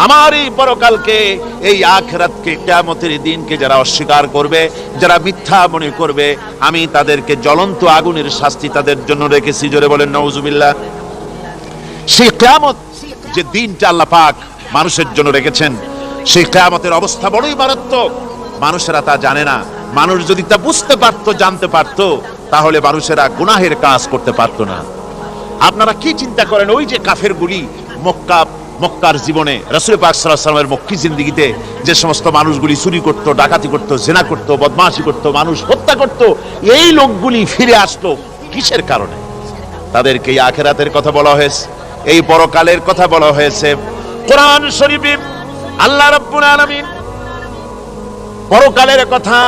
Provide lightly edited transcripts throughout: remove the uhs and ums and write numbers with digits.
আমার এই পরকালকে, এই আখিরাতকে, কিয়ামতের দিনকে যারা অস্বীকার করবে, যারা মিথ্যা মনে করবে, আমি তাদেরকে জ্বলন্ত আগুনের শাস্তি তাদের জন্য রেখেছি। জোরে বলেন নাউজুবিল্লাহ। সেই কিয়ামত যে দিনটা আল্লাহ পাক মানুষের জন্য রেখেছেন, সেই কিয়ামতের অবস্থা বড়ই মারাত্মক। মানুষেরা তা জানে না। মানুষ যদি তা বুঝতে পারতো, জানতে পারতো, তাহলে মানুষেরা গুনাহের কাজ করতে পারতো না। আপনারা কি চিন্তা করেন, ওই যে কাফেরগুলি মক্কার জীবনে, রাসূল পাক সাল্লাল্লাহু আলাইহি ওয়াসাল্লামের মক্কি জিন্দেগিতে যে সমস্ত মানুষগুলি চুরি করত, ডাকাতি করত, জিনা করত, বদমাশি করত, মানুষ হত্যা করত, এই লোকগুলি ফিরে আসলো কিসের কারণে? তাদেরকে এই আখিরাতের কথা বলা হয়েছে, এই পরকালের কথা বলা হয়েছে। কোরআন শরীফে আল্লাহ রাব্বুল আলামিন পরকালের কথা,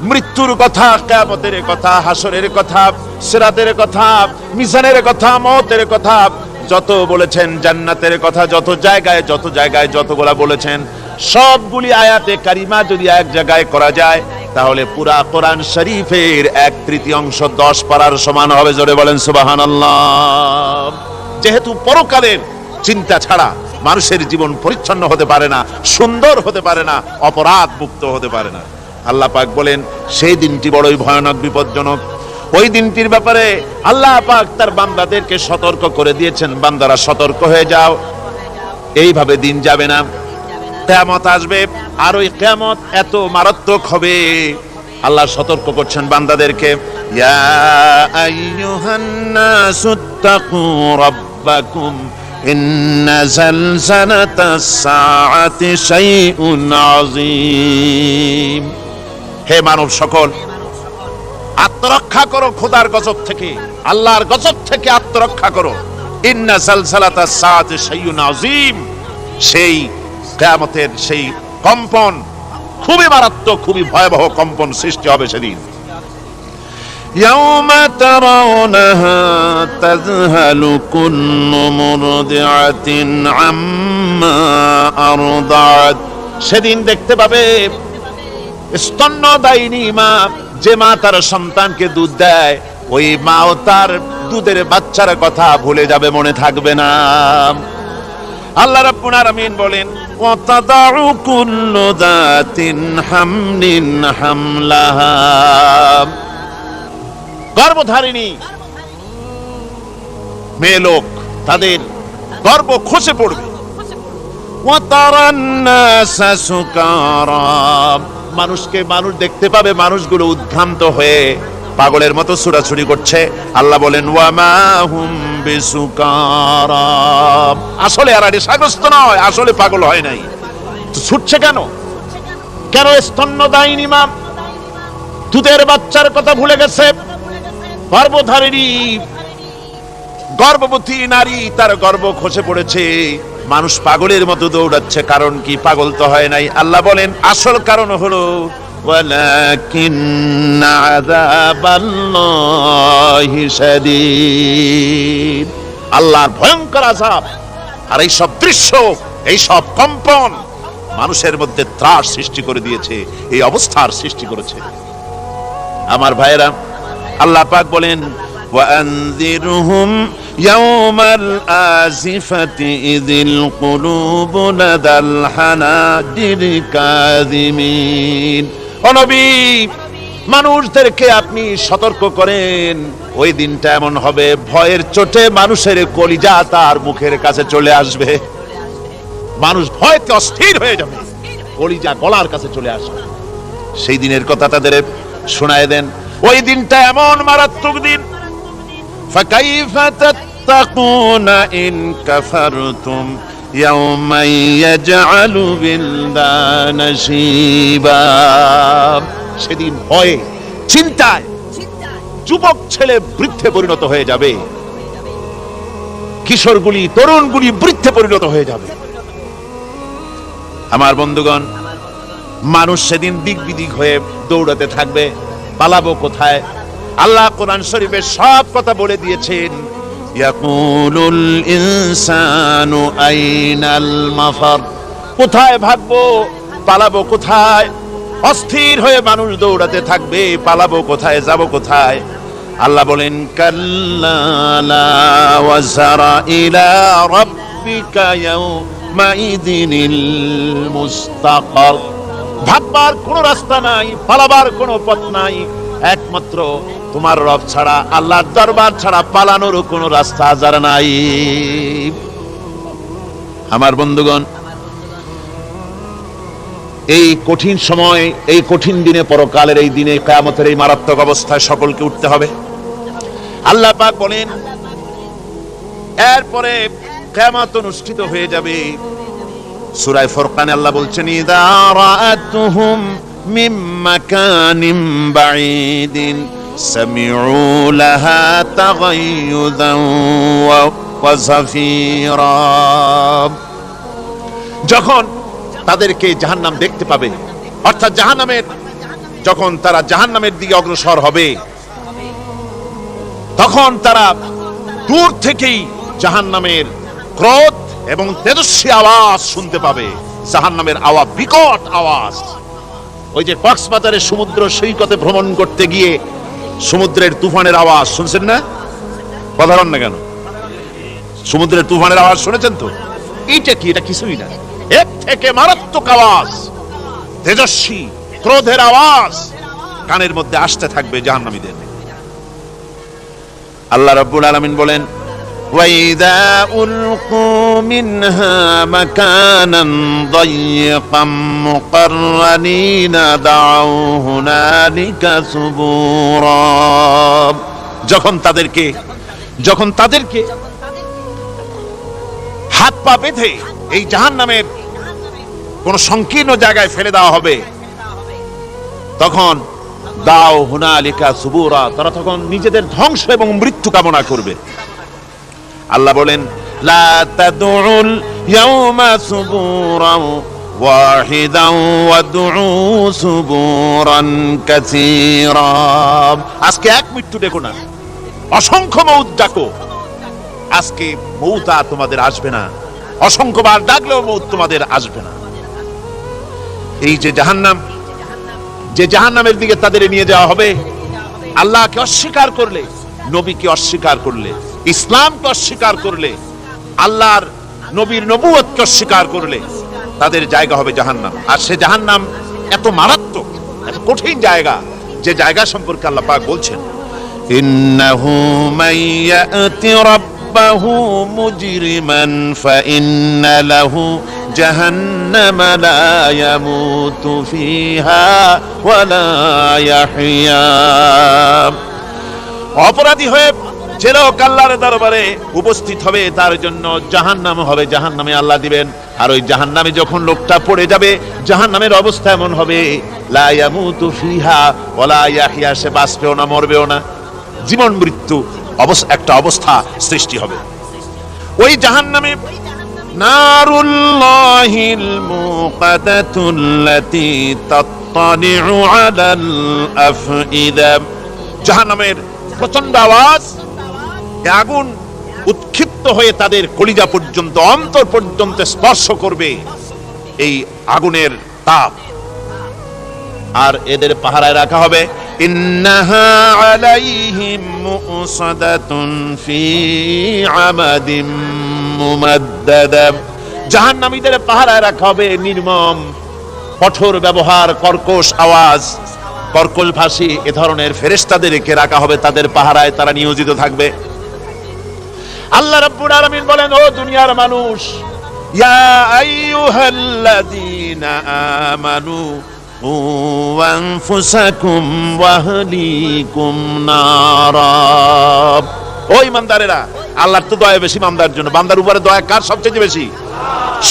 মৃত্যুর কথা, কিয়ামতের কথা, হাসরের কথা, সিরাতের কথা, মিজানের কথা, মওতের কথা যত বলেছেন, জান্নাতের কথা যত জায়গায় যতগুলা বলেছেন, সবগুলি আয়াতে কারিমা যদি এক জায়গায় করা যায়, তাহলে পুরা কোরআন শরীফের 1/3 10 পারার সমান হবে। জোরে বলেন সুবহানাল্লাহ। যেহেতু পরকালের চিন্তা ছাড়া মানুষের জীবন পরিচ্ছন্ন হতে পারে না, সুন্দর হতে পারে না, অপরাধ মুক্ত হতে পারে না। আল্লাহ পাক বলেন সেই দিনটি বড়ই ভয়ানক, বিপজ্জনক। ওই দিনটির ব্যাপারে আল্লাহ পাক তার বান্দাদেরকে সতর্ক করে দিয়েছেন, বান্দারা সতর্ক হয়ে যাও, এইভাবে দিন যাবে না, কিয়ামত আসবে। আর ওই কিয়ামত এত মারাত্মক হবে, আল্লাহ সতর্ক করছেন বান্দাদেরকে, ইয়া আইয়ুহান নাসুত্তাকু রাব্বাকুম ইন্না জালজালাতাস সাআতি শাইউন আযীম। হে মানব সকল, আত্মরক্ষা করো খোদার গজব থেকে, আল্লাহর গজব থেকে আত্মরক্ষা করো। ইন্না জালজালাতাস সাআতি শাইউন আযীম, সেই কিয়ামতের সেই কম্পন খুবই মারাত্মক, খুবই ভয়াবহ কম্পন সৃষ্টি হবে সেদিন। ইয়াউমা তারাউনাহা তাযহালু কুল্লু মুরদিআতিন আম্মা আরদাত। সেদিন দেখতে পাবে স্তন্যদায়িনী মা, যে মা তার সন্তানকে দুধ দেয়, ওই মাও তার দুধের বাচ্চার কথা ভুলে যাবে, মনে থাকবে না। আল্লাহ রাব্বুল আলামিন বলেন, ওয়া তাদাউ কুল্লু যাতিন হামলিন হামলাহা। গর্ভধারিণী মেয়ে লোক, তাদের গর্ভ খসে পড়বে। ওয়া তারান নাসা সুকারা, মানুষ দেখতে পাবে, মানুষগুলো উদ্ভ্রান্ত হয়ে পাগলের মতো ছুটাছুটি করছে। আল্লাহ বলেন, ওয়া মা হুম বিসুকারা, আসলে আর নেশাগ্রস্ত নয়, আসলে পাগল হয় নাই। তো ছুটছে কেন? স্তন্যদায়িনী মা দুধের বাচ্চার কথা ভুলে গেছে। গর্ভধারিণী গর্ভবতী নারী, তার গর্ভ খসে পড়েছে, মানুষ পাগলের মতো দৌড়াচ্ছে। কারণ কি? পাগল তো হয় নাই। আল্লাহ বলেন আসল কারণ হলো ওয়ালাকিন্না আযাবাল্লাহি শাদীদ, আল্লাহর ভয়ঙ্কর আযাব। আর এই সব দৃশ্য, এই সব কম্পন মানুষের মধ্যে ত্রাস সৃষ্টি করে দিয়েছে, এই অবস্থার সৃষ্টি করেছে। আমার ভাইয়েরা, আল্লাহ পাক বলেন, ওয়ানযিরহুম ইয়াওমাল আজিফাতি ইযিল কুলুবু লাদাল হানাজিরি কাযিমিন। ও নবী, মানুষদেরকে আপনি সতর্ক করেন, ওই দিনটা এমন হবে, ভয়ের চোটে মানুষের কলিজা তার মুখের কাছে চলে আসবে। মানুষ ভয়তে অস্থির হয়ে যাবে, কলিজা গলার কাছে চলে আসবে। সেই দিনের কথা তাদের শোনায় দেন। ওই দিনটা এমন মারাত্মক দিন, ফাকাইফা তাত্তাকুনা ইন কাফারতুম ইয়াওমান ইয়াজআলু বিলদানা শিবা। সেদিন ভয়ে, চিন্তায় যুবক ছেলে বৃদ্ধে পরিণত হয়ে যাবে, কিশোরগুলি, তরুণগুলি বৃদ্ধে পরিণত হয়ে যাবে। আমার বন্ধুগণ, মানুষ সেদিন দিক বিদিক হয়ে দৌড়াতে থাকবে, পালাবো কোথায়? আল্লাহ কোরআন শরীফে সব কথা বলে দিয়েছেন। ইয়াকুলুল ইনসানু আইনাল মাফার, কোথায় ভাগবো, পালাবো কোথায়? অস্থির হয়ে মানুষ দৌড়াতে থাকবে, পালাবো কোথায়, যাব কোথায়? আল্লাহ বলেন, কাল্লা লা ওয়াজরা ইলা রাব্বিকা ইয়ৌমাইযিনিল মুস্তাকার। ভাববার কোনো রাস্তা নাই, পালাবার কোনো পথ নাই, একমাত্র তোমার রব ছাড়া, আল্লাহর দরবার ছাড়া পালানোর কোনো রাস্তা যার নাই। আমার বন্ধুগণ, এই কঠিন সময়, এই কঠিন দিনে, পরকালের এই দিনে, কিয়ামতের এই মারাত্মক অবস্থায় সকলকে উঠতে হবে। আল্লাহ পাক বলেন, এরপরে কিয়ামত অনুষ্ঠিত হয়ে যাবে। সূরা ফুরকানে আল্লাহ বলছেন, ইযা রাআতুহুম মিন মাকানিন বাঈদিন সামিউ লাহা তাগায়্যুযান ওয়া যাফীরা। যখন তাদেরকে জাহান্নাম দেখতে পাবে, অর্থাৎ জাহান্নামের, যখন তারা জাহান্নামের দিকে অগ্রসর হবে, তখন তারা দূর থেকেই জাহান্নামের ক্রোধ এবং তেজস্বী আওয়াজ শুনতে পাবে। জাহান্নামের আওয়াজ, বিকট আওয়াজ। ওই যে কক্সবাজারের সমুদ্র সৈকতে ভ্রমণ করতে গিয়ে সমুদ্রের তুফানের আওয়াজ শুনছেন না? কথা বলেন না কেন? সমুদ্রের তুফানের আওয়াজ শুনেছেন তো? এইটা কি? এটা কিছুই না, এর থেকে মারাত্মক আওয়াজ, তেজস্বী ক্রোধের আওয়াজ কানের মধ্যে আসতে থাকবে জাহান্নামীদের। আল্লাহ রাব্বুল আলামিন বলেন, ওয়াইদা উলকু মিনহা মাকানান দায়্যিকাম মুকাররানিনা দাউ হুনালিকা সুবুরা। যখন তাদেরকে হাত পা বেঁধে এই জাহান্নামের কোন সংকীর্ণ জায়গায় ফেলে দেওয়া হবে, তখন দাও হুনালিকা সুবুরা, তারা তখন নিজেদের ধ্বংস এবং মৃত্যু কামনা করবে। আল্লাহ বলেন, লা তাদউল ইয়াউমা সুবুরান ওয়াহিদান ওয়াদউ সুবুরান কাসীরা। আজকে এক মৃত্যু ডেকো না, অসংখ্য মউত ডাকো। আজকে মউত আর তোমাদের আসবে না, অসংখ্যবার ডাকলেও মউত তোমাদের আসবে না। এই যে জাহান্নাম, যে জাহান্নামের দিকে তাদের নিয়ে যাওয়া হবে, আল্লাহকে অস্বীকার করলে, নবীকে অস্বীকার করলে, ইসলামকে অস্বীকার করলে, আল্লাহর নবীর নবুয়তকে অস্বীকার করলে তাদের জায়গা হবে জাহান্নাম। আর সে জাহান্নাম এত মারাত্মক, এত কঠিন জায়গা, যে জায়গা সম্পর্কে আল্লাহ পাক বলছেন, ইন্নাহু মাইয়াতি রাব্বাহু মুজরিমান ফাইন্না লাহু জাহান্নামা লা ইয়ামুতু ফিহা ওয়া লা ইয়াহইয়া। অপরাধী হয়ে যে লোক আল্লাহর দরবারে উপস্থিত হবে, তার জন্য জাহান্নাম হবে, জাহান্নামে আল্লাহ দিবেন। আর ওই জাহান্নামে যখন লোকটা পড়ে যাবে, জাহান্নামের অবস্থা এমন হবে, লা ইয়ামুতু ফিহা ওয়া লা ইয়াহইয়া, সে বাঁচবেও না, মরবেও না, জীবন মৃত্যু একটা অবস্থা সৃষ্টি হবে। ওই জাহান্নামে নারুল্লাহিল মুকাদাতুল্লাতী তাত্তালিউ আলাল আফইদা। জাহান্নামের প্রচন্ড আওয়াজ, আগুন উৎক্ষিপ্ত হয়ে তাদের কলিজা পর্যন্ত, অন্তর পর্যন্ত স্পর্শ করবে এই আগুনের তাপ। আর এদের পাহারায় রাখা হবে, ইন্নাহা আলাইহিম মুসাদাতুন ফি আমাদিম মুমাদ্দাদা। জাহান্নামীদের পাহারায় রাখা হবে নির্মম, কঠোর ব্যবহার, কর্কশ আওয়াজ, কর্কশ ভাষী এ ধরনের ফেরেশতাদেরকে রাখা হবে তাদের পাহারায়, তারা নিয়োজিত থাকবে। আল্লাহ রাব্বুল আলামিন বলেন, ও দুনিয়ার মানুষ, ইয়া আইয়ুহাল্লাযীনা আমানু ওয়ানফুসাকুম ওয়াহলিকুম নারা। ও ঈমানদারেরা, আল্লাহর তো দয়া বেশি বান্দার জন্য। বান্দার উপরে দয়া কার সবচেয়ে বেশি?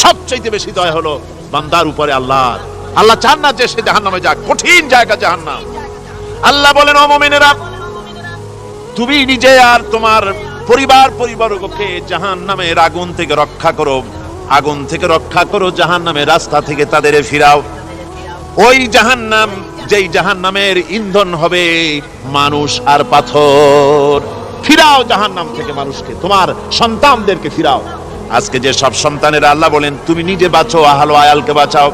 সবচেয়ে বেশি দয়া হলো বান্দার উপরে আল্লাহর। আল্লাহ চান না যে সে জাহান্নামে যাক, কঠিন জায়গা জাহান্নাম। আল্লাহ বলেন, ও মুমিনেরা, তুমি নিজে আর তোমার পরিবারকে জাহান্নামের আগুন থেকে রক্ষা করো, আগুন থেকে রক্ষা করো, জাহান্নামের রাস্তা থেকে তাদের ফিরাও। ওই জাহান্নাম, যেই জাহান্নামের ইন্ধন হবে মানুষ আর পাথর। ফিরাও জাহান্নাম থেকে মানুষকে, তোমার সন্তানদেরকে ফিরাও। আজকে যে সব সন্তানেরা, আল্লাহ বলেন, তুমি নিজে বাঁচো, আহল আয়ালকে বাঁচাও।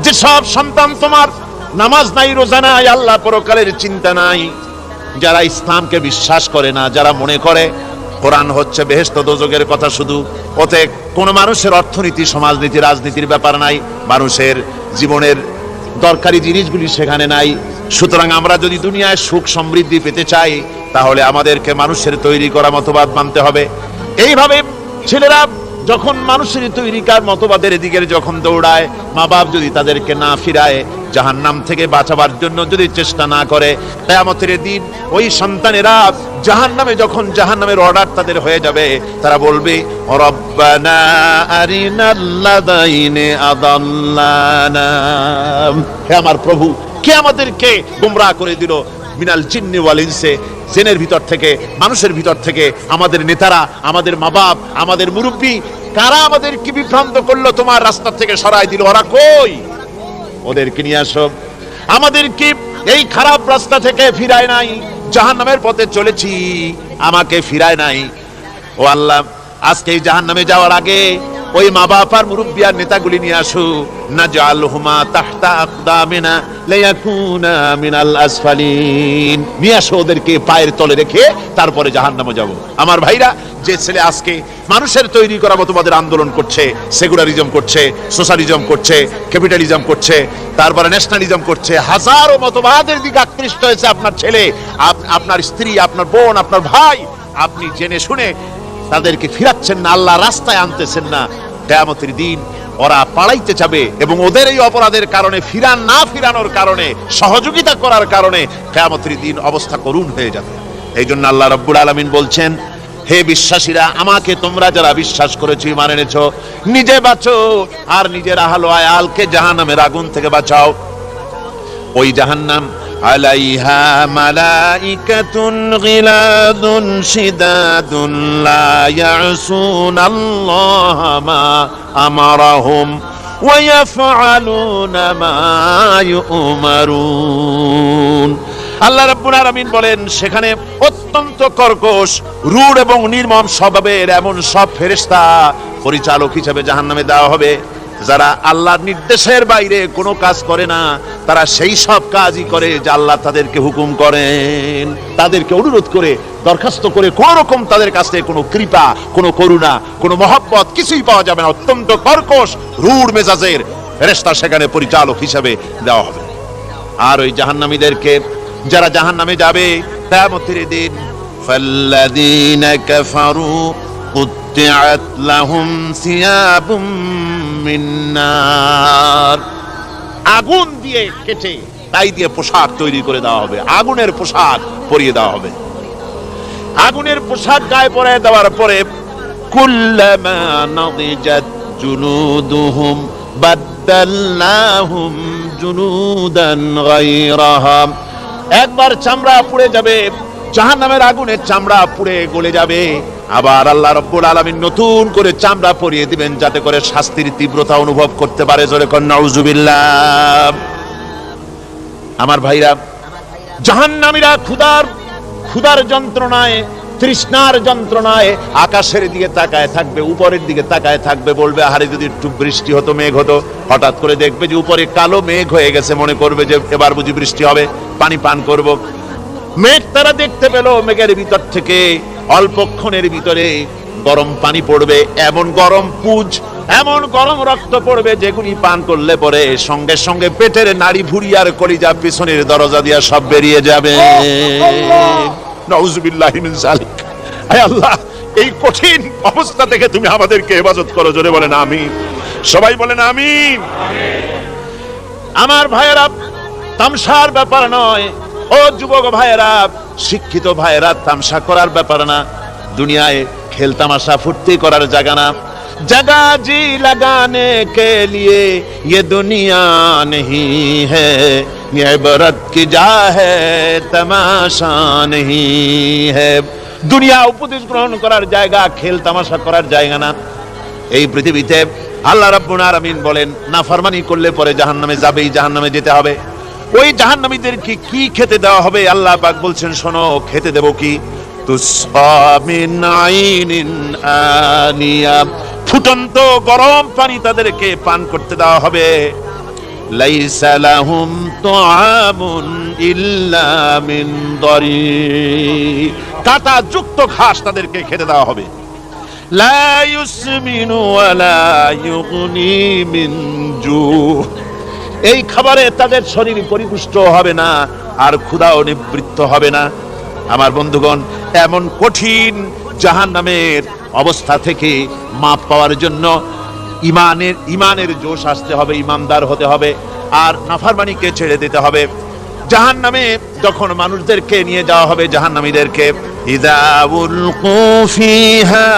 যে সব সন্তান তোমার নামাজ নাই, রোজা নাই, আল্লাহ পরকালের চিন্তা নাই, যারা ইসলামকে বিশ্বাস করে না, যারা মনে করে কোরআন হচ্ছে বেহেশত দোজখের কথা শুধু, ওতে কোনো মানুষের অর্থনীতি, সমাজনীতি, রাজনীতির ব্যাপার নাই, মানুষের জীবনের দরকারি জিনিসগুলি সেখানে নাই। সুতরাং আমরা যদি দুনিয়ায় সুখ সমৃদ্ধি পেতে চাই, তাহলে আমাদেরকে মানুষের তৈরি করা মতবাদ মানতে হবে। এইভাবে ছেলেরা যখন মানুষের তৈরিকার মতবাদের দিকে যখন দৌড়ায়, মা বাপ যদি তাদেরকে না ফিরায়, জাহান্নাম থেকে বাঁচাবার জন্য যদি চেষ্টা না করে, কিয়ামতের দিন ওই সন্তানেরা জাহান্নামে, যখন জাহান্নামের অর্ডার তাদের হয়ে যাবে, তারা বলবে রব্বানা আরিনাল্লাযাইনি আদাল্লানা, হে আমার প্রভু, কে আমাদেরকে গোমরাহ করে দিল, মিনাল জিন্নি ওয়াল ইনসে, জিনের ভিতর থেকে, মানুষের ভিতর থেকে, আমাদের নেতারা, আমাদের মা বাপ, আমাদের মুরব্বী, কারা আমাদেরকে বিভ্রান্ত করলো, তোমার রাস্তা থেকে সরাই দিল, ওরা কই? ওদেরকে নিয়ে আসো। আমাদেরকে এই খারাপ রাস্তা থেকে ফিরায় নাই, জাহান্নামের পথে চলেছি, আমাকে ফিরায় নাই। ও আল্লাহ, আজকে এই জাহান্নামে যাওয়ার আগে ওই মা বাপ আর মুরব্বী আর নেতাগুলি নিয়ে আসো, নাজআলহুমা তাহতা আকদামিনা লিয়াকুনা মিনাল আসফালিন, নিয়ে আসো, ওদেরকে পায়ের তলে রেখে তারপরে জাহান্নামে যাব। আমার ভাইরা, যে ছেলে আজকে মানুষের তৈরি করা মতবাদের আন্দোলন করছে, সেকুলারিজম করছে, সোশ্যালিজম করছে, ক্যাপিটালিজম করছে, তারপরে ন্যাশনালিজম করছে, হাজারো মতবাদের দিকে আকৃষ্ট হয়েছে আপনার ছেলে, আপনার স্ত্রী, আপনার বোন, আপনার ভাই, আপনি জেনে শুনে তাদেরকে ফিরাচ্ছেন না, আল্লাহ রাস্তায় আনতেছেন না, কিয়ামতের দিন ওরা পালাইতে যাবে এবং ওদের এই অপরাধের কারণে, ফিরানোর কারণে, সহযোগিতা করার কারণে কিয়ামতের দিন অবস্থা করুণ হয়ে যাবে। এই জন্য আল্লাহ রাব্বুল আলামিন বলছেন, হে বিশ্বাসীরা, আমাকে তোমরা যারা বিশ্বাস করেছো, ঈমান এনেছো, নিজে বাঁচো আর নিজের আহল ও আয়ালকে জাহান্নামের আগুন থেকে বাঁচাও। ওই জাহান্নাম আলাইহা মালাইকাতুন গিলাদুন শিদাদুন লা ইয়াসুনাল্লাহা মা আমারাহুম ওয়া ইয়াফআলুনা মা ইউমারুন। আল্লাহ রাব্বুল আলামিন বলেন, সেখানে অত্যন্ত কর্কশ, রূঢ় এবং নির্মম স্বভাবের এমন সব ফেরেশতা পরিচালক হিসেবে জাহান্নামে দেওয়া হবে, যারা আল্লাহর নির্দেশের বাইরে কোনো কাজ করে না, তারা সেই সব কাজই করে যা আল্লাহ তাদেরকে হুকুম করেন। তাদেরকে অনুরোধ করে, দরখাস্ত করে কোন রকম তাদের কাছে কোনো কৃপা, কোনো করুণা, কোনো মহব্বত কিছুই পাওয়া যাবে না। অত্যন্ত কর্কশ, রূঢ় মেজাজের ফেরেশতা সেখানে পরিচালক হিসেবে দেওয়া হবে। আর ওই জাহান্নামীদেরকে, যারা জাহান্নামে যাবে কিয়ামতের দিন, ফাল্লাযীনা কাফারু কুত্তিআত লাহুম সিয়াবুম মিন নার, আগুন দিয়ে কেটে তাই দিয়ে পোশাক তৈরি করে দেওয়া হবে, আগুনের পোশাক পরিয়ে দেওয়া হবে। আগুনের পোশাক গায়ে পরিয়ে দেওয়ার পরে, কুল্লামা নাদিজাত জুনুদুহুম বাদদালনাহুম জুনুদান গায়রাহা, একবার চামড়া পুড়ে যাবে, জাহান্নামের আগুনে চামড়া পুড়ে গলে যাবে, আবার আল্লাহ রাব্বুল আলামিন নতুন করে চামড়া পরিয়ে দিবেন, যাতে করে শাস্তির তীব্রতা অনুভব করতে পারে। জোরে কোন নাউজুবিল্লাহ। আমার ভাইরা, জাহান্নামীরা ক্ষুধার যন্ত্রণায়, তৃষ্ণার যন্ত্রণায় আকাশের দিকে তাকায় থাকবে, উপরের দিকে তাকায় থাকবে, বলবে, আরে যদি একটু বৃষ্টি হতো, মেঘ হতো। হঠাৎ করে দেখবে যে উপরে কালো মেঘ হয়ে গেছে, মনে করবে যে এবার বুঝি বৃষ্টি হবে, পানি পান করব। মেঘ তারা দেখতে পেল, মেঘের ভিতর থেকে অল্পক্ষণের ভিতরে গরম পানি পড়বে, এমন গরম পুজ, এমন গরম রক্ত পড়বে, যেগুলি পান করলে পরে সঙ্গে সঙ্গে পেটের নাড়ি, ভুঁড়ি আর কলিজা পিছনের দরজা দিয়া সব বেরিয়ে যাবে। নাউজুবিল্লাহি মিন যালিক। হে আল্লাহ, এই কঠিন অবস্থা থেকে তুমি আমাদেরকে হেফাজত করো। জোরে বলেন আমিন। সবাই বলেন আমিন। আমার ভাইয়েরা, তামসার ব্যাপার নয়। ও যুবক ভাইয়েরা, শিক্ষিত ভাইয়েরা, তামসা করার ব্যাপার না। দুনিয়ায় খেল তামাশা ফুর্তি করার জায়গা না। जगह जी लगाने के लिए ये दुनिया नहीं है, ये इबरत की जा है तमाशा नहीं है। দুনিয়া উপদেশ গ্রহণ করার জায়গা, খেল তামাশা করার জায়গা না। এই পৃথিবীতে আল্লাহ রাব্বুল আলামিন বলেন, নাফরমানি করলে পরে জাহান্নামে যাবেই, জাহান্নামে যেতে হবে। ওই জাহান্নামীদেরকে কি খেতে দেওয়া হবে? আল্লাহ পাক বলছেন, শোনো, খেতে দেব কি? তুসকা মিন আইনিন আনিয়া, ফুটন্ত গরম পানি তাদেরকে পান করতে দেওয়া হবে। লাইসা লাহুম তুআমুন ইল্লা মিন দারি, কাঁটা যুক্ত ঘাস তাদেরকে খেতে দেওয়া হবে। লা ইউসমিনু ওয়া লা ইউগনি মিন জু, এই খাবারে তাদের শরীর পরিপুষ্ট হবে না আর ক্ষুধাও নিবৃত্ত হবে না। আমার বন্ধুগণ, এমন কঠিন জাহান্নামের অবস্থা থেকে মাপ পাওয়ার জন্য ইমানের জোশ আসতে হবে, ইমানদার হতে হবে, আর নাফরমানিকে ছেড়ে দিতে হবে। জাহান্নামে যখন মানুষদেরকে নিয়ে যাওয়া হবে, জাহান্নামীদেরকে, ইযা উলকু ফিহা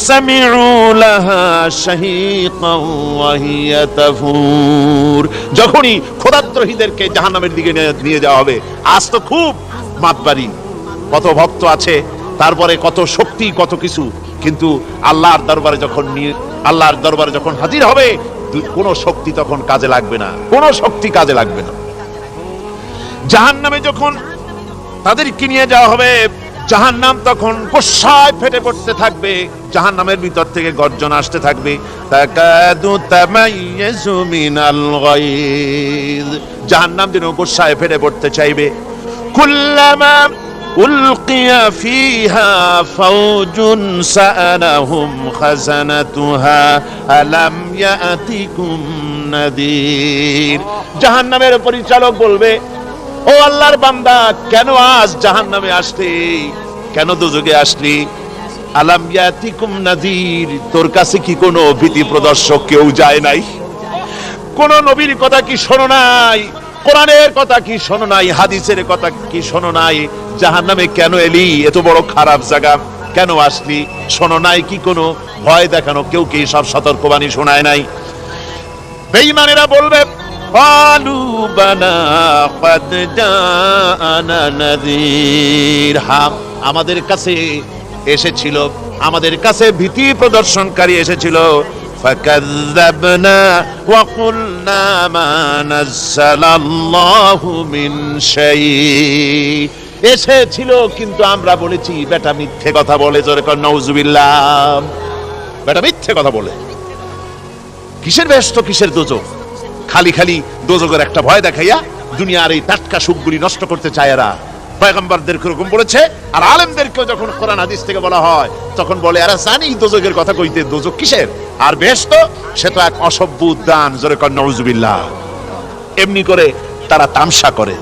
সামিউ লাহা শাহীকান ওয়া হিয়া তাফুর, যখনই খোদাদ্রোহীদেরকে জাহান্নামের দিকে নিয়ে যাওয়া হবে, আজ তো খুব মাতবাড়ি, কত ভক্ত আছে, তারপরে কত শক্তি, কত কিছু, কিন্তু আল্লাহর দরবারে যখন হাজির হবে, কোনো শক্তি তখন কাজে লাগবে না, কোনো শক্তি কাজে লাগবে না। জাহান্নামে যখন তাদেরকে নিয়ে যাওয়া হবে, জাহান্নাম তখন গোসায় ফেটে পড়তে থাকবে, জাহান্নামের ভিতর থেকে গর্জন আসতে থাকবে, তাকাদু তামাইয়াজু মিনাল গায়জ, জাহান্নাম যেন গোসায় ফেটে পড়তে চাইবে। কুল্লামা উলকিয়া ফিহা ফাওজুন সাআলাহুম খাজানাতুহা আলাম ইয়াতিকুম নাদির, জাহান্নামের পরিচালক বলবে, ও আল্লাহর বান্দা, কেন আজ জাহান্নামে আসলি, কেন দোজখে আসলি? আলাম ইয়াতিকুম নাদির, তোর কাছে কি কোনো ভীতি প্রদর্শক কেউ যায় নাই? কোন নবীর কথা কি শোনো নাই? কোরআনের কথা কি শোনো নাই? হাদিসের কথা কি শোনো নাই? জাহান্নামে কেন এলি? এত বড় খারাপ জায়গা কেন আসলি? শোনো নাই কি কোনো ভয় দেখানো কেউ কি সব সতর্কবাণী শোনায় নাই? বেঈমানেরা বলবে, ক্বালু বালা ক্বাদ জাআনা নাযীর, হ্যাঁ আমাদের কাছে এসেছিল, আমাদের কাছে ভীতি প্রদর্শনকারী এসেছিল। ফাকাযযাবনা ওয়া কুলনা মা নাযালাল্লাহু মিন শাই, এসেছিল কিন্তু আমরা বলেছি বেটা মিথ্যে কথা বলে, জোরে কর নাউযুবিল্লাহ, বেটা মিথ্যে কথা বলে। কিসের ব্যস্ত, কিসের দোজখ? খালি খালি দোজখের একটা ভয় দেখাইয়া দুনিয়ার এই টাটকা সুখগুলি নষ্ট করতে চায় এরা। পয়গম্বরদেরকে এরকম বলেছে, আর আলেমদেরকেও যখন কোরআন হাদিস থেকে বলা হয় তখন বলে, এরা জানি দোজখের কথা কইতে, দোজখ কিসের, আর ব্যস্ত সে তো এক অসভ্য উদ্যান, জোরে কর নাউযুবিল্লাহ। এমনি করে তারা তামসা করে।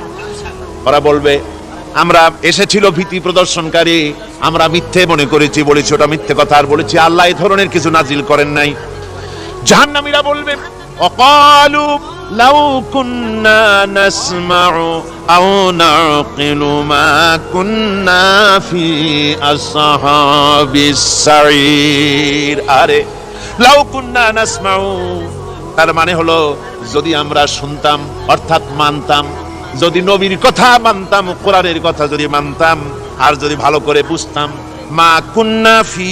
ওরা বলবে, আমরা এসেছিল ভীতি প্রদর্শনকারী, আমরা মিথ্যে মনে করেছি, বলেছি ওটা মিথ্যে কথা, আর বলেছি আল্লাহ এই ধরনের কিছু নাজিল করেন নাই। জাহান্নামীরা বলবে, وقالوا لو كنا نسمع أو نعقل ما كنا في أصحاب السعير, আরে লাউ কুন্না নাসমাউ, তার মানে হলো যদি আমরা শুনতাম অর্থাৎ মানতাম, যদি নবীর কথা মানতাম, কোরআনের কথা যদি মানতাম, আর যদি ভালো করে বুঝতাম, মা কুন্না ফি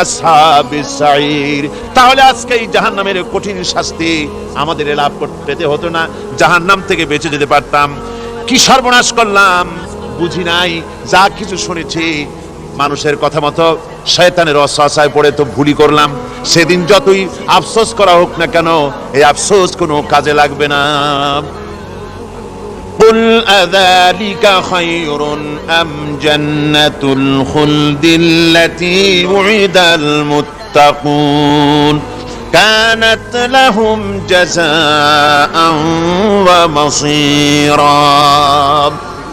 আসহাবিস সাইর, তাহলে আজকে এই জাহান্নামের কঠিন শাস্তি আমাদের লাভ পেতে হতো না, জাহান্নাম থেকে বেঁচে যেতে পারতাম। কি সর্বনাশ করলাম, বুঝি নাই, যা কিছু শুনেছি মানুষের কথা মতো শয়তানের ওয়াসওয়াসায় পড়ে তো ভুলই করলাম। সেদিন যতই আফসোস করা হোক না কেন, এই আফসোস কোনো কাজে লাগবে না। قل أذلك خير أم جنة الخلد التي وعد المتقون كانت لهم جزاء ومصيرا,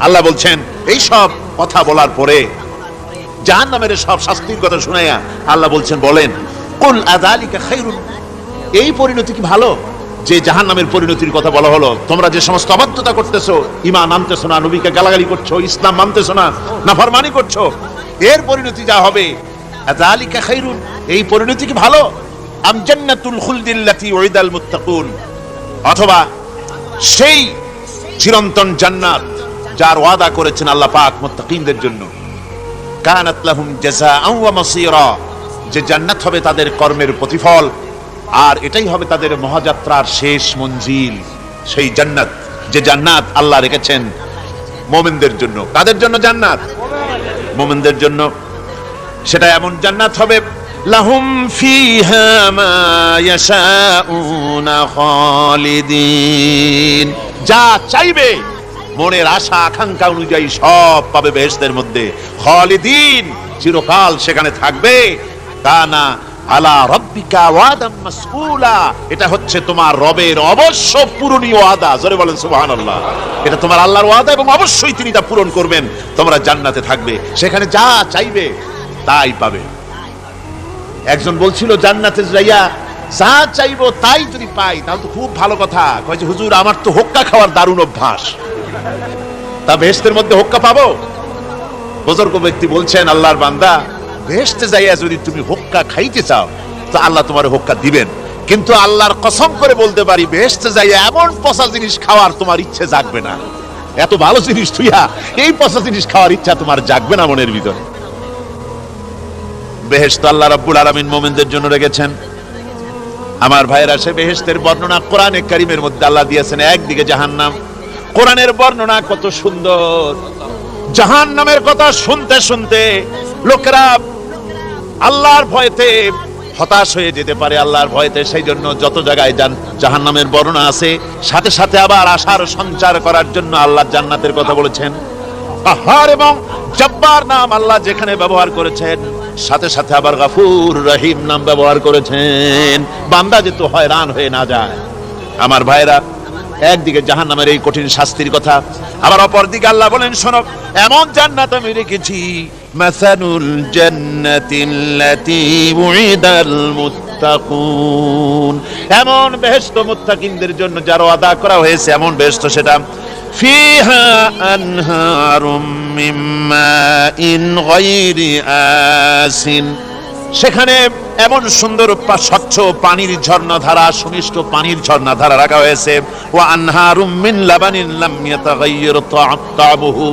আল্লাহ বলছেন এই সব কথা বলার পরে, জাহান্নামের সব শাস্তির কথা শুনাইয়া আল্লাহ বলছেন, বলেন, কুল আযালিকা খায়রুন, এই পরিণতি কি ভালো যে জাহান্নামের পরিণতির কথা বলা হলো? তোমরা যে সমস্ত অবাধ্যতা করতেছো, ঈমান আনতেছো না, নবীকে গালাগালি করছো, ইসলাম মানতেছো না, নাফরমানি করছো, এর পরিণতি যা হবে, আযালিকা খায়রুন, এই পরিণতি কি ভালো? আম জান্নাতুল খুলদিল্লাতী উইদাল মুত্তাকুন, অথবা সেই চিরন্তন জান্নাত যার ওয়াদা করেছেন আল্লাহ পাক মুত্তাকিনদের জন্য, কানাত লাহুম জাযাআন ওয়া মাসীরা, যে জান্নাত হবে তাদের কর্মের প্রতিফল, আর এটাই হবে তাদের মহাযাত্রার শেষ মঞ্জিল, সেই জান্নাত, যে জান্নাত আল্লাহ রেখেছেন মুমিনদের জন্য। কাদের জন্য জান্নাত? মুমিনদের জন্য। সেটা এমন জান্নাত হবে লাহুম ফিহা মা ইয়াশাউনা খালিদিন, যা চাইবে মনের আশা আকাঙ্ক্ষা অনুযায়ী সব পাবে বেহেশতের মধ্যে। খালিদিন, চিরকাল সেখানে থাকবে। কানা আলা রাব্বিকা ওয়াদাম মাসউলা, এটা হচ্ছে তোমার রবের অবশ্য পূরণীয় ওয়াদা। জোরে বলেন সুবহানাল্লাহ। এটা তোমার আল্লাহর ওয়াদা এবং অবশ্যই তিনি তা পূরণ করবেন। তোমরা জান্নাতে থাকবে, সেখানে যা চাইবে তাই পাবে। একজন বলছিল জান্নাতে যাইয়া যা চাইবো তাই যদি পাই তাহলে তো খুব ভালো কথা। কয় যে হুজুর আমার তো হোক্কা খাওয়ার দারুণ অভ্যাস, তা বেহেশতের মধ্যে হোক্কা পাবো? বুজুর্গ ব্যক্তি বলছেন আল্লাহর বান্দা, বেহেশতে যাইয়া যদি তুমি হোক্কা খাইতে চাও তো আল্লাহ তোমার হোক্কা দিবেন, কিন্তু আল্লাহর কসম করে বলতে পারি বেহেশতে যাইয়া এমন পচা জিনিস খাওয়ার তোমার ইচ্ছে জাগবে না। এত ভালো জিনিস তুইয়া এই পচা জিনিস খাওয়ার ইচ্ছা তোমার জাগবে না মনের ভিতরে। বেহেশত আল্লাহ রাব্বুল আলামিন মুমিনদের জন্য রেখেছেন। আমার ভাইয়েরা, সে বেহেশতের বর্ণনা কোরআনে কারীমের মধ্যে আল্লাহ দিয়েছেন। একদিকে জাহান্নাম, কোরআনের বর্ণনা কত সুন্দর। জাহান্নামের কথা শুনতে শুনতে লোকেরা আল্লাহর ভয়তে হতাশ হয়ে যেতে পারে, আল্লাহর ভয়তে। সেই জন্য যত জায়গায় জাহান্নামের বর্ণনা আছে সাথে সাথে আবার আশার সঞ্চার করার জন্য আল্লাহ জান্নাতের কথা বলেছেন। কাহার এবং জব্বার নাম আল্লাহ যেখানে ব্যবহার করেছেন সাথে সাথে আবার গফুর রহিম নাম ব্যবহার করেছেন, বান্দা যেহেতু হয়রান হয়ে না যায়। আমার ভাইরা, একদিকে জাহান্নামের এই কঠিন শাস্তির কথা, আবার অপরদিকে আল্লাহ বলেন শোনো, এমন জান্নাত আমি রেখেছি, মাসালুল জান্নাতিল্লাতী উইদাল মুত্তাকুন, এমন বেহেশত মুত্তাকিনদের জন্য যার ওয়াদা করা হয়েছে এমন বেহেশত, সেটা ফিহা আনহারুম মিন মাইন গায়রি আসিন, সেখানে এমন সুন্দর স্বচ্ছ পানির ঝর্ণাধারা, সুমিষ্ট পানির ঝর্ণাধারা রাখা হয়েছে। ওয়া আনহারুম মিন লাবানিন লাম ইয়াতাগায়্যার তা'আমুহু,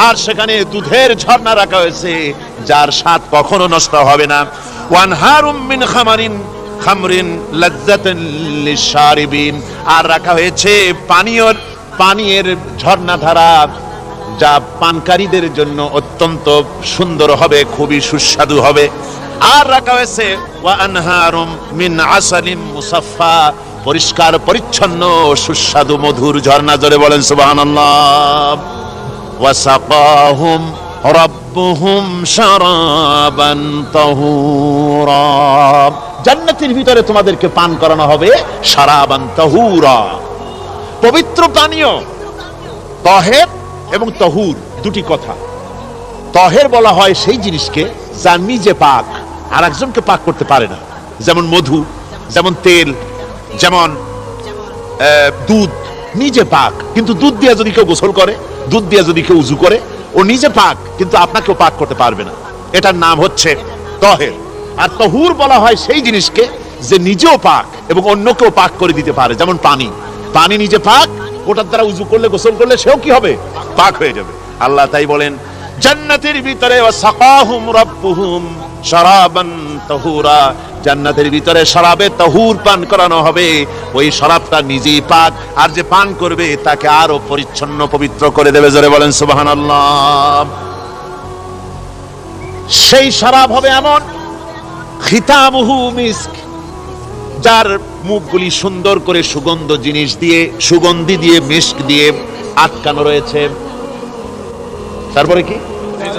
আর সেখানে দুধের ঝর্ণা রাখা হয়েছে যার স্বাদ কখনো নষ্ট হবে না। ওয়া আনহারুম মিন খামরিন লাযযাতান লিশারিবিন, আর রাখা হয়েছে পানীয়ের ঝর্ণাধারা যা পানকারীদের জন্য অত্যন্ত সুন্দর হবে, খুবই সুস্বাদু হবে। আর রাখা হয়েছে ওয়া আনহারুম মিন আসালিন মুসাফফা, পরিষ্কার পরিচ্ছন্ন সুস্বাদু মধুর ঝর্ণা। জোরে বলেন সুবহানাল্লাহ। ওয়া সাকাহুম রাব্বুহুম শারাবান তাহুরা, জান্নাতের ভিতরে তোমাদেরকে পান করানো হবে শারাবান তাহুরা, পবিত্র পানীয়। তাহের এবং তাহুর দুটি কথা। তাহের বলা হয় সেই জিনিসকে যা নিজে পাক আর একজনকে পাক করতে পারে না, যেমন মধু, যেমন তেল, যেমন দুধ নিজে পাক, কিন্তু দুধ দিয়ে যদি কেউ গোসল করে, দুধ দিয়ে যদি কেউ উযু করে, ও নিজে পাক কিন্তু আপনাকেও পাক করতে পারবে না। এটার নাম হচ্ছে তাহের। আর তাহুর বলা হয় সেই জিনিসকে যে নিজেও পাক এবং অন্যকেও পাক করে দিতে পারে, যেমন পানি। পানি নিজে পাক, ওটার দ্বারা উযু করলে, গোসল করলে সেও কি হবে? পাক হয়ে যাবে। আল্লাহ তাই বলেন জান্নাতের ভিতরে ওয়াসাকাহুম রাব্বুহুম শারাবান তাহুরা, জান্নাতের ভিতরে শরাবে তাহুর পান করানো হবে। ওই শরাবটা নিজেই পাক, আর যে পান করবে তাকে আরো পরিচ্ছন্ন পবিত্র করে দেবে। জোরে বলেন সুবহানাল্লাহ। সেই শরাব হবে এমন, খিতামুহু মিস্ক, যার মুখগুলি সুন্দর করে সুগন্ধ জিনিস দিয়ে, সুগন্ধি দিয়ে, মিস্ক দিয়ে আটকানো রয়েছে। তারপরে কি?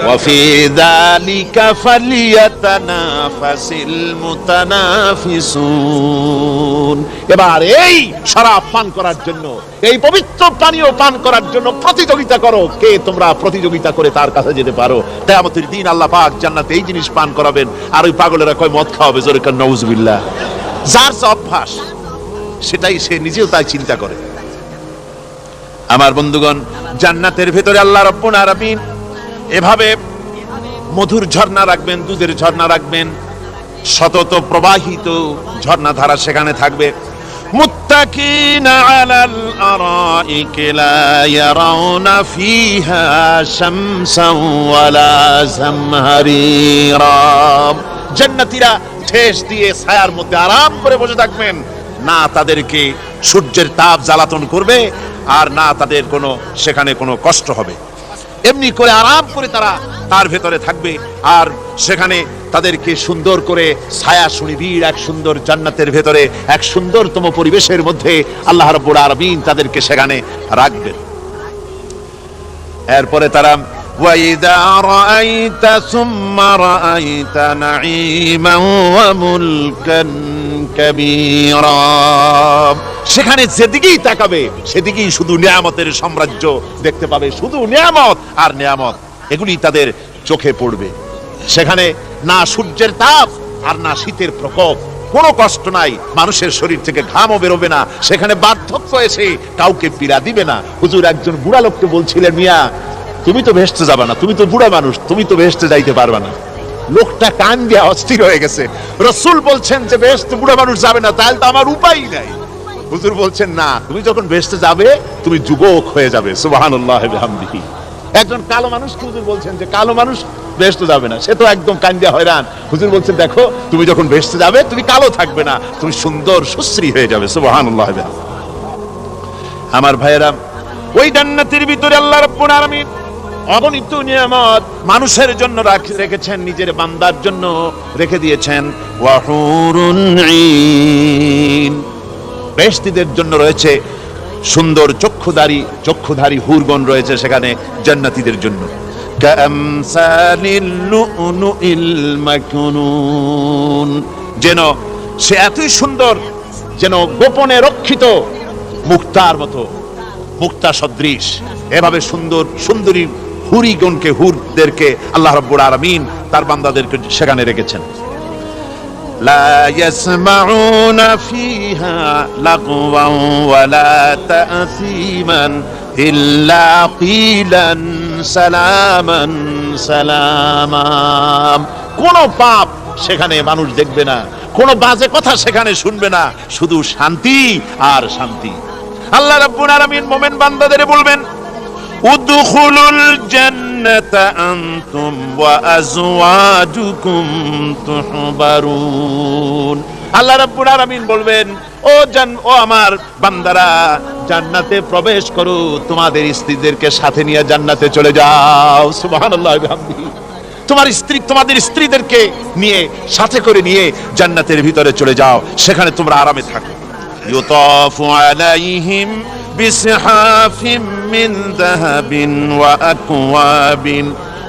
ওয়াফি যালিকা ফালিয়াতানাফাসিল মুতানাফিসুন, এবার এই শরাব পান করার জন্য, এই পবিত্র পানীয় পান করার জন্য প্রতিযোগিতা করো, কে তোমরা প্রতিযোগিতা করে তার কাছে যেতে পারো। কিয়ামতের দিন আল্লাহ পাক জান্নাতে এই জিনিস পান করাবেন, আর ওই পাগলেরা কয় মদ খাওয়াবে। জোরে কান নাউযুবিল্লাহ। যার যে অভ্যাস সেটাই সে নিজেও তাই চিন্তা করে। আমার বন্ধুগণ, জান্নাতের ভেতরে আল্লাহ রাব্বুল আলামিন এভাবে মধুর ঝর্ণা রাখবেন, দুধের ঝর্ণা রাখবেন, সতত প্রবাহিত ঝর্ণাধারা সেখানে থাকবে। মুত্তাকিনা আলাল আরাইকি লা ইয়ারাউনা ফিহা শামসান ওয়ালা জামহারিরা, জান্নাতীরা ঠেস দিয়ে ছায়ার মধ্যে আরাম করে বসে থাকবেন, না তাদেরকে সূর্যের তাপ জ্বালাতন করবে আর না তাদের সেখানে কোনো কষ্ট হবে। এমনি করে আরাম করে তারা তার ভেতরে থাকবে। আর সেখানে তাদেরকে সুন্দর করে ছায়া সুনিবিড় এক সুন্দর জান্নাতের ভেতরে এক সুন্দরতম পরিবেশের মধ্যে আল্লাহ রাব্বুল আলামিন তাদেরকে সেখানে রাখবেন। এরপরে তারা وَإِذَا رَأَيْتَ ثُمَّ رَأَيْتَ نَعِيمًا وَمُلْكًا كَبِيرًا, সেখানে যেদিকেই তাকাবে সেদিকেই শুধু নিয়ামতের সাম্রাজ্য দেখতে পাবে, শুধু নিয়ামত আর নিয়ামত, এগুলি তাদের চোখে পড়বে। সেখানে না সূর্যের তাপ আর না শীতের প্রকোপ, কোনো কষ্ট নাই, মানুষের শরীর থেকে ঘামও বেরোবে না, সেখানে বার্ধক্য এসে কাউকে পীড়া দিবে না। হুজুর একজন বুড়া লোককে বলছিলেন, মিয়া তুমি তো ভেস্তে যাবা না, তুমি তো বুড়া মানুষ, তুমি তো ভেস্তে যাইতে পারবা না। লোকটা কান দিয়ে অস্থির হয়ে গেছে। রাসূল বলছেন যে ভেস্তে বুড়া মানুষ যাবে না, তাহলে তো আমার উপায় নাই। হুজুর বলছেন না, তুমি যখন ভেস্তে যাবে তুমি যুবক হয়ে যাবে। সুবহানাল্লাহ ওয়া বিহামদিহি। একজন কালো মানুষ হুজুর বলছেন যে কালো মানুষ ভেস্তে যাবে না, সে তো একদম কান দিয়ে হয়রান। হুজুর বলছেন দেখো তুমি যখন ভেস্তে যাবে তুমি কালো থাকবে না, তুমি সুন্দর সুশ্রী হয়ে যাবে। সুবহানাল্লাহ ওয়া বিহামদিহি। আমার ভাইয়েরা, ওই জান্নাতের ভিতরে আল্লাহ রাব্বুল আলামিন অগণিত নিয়ামত মানুষের জন্য রেখেছেন, নিজের বান্দার জন্য রেখে দিয়েছেন। ওয়া হুরুন ঈন, বেহেশতীদের জন্য রয়েছে সুন্দর চক্ষুধারী হুরগণ রয়েছে সেখানে জান্নাতীদের জন্য। কামসালিল লুলুইল মাকনুন, যেন সে এতই সুন্দর, যেন গোপনে রক্ষিত মুক্তার মতো, মুক্তা সদৃশ, এভাবে সুন্দর সুন্দরী হুরিগণকে, হুরদেরকে আল্লাহ রাব্বুল আলামিন তার বান্দাদেরকে সেখানে রেখেছেন। লা ইয়াসমাউনা ফিহা লাগওয়ান ওয়ালা তা'সীমান ইল্লা কিলান সালামান সালামা, কোন পাপ সেখানে মানুষ দেখবে না, কোন বাজে কথা সেখানে শুনবে না, শুধু শান্তি আর শান্তি। আল্লাহ রাব্বুল আলামিন মুমিন বান্দাদের বলবেন, উদখুলুল জান্নাতা আনতুম ওয়া আজওয়াজুকুম তুহবারুন। আল্লাহ রাব্বুল আলামিন বলবেন, ও আমার বান্দারা, জান্নাতে প্রবেশ করো, তোমাদের স্ত্রীদেরকে সাথে নিয়ে জান্নাতে চলে যাও। সুবহানাল্লাহ ওয়া বিহামদিহি। তোমাদের স্ত্রীদেরকে নিয়ে, সাথে করে নিয়ে জান্নাতের ভিতরে চলে যাও, সেখানে তোমরা আরামে থাকো। ইউতাফু আলাইহিম বিসহাফিম মিন যাহাবিন ওয়া আকওয়াবিন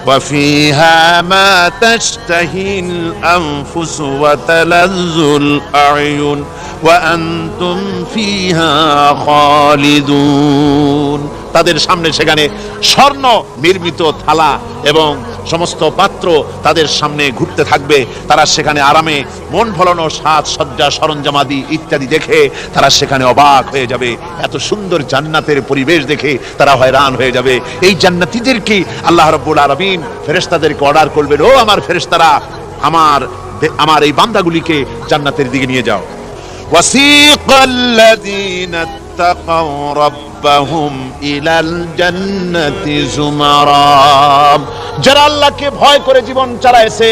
ওয়া ফিহা মা তাশতাহিল আনফুস ওয়া তালাজ্জুল আ'য়ুন ওয়া আনতুম ফিহা খালিদুন। তাদের সামনে সেখানে স্বর্ণ নির্মিত থালা এবং সমস্ত পাত্র তাদের সামনে ঘুরতে থাকবে। তারা সেখানে আরামে মন ভোলানো সাজ সজ্জা সরঞ্জামাদি ইত্যাদি দেখে তারা সেখানে অবাক হয়ে যাবে। এত সুন্দর জান্নাতের পরিবেশ দেখে তারা হয়রান হয়ে যাবে। এই জান্নাতীদেরকে আল্লাহ রাব্বুল আলামিন ফেরেশতাদেরকে অর্ডার করবেন, ও আমার ফেরেশতারা, আমার এই বান্দাগুলিকে জান্নাতের দিকে নিয়ে যাও। ওয়াসিকাল্লাযীনা ইত্তাকাউ রাব্বাহুম ইলাল জান্নাতি যুমারা, যারা আল্লাহকে ভয় করে জীবন চালাইছে,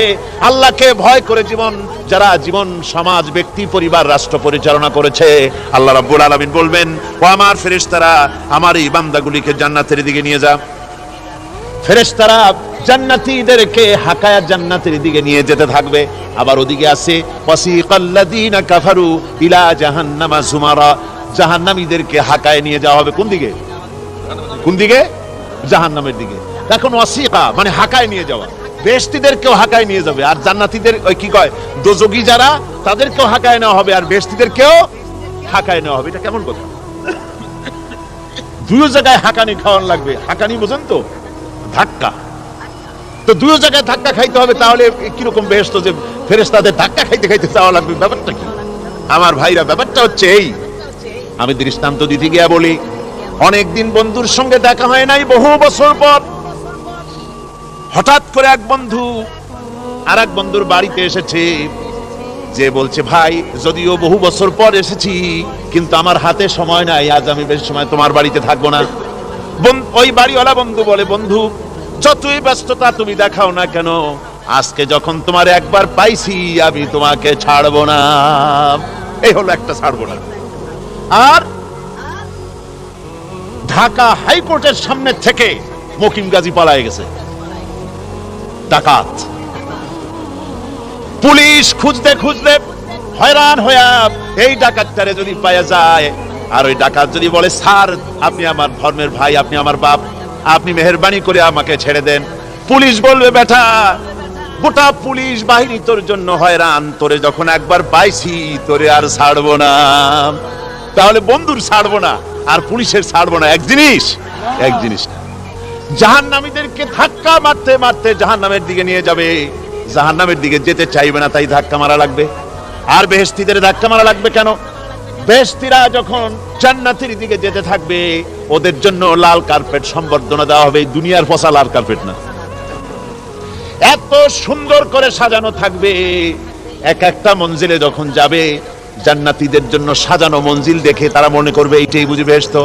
আল্লাহকে ভয় করে জীবন সমাজ ব্যক্তি পরিবার রাষ্ট্র পরিচালনা করেছে, আল্লাহ রাব্বুল আলামিন বলবেন, ও আমার ফেরেশতারা, আমার এই বান্দাগুলিকে জান্নাতের দিকে নিয়ে যা। ফেরেশতারা জান্নাতীদেরকে হাকায়া জান্নাতের দিকে নিয়ে যেতে থাকবে। আবার ওদিকে আছে ওয়াসিকাল্লাযীনা কাফারু ইলা জাহান্নামা যুমারা, জাহান্নামীদেরকে হাকায় নিয়ে যাওয়া হবে কোন দিকে? জাহান্নামের দিকে। এখন ওয়াসিকা মানে হাকায় নিয়ে যাওয়া, বেহেশতীদেরকেও হাকায় নিয়ে যাবে, আর জান্নাতীদের ওই কি কয় দোজখী যারা, তাদেরকেও হাকায় নেওয়া হবে, আর বেহেশতীদেরকেও হাকায় নেওয়া হবে। এটা কেমন কথা? দুই জায়গায় হাকানি খাওয়ান লাগবে। হাকানি বোঝেন তো? ধাক্কা। তো দুই জায়গায় ধাক্কা খাইতে হবে, তাহলে কিরকম বেহেশত যে ফেরেশতাদের ধাক্কা খাইতে খাইতে যাওয়া লাগবে, ব্যাপারটা কি? আমার ভাইরা, ব্যাপারটা হচ্ছে এই, আমি দৃষ্টান্ত দিতে গিয়া বলি, অনেকদিন বন্ধুর সঙ্গে দেখা হয় নাই, বহু বছর পর হঠাৎ করে এক বন্ধু আর এক বন্ধুর বাড়িতে এসেছে, যে বলছে, ভাই যদিও বহু বছর পর এসেছি কিন্তু আমার হাতে সময় নাই, আজ আমি বেশি সময় তোমার বাড়িতে থাকবো না। ওই বাড়িওয়ালা বন্ধু বলে, বন্ধু যতই ব্যস্ততা তুমি দেখাও না কেন, আজকে যখন তোমার একবার পাইছি আমি তোমাকে ছাড়বো না। এই হলো একটা ছাড়বো না। আর ঢাকা হাইকোর্টের সামনে থেকে মকিম গাজী পালায়ে গেছে, ডাকাত। পুলিশ খুঁজতে খুঁজতে হয়রান হইয়া এই ডাকাতটারে যদি পাওয়া যায়, আর ওই ডাকাত যদি বলে স্যার আপনি আমার ধর্মের ভাই, আপনি আমার বাপ, আপনি মেহেরবানি করে আমাকে ছেড়ে দেন, পুলিশ বলবে বেটা গোটা পুলিশ বাহিনী তোর জন্য হয়রান, তোরে যখন একবার পাইছি তোরে আর ছাড়বো না। তাহলে বন্ধুর ছাড়বো না আর পুলিশের ছাড়বো না এক জিনিস? এক জিনিস না। জাহান্নামীদেরকে ধাক্কা মারতে মারতে জাহান্নামের দিকে নিয়ে যাবে, জাহান্নামের দিকে যেতে চাইবে না, তাই ধাক্কা মারা লাগবে। আর বেহেশতীদের ধাক্কা মারা লাগবে কেন? বেহেশতীরা যখন জান্নাতের দিকে যেতে থাকবে ওদের জন্য লাল কার্পেট সম্বর্ধনা দেওয়া হবে, দুনিয়ার পচা লাল কার্পেট না, এত সুন্দর করে সাজানো থাকবে। এক একটা মঞ্জিলে যখন যাবে জান্নাতীদের জন্য সাজানো মঞ্জিল দেখে তারা মনে করবে এইটাই বুঝি বেহেশত।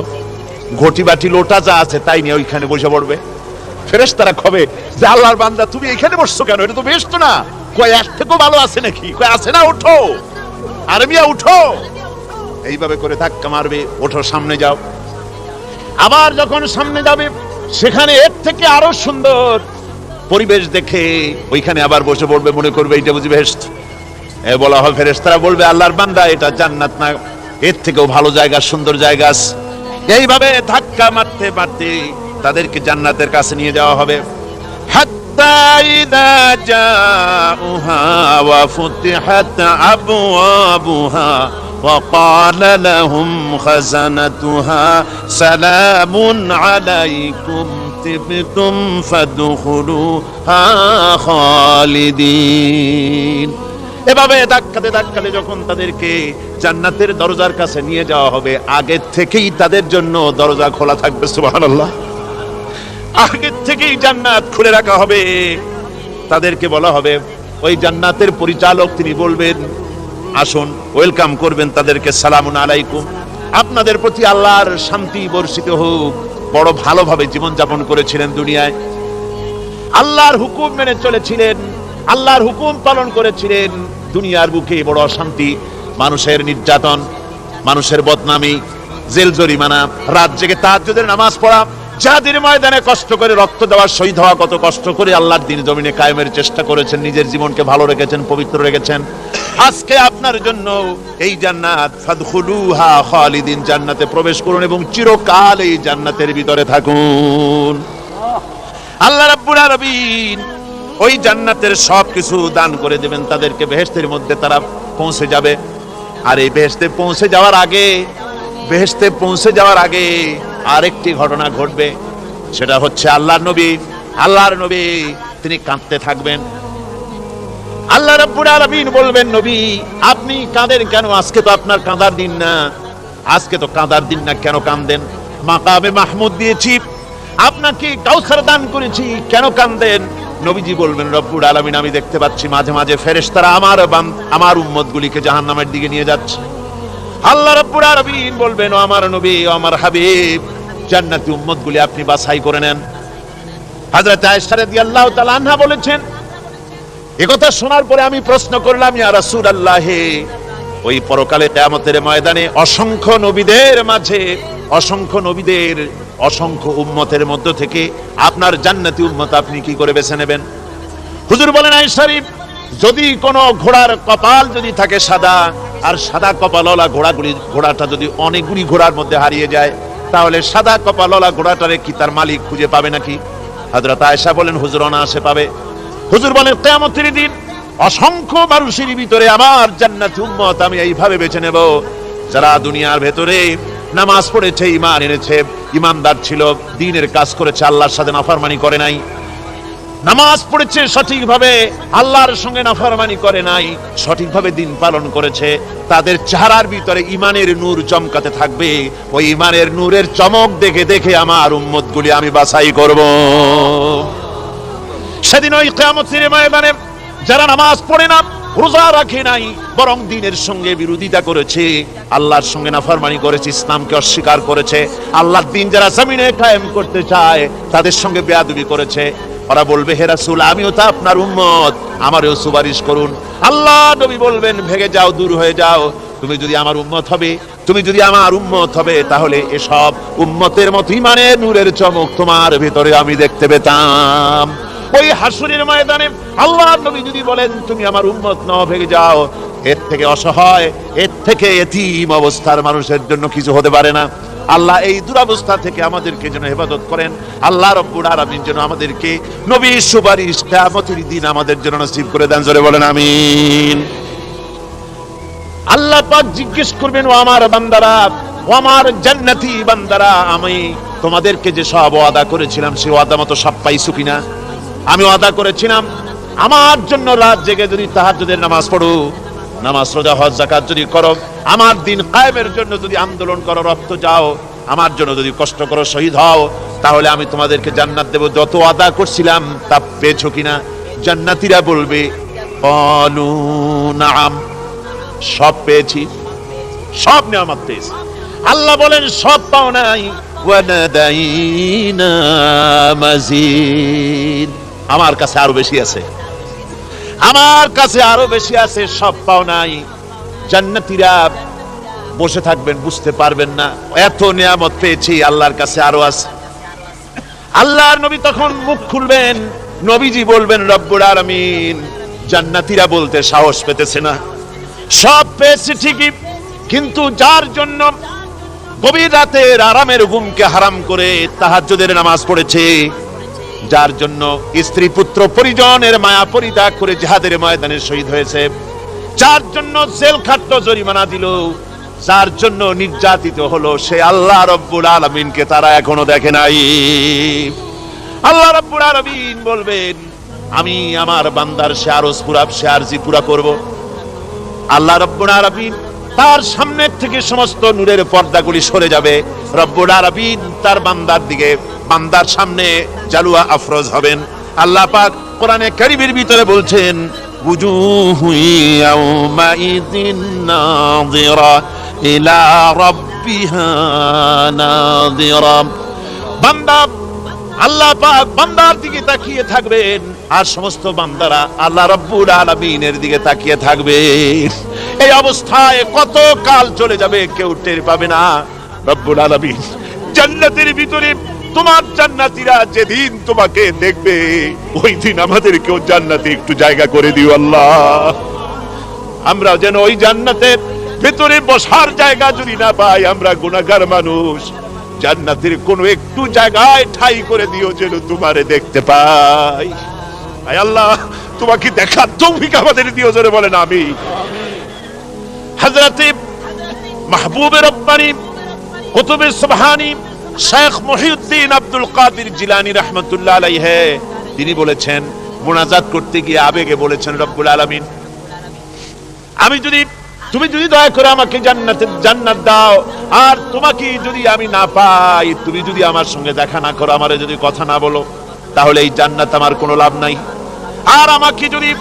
ঘটি বাটি লোটা যা আছে তাই নিয়ে ওইখানে বসে পড়বে। ফেরেশতারা কবে যে আল্লাহর বান্দা তুমি এখানে বসছো কেন, এটা তো বেহেশত না। কয় এর থেকেও ভালো আছে নাকি? কয় আছে না, ওঠো আরবিয়া উঠো। এইভাবে করে ধাক্কা মারবে, ওঠো সামনে যাও। আবার যখন সামনে যাবে সেখানে এর থেকে আরো সুন্দর পরিবেশ দেখে ওইখানে আবার বসে পড়বে, মনে করবে এটা বুঝি বেহেশত। বলা হয় ফেরেশতারা বলবে আল্লাহর বান্দা এটা জান্নাত না, এর থেকেও ভালো জায়গা, সুন্দর জায়গা। এইভাবে ধাক্কা মারতে মারতে তাদেরকে জান্নাতের কাছে নিয়ে যাওয়া হবে। হাত্তা ইযা জাউহা ওয়া ফুতিহাত আবওয়াবুহা ওয়া ক্বালা লাহুম খাযানাতুহা সালামুন আলাইকুম তিবতুম ফাদখুলুহা খালিদিন। এভাবে ধাক্কাতে ধাক্কাতে যখন তাদেরকে জান্নাতের দরজার কাছে নিয়ে যাওয়া হবে, আগে থেকেই তাদের জন্য দরজা খোলা থাকবে। সুবহানাল্লাহ, আগে থেকেই জান্নাত খুলে রাখা হবে। তাদেরকে বলা হবে, ওই জান্নাতের পরিচালক তিনি বলবেন আসুন, ওয়েলকাম করবেন তাদেরকে, সালামুন আলাইকুম, আপনাদের প্রতি আল্লাহর শান্তি বর্ষিত হোক। বড় ভালোভাবে জীবন যাপন করেছিলেন দুনিয়ায়, আল্লাহর হুকুম মেনে চলেছিলেন, আল্লাহর হুকুম পালন করেছিলেন। দুনিয়ার বুকে বড় অশান্তি, মানুষের নির্যাতন, মানুষের বদনামি, জেল জরিমানা, রাত জেগে তাহাজ্জুদের নামাজ পড়া, জিহাদের ময়দানে কষ্ট করে রক্ত দেওয়া, শহীদ হওয়া, কত কষ্ট করে আল্লাহর দ্বীন জমিনে কায়েমের চেষ্টা করেছেন, নিজের জীবনকে ভালো রেখেছেন, পবিত্র রেখেছেন। আজকে আপনার জন্য এই জান্নাত, ফাদখুলুহা খালিদিন, জান্নাতে প্রবেশ করুন এবং চিরকাল এই জান্নাতের ভিতরে থাকুন। আল্লাহ রাব্বুল আলামিন ওই জান্নাতের সবকিছু দান করে দেবেন তাদেরকে, বেহেশতের মধ্যে তারা পৌঁছে যাবে। আর এই বেহেশতে পৌঁছে যাওয়ার আগে, বেহেশতে পৌঁছে যাওয়ার আগে আরেকটি ঘটনা ঘটবে, সেটা হচ্ছে আল্লাহর নবী তিনি কাঁদতে থাকবেন। আল্লাহ রাব্বুল আলামিন বলবেন, নবী আপনি কাঁদেন কেন? আজকে তো আপনার কাঁদার দিন না, আজকে তো কাঁদার দিন না, কেন কাঁদেন? মাকামে মাহমুদ দিয়েছি, আপনাকে কাউসার দান করেছি, কেন কাঁদেন? নবীজি বলবেন, রব্বুল আলামিন আমি দেখতে পাচ্ছি মাঝে মাঝে ফেরেশতারা আমার উম্মতগুলিকে জাহান্নামের দিকে নিয়ে যাচ্ছে। আল্লাহ রাব্বুল আলামিন বলবেন, ও আমার নবী, ও আমার হাবিব, জান্নাতি উম্মতগুলি আপনি বাছাই করে নেন। হযরত আয়েশা রাদিয়াল্লাহু তাআলা আনহা বলেছেন, একথা শোনার পরে আমি প্রশ্ন করলাম, ইয়া রাসূলুল্লাহ, ওই পরকালে কিয়ামতের ময়দানে অসংখ্য নবীদের মাঝে, অসংখ্য নবীদের অসংখ্য উম্মতের মধ্য থেকে আপনার জান্নাতি উম্মত আপনি কি করে বেছে নেবেন? হুজুর বলেন, আয়েশা শরীফ, যদি কোনো ঘোড়ার কপাল যদি থাকে সাদা, আর সাদা কপালওয়ালা ঘোড়াটা যদি অনেকগুলি ঘোড়ার মধ্যে হারিয়ে যায়, তাহলে সাদা কপালওয়ালা ঘোড়াটারে কি তার মালিক খুঁজে পাবে নাকি? হযরত আয়েশা বলেন, হুজুর অনায়াসে পাবে। হুজুর বলেন, কিয়ামতের দিন অসংখ্য মানুষের ভিতরে আমার জান্নাতি উম্মত আমি এইভাবে বেছে নেব, যারা দুনিয়ার ভেতরে নামাজ পড়েছে, ঈমান এনেছে, ঈমানদার ছিল, দ্বীনের কাজ করেছে, আল্লাহর সাথে নাফরমানি করে নাই, নামাজ পড়েছে সঠিকভাবে, আল্লাহর সঙ্গে নাফরমানি করে নাই, সঠিকভাবে দ্বীন পালন করেছে, তাদের চেহারার ভিতরে ঈমানের নূর চমকাতে থাকবে। ওই ঈমানের নূরের চমক দেখে দেখে আমার উম্মতগুলি আমি বাছাই করব। সেদিন ওই কিয়ামতের ময়দানে যারা নামাজ পড়ে না, রোজা রাখে নাই, বরং দ্বীনের সঙ্গে বিরোধিতা করেছে, আল্লাহর সঙ্গে নাফরমানি করেছে, ইসলামকে অস্বীকার করেছে, আল্লাহর দ্বীন যারা জমিনে কায়েম করতে চায় তাদের সঙ্গে বেয়াদবি করেছে, ওরা বলবে, হে রাসূল আমিও তো আপনার উম্মত, আমারও সুপারিশ করুন। আল্লাহ নবী বলবেন, ভেগে যাও, দূর হয়ে যাও, তুমি যদি আমার উম্মত হবে তুমি যদি আমার উম্মত হবে তাহলে এসব উম্মতের মতো ইমানের নূরের চমক তোমার ভিতরে আমি দেখতে পেতাম। ওই হাসরের ময়দানে আল্লাহর নবী যদি বলেন তুমি আমার উম্মত নও, ভেগে যাও, এর থেকে অসহায়, এর থেকে এতিম অবস্থার মানুষের জন্য কিছু হতে পারে না। আল্লাহ এই দুরবস্থা থেকে আমাদেরকে যেন হেফাজত করেন। আল্লাহ রব্বুল আলামিন যেন আমাদেরকে নবীর সুপারিশ কিয়ামতের দিন আমাদের জন্য নসিব করে দেন। জোরে বলেন আমিন। আল্লাহ পাক জিজ্ঞেস করবেন, ও আমার বান্দারা, ও আমার জান্নাতি বান্দারা, আমি তোমাদেরকে যে সব ওয়াদা করেছিলাম সেই ওয়াদা মতো সব পাইছো কিনা? আমি ওয়াদা করেছিলাম আমার জন্য রাত জেগে যদি তাহাজ্জুদের নামাজ পড়ো, নামাজ রোজা হজ যাকাত যদি করো, আমার দিন কায়েমের জন্য যদি আন্দোলন করো, রক্ত যাও, আমার জন্য যদি কষ্ট করো, শহীদ হও, তাহলে আমি তোমাদেরকে জান্নাত দেব। যত ওয়াদা করছিলাম তা পেয়েছো কিনা? জান্নাতীরা বলবে ক্বালু নাআম, সব পেয়েছি, সব নিয়ামত পেয়েছি। আল্লাহ বলেন সব পাও নাই, ওয়ানাদাইনা মাজিদ, আমার কাছে আরো বেশি আছে, আমার কাছে আরো বেশি আছে, সব পাও নাই। জান্নাতীরা বসে থাকবেন, বুঝতে পারবেন না এত নিয়ামত পেয়েছি, আল্লাহর কাছে আরো আছে। আল্লাহর নবী তখন মুখ খুলবেন, নবীজি বলবেন রব্বুল আলামিন, জান্নাতীরা বলতে সাহস পেতেছে না, সব পেয়েছে ঠিকই, কিন্তু যার জন্য গভীর রাতের আরামের ঘুমকে হারাম করে তাহাজ্জুদের নামাজ পড়েছে, যার জন্য স্ত্রী পুত্র পরিজনের মায়া পরিত্যাগ করে জিহাদের ময়দানে শহীদ হয়েছে, যার জন্য জেল খাটল, জরিমানা দিল, যার জন্য নির্যাতিত হলো, সে আল্লাহ রব্বুল আলামিনকে তারা এখনো দেখে নাই। আল্লাহ রব্বুল আলামিন বলবেন, আমি আমার বান্দার সে আরজ পুরা, সে আরজি পুরা করব। আল্লাহ রব্বুল আলামিন তার সামনের থেকে সমস্ত নূরের পর্দাগুলি সরে যাবে, রব্বুল আলামিন তার বান্দার দিকে, বান্দার সামনে জালুয়া আফরোজ হবেন। আল্লাহ পাক কোরআনে কারীমের ভিতরে বলছেন, উজুহু ইয়াউমাইযিন নাযিরা ইলা রাব্বিহা নাযিরা। বান্দা, আল্লাহ পাক বান্দার দিকে তাকিয়ে থাকবেন, আর সমস্ত বান্দারা আল্লাহ রাব্বুল আলামিনের দিকে তাকিয়ে থাকবে। এই অবস্থায় কত কাল চলে যাবে কেউ টের পাবে না। রব্বুল আলামিন জান্নাতের ভিতরে তোমার জান্নাতীরা যেদিন তোমাকে দেখবে, ওই দিন আমাদেরকেও জান্নাতে একটু জায়গা করে দিও আল্লাহ। আমরা যেন ওই জান্নাতের ভিতরে বসার জায়গা যদি না পাই, আমরা গুনাহগার মানুষ, জান্নাতের কোন একটু জায়গায় ঠাই করে দিও যেন তোমারে দেখতে পাই। আয় আল্লাহ, তোমাকে দেখার তৌফিক আমাদের দিও। জোরে বলেন আমিন। হযরত মাহবুবে রব্বানী কুতুবে সুবহানী শেখ মুহিউদ্দিন আব্দুল কাদের জিলানী রাহমাতুল্লাহ আলাইহি, তিনি বলেছেন, মুনাজাত করতে গিয়ে আবেগে বলেছেন, রব্বুল আলামিন, আমি যদি, তুমি যদি দয়া করে আমাকে জান্নাত দাও, আর তোমাকে যদি আমি না পাই, তুমি যদি আমার সঙ্গে দেখা না করো, আমারে যদি কথা না বলো, তাহলে এই জান্নাত আমার কোনো লাভ নাই। আর আমাকে যদি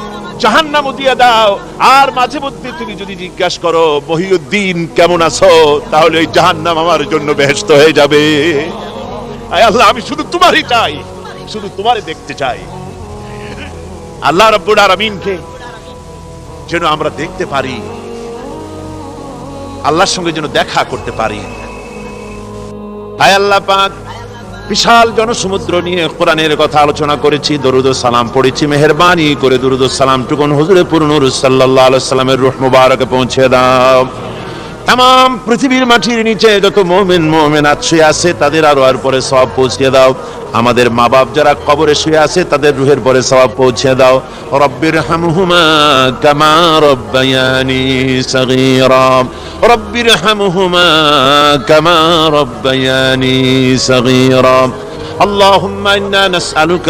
জাহান্নাম দিয়ে দাও, আর মাঝে মধ্যে তুমি যদি জিজ্ঞাসা করো মহিউদ্দিন কেমন আছো, তাহলে এই জাহান্নাম আমার জন্য বেহেশত হয়ে যাবে। আয় আল্লাহ, আমি শুধু তোমারই চাই, শুধু তোমারে দেখতে চাই। আল্লাহ রাব্বুল আলামিনকে যেন আমরা দেখতে পারি, আল্লাহর সঙ্গে যেন দেখা করতে পারি। আয় আল্লাহ পাক, বিশাল জনসমুদ্র নিয়ে কোরআনের কথা আলোচনা করেছি, দরুদ ও সালাম পড়েছি, মেহেরবানি করে দরুদ ও সালাম টুকুন হুজুরে পুরনূর সাল্লাল্লাহু আলাইহি সাল্লামের রূহ মুবারকে পৌঁছে দাও। तमाम পৃথিবীর মাটির নিচে যত মুমিন মুমিনাত শুয়ে আছে তাদের আরওয়ার পরে সওয়াব পৌঁছে দাও। আমাদের মা বাপ যারা কবরে শুয়ে আছে তাদের রুহের পরে সওয়াব পৌঁছে দাও। রব্বিরহামহুমা কামা রব্বায়ানি সগীরা, রব্বিরহামহুমা কামা রব্বায়ানি সগীরা। اللهم إنا نسألك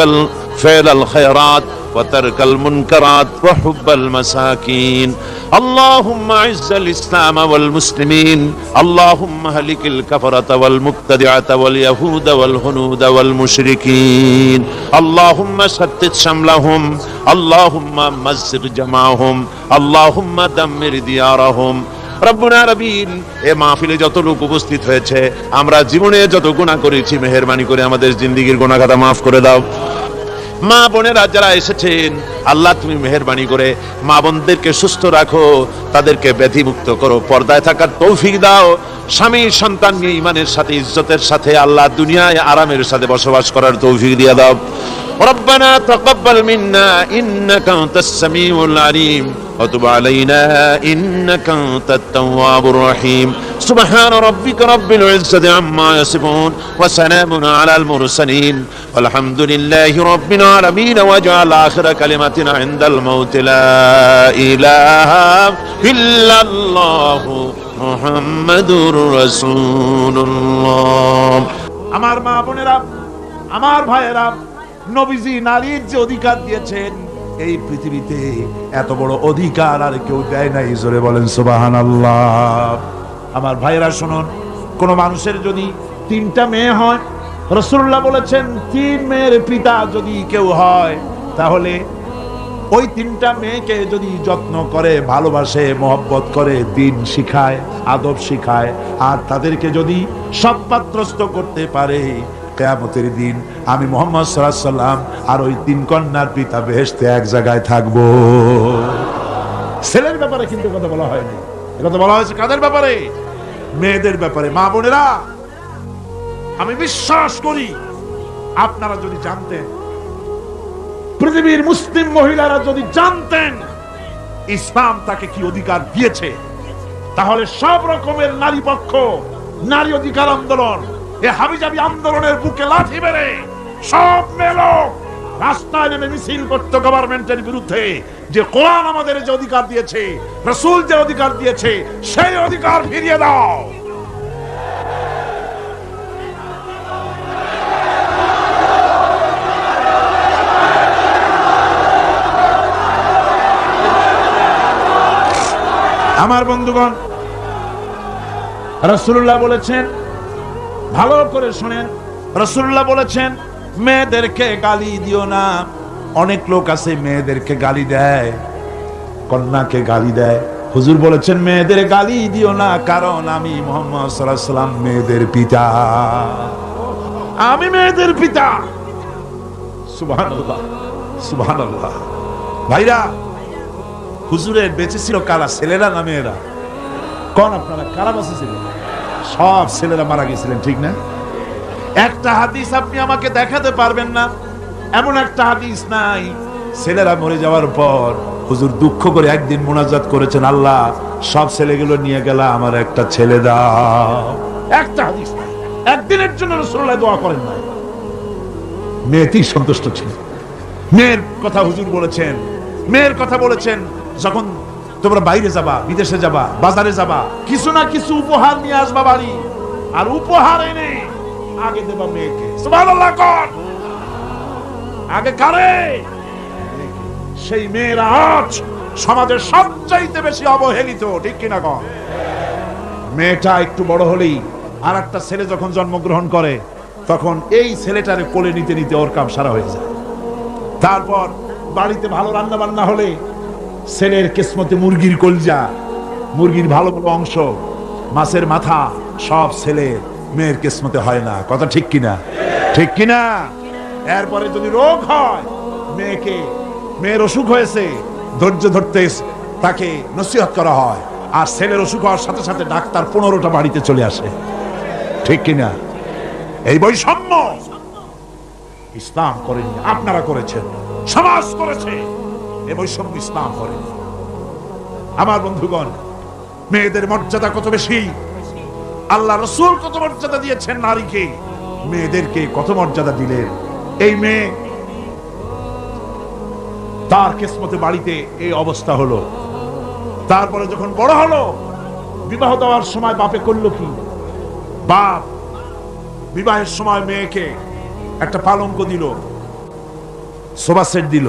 فعل الخيرات وترك المنكرات وحب المساكين. اللهم أعز الإسلام والمسلمين. اللهم أهلك الكفرة والمبتدعة واليهود والهنود والمشركين. اللهم شتت شملهم. اللهم مزق جمعهم. اللهم دمر ديارهم. রব্বুনা রবিন, এ মাহফিলে যত লোক উপস্থিত হয়েছে, আমরা জীবনে যত গুনাহ করেছি, মেহেরবানি করে আমাদের জিন্দেগীর গুনাহ খাতা মাফ করে দাও। মা বোনেরা যারা এসেছেন, আল্লাহ তুমি মেহেরবানি করে মা বোনদেরকে সুস্থ রাখো, তাদেরকে ব্যাধিমুক্ত করো, পর্দায় থাকার তৌফিক দাও, স্বামী সন্তান নিয়ে ইমানের সাথে ইজ্জতের সাথে আল্লাহ দুনিয়ায় আরামের সাথে বসবাস করার তৌফিক দিয়ে দাও। ربنا تقبل منا إنك أنت السميع العليم وتب علينا إنك أنت التواب الرحيم سبحان ربك رب العزة عما يصفون وسلام على المرسلين والحمد لله رب العالمين واجعل آخر كلمتنا عند الموت لا إله إلا الله محمد رسول الله। আমার মা বোনেরা, আমার ভাইয়েরা, নবীজি নারীর যে অধিকার দিয়েছেন এই পৃথিবীতে এত বড় অধিকার আর কেউ দেয় নাই, জোরে বলেন সুবহানাল্লাহ। আমার ভাইয়েরা শুনুন, কোন মানুষের যদি 3টা মেয়ে হয়, রাসূলুল্লাহ বলেছেন 3 মেয়ের পিতা যদি কেউ হয়, তাহলে ওই 3টা মেয়েকে যদি যত্ন করে, ভালোবাসে, মহব্বত করে, দ্বীন শিখায়, আদব শিখায়, আর তাদেরকে যদি সৎপাত্রস্থ করতে পারে, কিয়ামতের দিন আমি মুহাম্মদ সাল্লাল্লাহু আলাইহি ওয়াসাল্লাম আর ওই 3 কন্যার পিতা বেহেশতে এক জায়গায় থাকবো। ছেলের ব্যাপারে কিন্তু কথা বলা হয়নি, কথা বলা হয়েছে কাদের ব্যাপারে? মেয়েদের ব্যাপারে। মা বোনেরা, আমি বিশ্বাস করি আপনারা যদি জানতেন, পৃথিবীর মুসলিম মহিলারা যদি জানতেন ইসলাম তাকে কি অধিকার দিয়েছে, তাহলে সব রকমের নারী পক্ষ, নারী অধিকার আন্দোলন, এই হাবিজাবি আন্দোলনের বুকে লাঠি মেরে সব মেলোক রাস্তায় নেমে মিছিল করতে গভর্নমেন্টের বিরুদ্ধে, যে কোরআন আমাদের যে অধিকার দিয়েছে, রাসূল যে অধিকার দিয়েছে, সেই অধিকার ফিরিয়ে দাও। আমার বন্ধুগণ, রাসূলুল্লাহ বলেছেন, ভালো করে শুনেন, রাসূলুল্লাহ বলেছেন মেয়েদেরকে গালি দিও না। অনেক লোক আছে মেয়েদেরকে গালি দেয়, কন্যাকে গালি দেয়। হুজুর বলেছেন মেয়েদের গালি দিও না, কারণ আমি মুহাম্মদ সাল্লাল্লাহু আলাইহি ওয়াসাল্লাম মেয়েদের পিতা, আমি মেয়েদের পিতা। সুবহানাল্লাহ, সুবহানাল্লাহ। ভাইরা, হুজুরের বেঁচে ছিল কারা, ছেলেরা না মেয়েরা? কোন আপনারা কারা বেঁচে ছিল? সব ছেলেরা মারা গেছিলেন, ঠিক না? একটা হাদিস আপনি আমাকে দেখাতে পারবেন না, এমন একটা হাদিস নাই ছেলেরা মরে যাওয়ার পর হুজুর দুঃখ করে একদিন মুনাজাত করেছেন, আল্লাহ সব ছেলেগুলো নিয়ে গেলা, আমার একটা ছেলে দাও। একটা হাদিস নাই, একদিনের জন্য রাসূলুল্লাহ দোয়া করেন নাই। মেয়েতেই সন্তুষ্ট ছিল। মেয়ের কথা হুজুর বলেছেন, মেয়ের কথা বলেছেন, যখন তোমরা বাইরে যাবা, বিদেশে যাবা, বাজারে যাবা, কিছু না কিছু উপহার নিয়ে আসবা বাড়ি, আর উপহার এনে আগে দেবা মেয়েকে। সুবহানাল্লাহ কর, আগে কারে? সেই মেয়েরা আজ সমাজের সবচাইতে বেশি অবহেলিত, ঠিক কিনা কর? মেয়েটা একটু বড় হলেই আর একটা ছেলে যখন জন্মগ্রহণ করে, তখন এই ছেলেটারে কোলে নিতে নিতে ওর কাম সারা হয়ে যায়। তারপর বাড়িতে ভালো রান্না বান্না হলে ছেলের কিসমতে মুরগির কলজা, মুরগির ভালো ভালো অংশ, মাছের মাথা, সব ছেলে, মেয়ের কিসমতে হয় না। কথা ঠিক কিনা? ঠিক কিনা? এরপরে যদি রোগ হয়, মেয়ের অসুখ হয়েছে, ধৈর্য ধরতে তাকে নসিহত করা হয়, আর ছেলের অসুখ হওয়ার সাথে সাথে ডাক্তার 15টা বাড়িতে চলে আসে, ঠিক কিনা? এই বৈষম্য ইসলাম করেনি, আপনারা করেছেন, সমাজ করেছে। এই বৈষম্য ইসলাম করেনি। আমার বন্ধুগণ, মেয়েদের মর্যাদা কত বেশি, আল্লাহ রাসূল কত মর্যাদা দিয়েছেন নারীকে, মেয়েদেরকে কত মর্যাদা দিলেন। এই মেয়ে, তার কিসমতে বাড়িতে এই অবস্থা হলো। তারপরে যখন বড় হলো, বিবাহ দেওয়ার সময় বাপে করলো কি? বাপ বিবাহের সময় মেয়েকে একটা পালঙ্ক দিল, সোফা সেট দিল,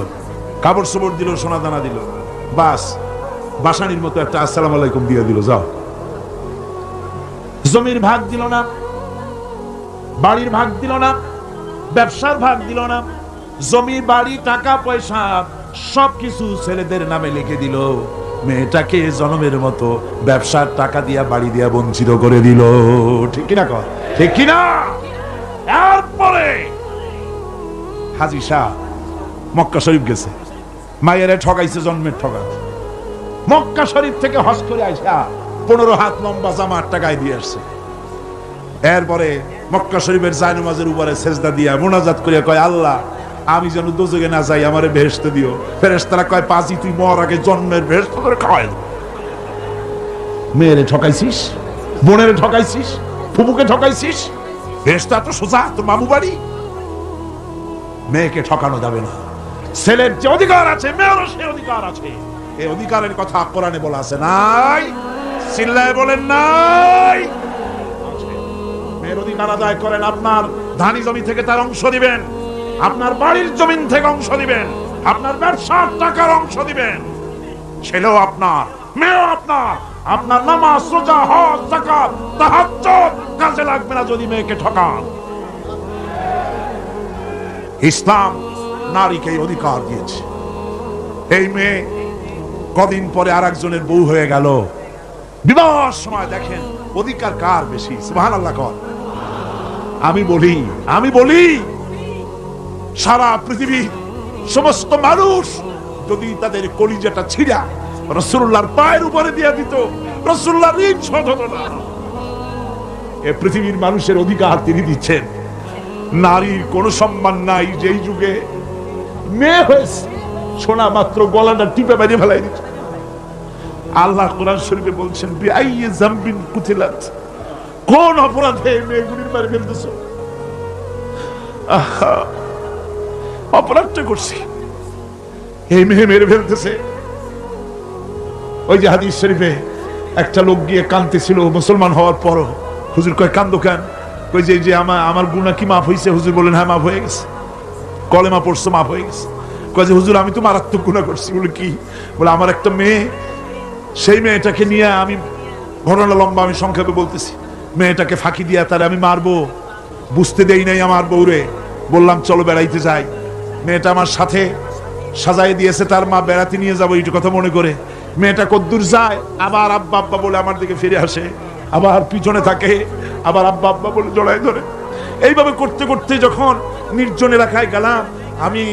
কাপড় চোপড় দিল, সোনা দানা দিল, বাস বাসানির মতো একটা আসসালামু আলাইকুম দিয়ে দিল, যাও। জমির ভাগ দিল না, বাড়ির ভাগ দিল না, ব্যবসার ভাগ দিল না, জমি বাড়ি টাকা পয়সা সবকিছু ছেলেদের নামে লিখে দিল। মেয়েটাকে জন্মের মতো ব্যবসার টাকা দিয়া, বাড়ি দিয়া বঞ্চিত করে দিল, ঠিক কিনা কর? ঠিক কিনা? এরপরে হাজী শাহ মক্কা শরীফ গেছে, মায়েরে ঠকাইছে জন্মের ঠকা। মক্কা শরীফ থেকে হজ করে আইসা 15 হাত লম্বা জামা একটা গায়ে দিয়ে আসছে। এরপরে মক্কা শরীফের জায়নামাজের উপরে সেজদা দিয়া মোনাজাত করিয়া কয়, আল্লাহ আমি যেন দোজখে না যাই, আমারে বেহেশতে দিও। ফেরেশতারা কয়, পাজি তুই মর আগে জন্মের বেহেশত করে খাওয়াই। মেয়েরে ঠকাইছিস, বোনেরে ঠকাইছিস, ফুপুকে ঠকাইছিস, বেহেশত তো সোজা তোর মামু বাড়ি। মেয়েকে ঠকানো যাবে না। ছেলের যে অধিকার আছে মেয়েরও সে অধিকার আছে। এই অধিকারের কথা কোরআনে বলা আছে, নাই? চিল্লায় বলেন নাই? মেয়ের অধিকার আদায় করেন। আপনার ধানি জমি থেকে তার অংশ দিবেন, আপনার বাড়ির জমিন থেকে অংশ দিবেন, আপনার ব্যবসার টাকার অংশ দিবেন। ছেলেও আপনার, মেয়েও আপনার। আপনার নামাজ, রোজা, হজ, যাকাত, তাহাজ্জুদ কাজে লাগবে না যদি মেয়েকে ঠকান। ইসলাম নারীকে এই অধিকার দিয়েছে। এই মেয়ে কদিন পরে আরেকজনের বউ হয়ে গেল। বিবাহের সময় দেখেন অধিকার কার বেশি? সুবহানাল্লাহ কর। আমি বলি সারা পৃথিবীর সমস্ত মানুষ যদি তাদের কলিজাটা ছিঁড়া রাসূলুল্লাহর পায়ের উপরে দিয়ে দিত, রাসূলুল্লাহর ঋণ শোধ হতো না। এ পৃথিবীর মানুষের অধিকার তিনি দিচ্ছেন। নারীর কোনো সম্মান নাই। যেই যুগে মেয়ে হয়েছে শোনা মাত্র গলাটা টিপে বেরিয়ে ফেলাই দিচ্ছে। আল্লাহ কোরআন শরীফে বলছেন, বিআইয়ি যামবিন কুতিলাত, কোন অপরাধে মেয়েগুলির মারি ফেলতেছো? অপরাধটা করছি, এই মেয়ে মেরে ফেলতেছে। ওই যে হাদিস শরীফে একটা লোক গিয়ে কাঁদতেছিল মুসলমান হওয়ার পরও। হুজুর কয়, কান্দো কেন? ওই যে আমার গুনাহ কি মাফ হয়েছে? হুজুর বলেন, হ্যাঁ মাফ হয়ে গেছে, কলেমা পড়ছো মাফ হয়ে গেছে। কয় যে হুজুর আমি তো মারাত্মক গুনাহ করছি। বলে কি? বলে আমার একটা মেয়ে, সেই মেয়েটাকে নিয়ে আমি, ঘটনা লম্বা, আমি সংক্ষেপে বলতেছি, মেয়েটাকে ফাঁকি দিয়া তারে আমি মারবো, বুঝতে দেই নাই আমার বউরে। বললাম চলো বেড়াইতে যাই। মেয়েটা আমার সাথে সাজাই দিয়েছে, তার মা বেড়াতে নিয়ে যাবো এইটু কথা মনে করে। মেয়েটা কদ্দূর যায়, আবার আব্বা আব্বা বলে আমার দিকে ফিরে আসে, আবার পিছনে থাকে, আবার আব্বা আব্বা বলে জড়াই ধরে। এইভাবে করতে করতে যখন নির্জন এলাকায় গেলাম, আমি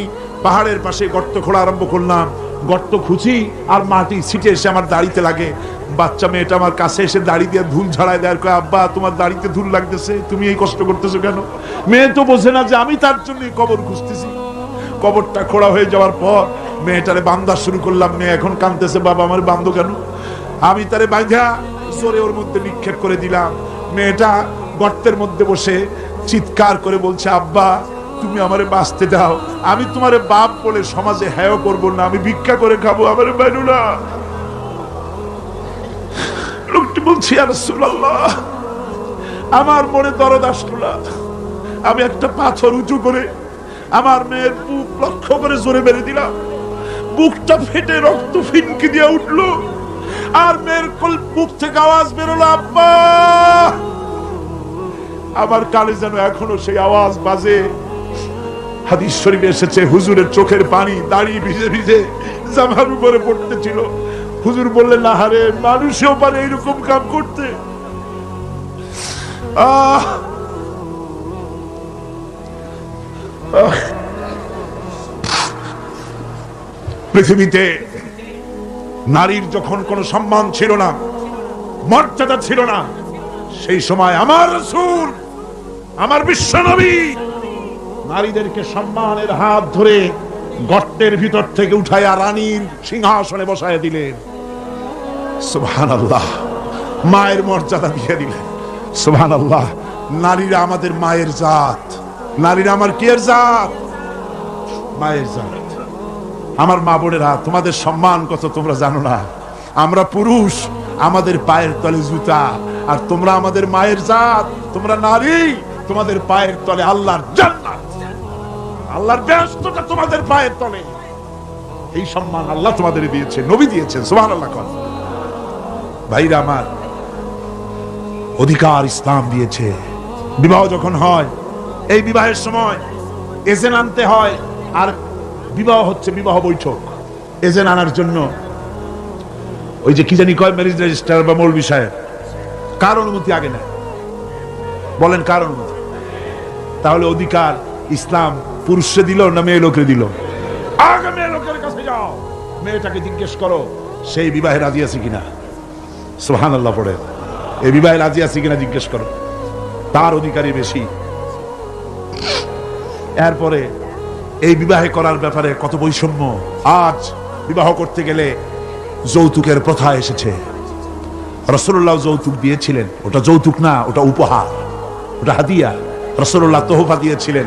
পাহাড়ের পাশে গর্ত খোঁড়া আরম্ভ করলাম। গর্ত খুঁজি আর মাটি ছিটে এসে আমার দাড়িতে লাগে। বাচ্চা মেয়েটা আমার কাছে এসে দাড়ি দিয়ে ধুল ঝাড়ায় দেয়। কয়, আব্বা তোমার দাড়িতে ধুল লাগতেছে, তুমি এই কষ্ট করতেছো কেন? মেয়ে তো বোঝে না যে আমি তার জন্য কবর খুঁজতেছি। কবরটা খোঁড়া হয়ে যাওয়ার পর মেয়েটারে বান্ধা শুরু করলাম। মেয়ে এখন কাঁদতেছে, বাবা আমার বান্ধো কেন? আমি তারে বাঁধা জোরে ওর মধ্যে নিক্ষেপ করে দিলাম। মেয়েটা গর্তের মধ্যে বসে চিৎকার করে বলছে, আব্বা তুমি আমারে বাঁচতে দাও, আমি তোমারে বাপ বলে সমাজে হেয় করবো না, আমি ভিক্ষা করে খাবো, আমারে বাইরো না। লোকটি বলছি, ইয়া রাসূলুল্লাহ, আমার মনে দরদ আসলো না। আমি একটা পাথর উঁচু করে আমার মেয়ের বুক লক্ষ্য করে জোরে মেরে দিলাম। বুকটা ফেটে রক্ত ফিনকি দিয়ে উঠলো, আর মেয়ের বুক থেকে আওয়াজ বেরোলো, আব্বা। আমার কানে যেন এখনো সেই আওয়াজ বাজে। হাদিস শরীফে এসেছে, হুজুরের চোখের পানি দাড়ি ভিজে ভিজে জামার উপরে পড়তেছিল। হুজুর বললেন, না হারে, মানুষও পারে এইরকম কাম করতে। পৃথিবীতে নারীর যখন কোনো সম্মান ছিল না, মর্যাদা ছিল না, সেই সময় আমার রাসূল, আমার বিশ্বনবী নারীদেরকে সম্মানের হাত ধরে গর্তের ভিতর থেকে উঠাইয়া রানীর সিংহাসনে বসায় দিলেন। সুবহানাল্লাহ, মায়ের মর্যাদা দিয়ে দিলেন। সুবহানাল্লাহ, নারীরা আমাদের মায়ের জাত। নারীরা আমার কিয়ের জাত? মায়ের জাত। আমার মা বোনেরা, তোমাদের সম্মান কত তোমরা জানো না। আমরা পুরুষ, আমাদের পায়ের তলে জুতা, আর তোমরা আমাদের মায়ের জাত। তোমরা নারী, তোমাদের পায়ের তলে আল্লাহর জান্নাত, আল্লাহর বেহেশতটা তোমাদের পায়ের তলে। এই সম্মান আল্লাহ তোমাদের দিয়েছে, নবী দিয়েছেন। সুবহানাল্লাহ। ভাইরা আমার, অধিকার ইসলাম দিয়েছে। বিবাহ যখন হয়, এই বিবাহের সময় এজেন্ট আনতে হয়। আর বিবাহ হচ্ছে বিবাহ বৈঠক। এজেন্ট আনার জন্য ওই যে কি জানি কয়, ম্যারেজ রেজিস্ট্রার বা মৌলবি সাহেব, কার অনুমতি আগে নেয়? বলেন কার অনুমতি? তাহলে অধিকার ইসলাম পুরুষে দিল না মেয়ে লোকে দিল? আগে মেয়ে লোকের কাছে যাও, মেয়েটাকে জিজ্ঞেস করো সেই বিবাহে রাজি আছে কিনা। সুবহানাল্লাহ পড়ে, এই বিবাহে রাজি আছে কিনা জিজ্ঞেস করো, তার অধিকারী বেশি। এরপরে এই বিবাহে করার ব্যাপারে কত বৈষম্য। আজ বিবাহ করতে গেলে যৌতুকের প্রথা এসেছে। রাসূলুল্লাহ যৌতুক দিয়েছিলেন, ওটা যৌতুক না, ওটা উপহার, ওটা হাদিয়া। রাসূলুল্লাহ তোহফা দিয়েছিলেন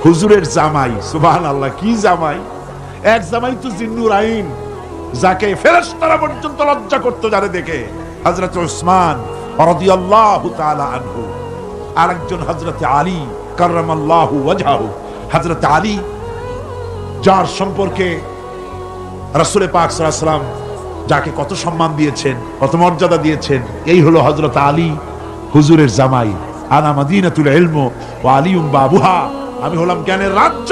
হুজুরের জামাই। সুবহানাল্লাহ, কি জামাই! এক জামাই তো জিন্নুর আইন, যাকে ফেরেশতারা পর্যন্ত লজ্জা করতো যারে দেখে, হযরত উসমান রাদিয়াল্লাহু তাআলা আনহু। আরেকজন হযরত আলী কাররামাল্লাহু ওয়াজহাহু। হযরত আলী, যার সম্পর্কে রাসূল পাক সাল্লাল্লাহু আলাইহি ওয়াসাল্লাম যাকে কত সম্মান দিয়েছেন, কত মর্যাদা দিয়েছেন, এই হলো হযরত আলী হুজুরের জামাই। আনা মাদিনাতুল ইলম ওয়া আলিউম বাবুহা, আমি হলাম জ্ঞানের রাজ্য,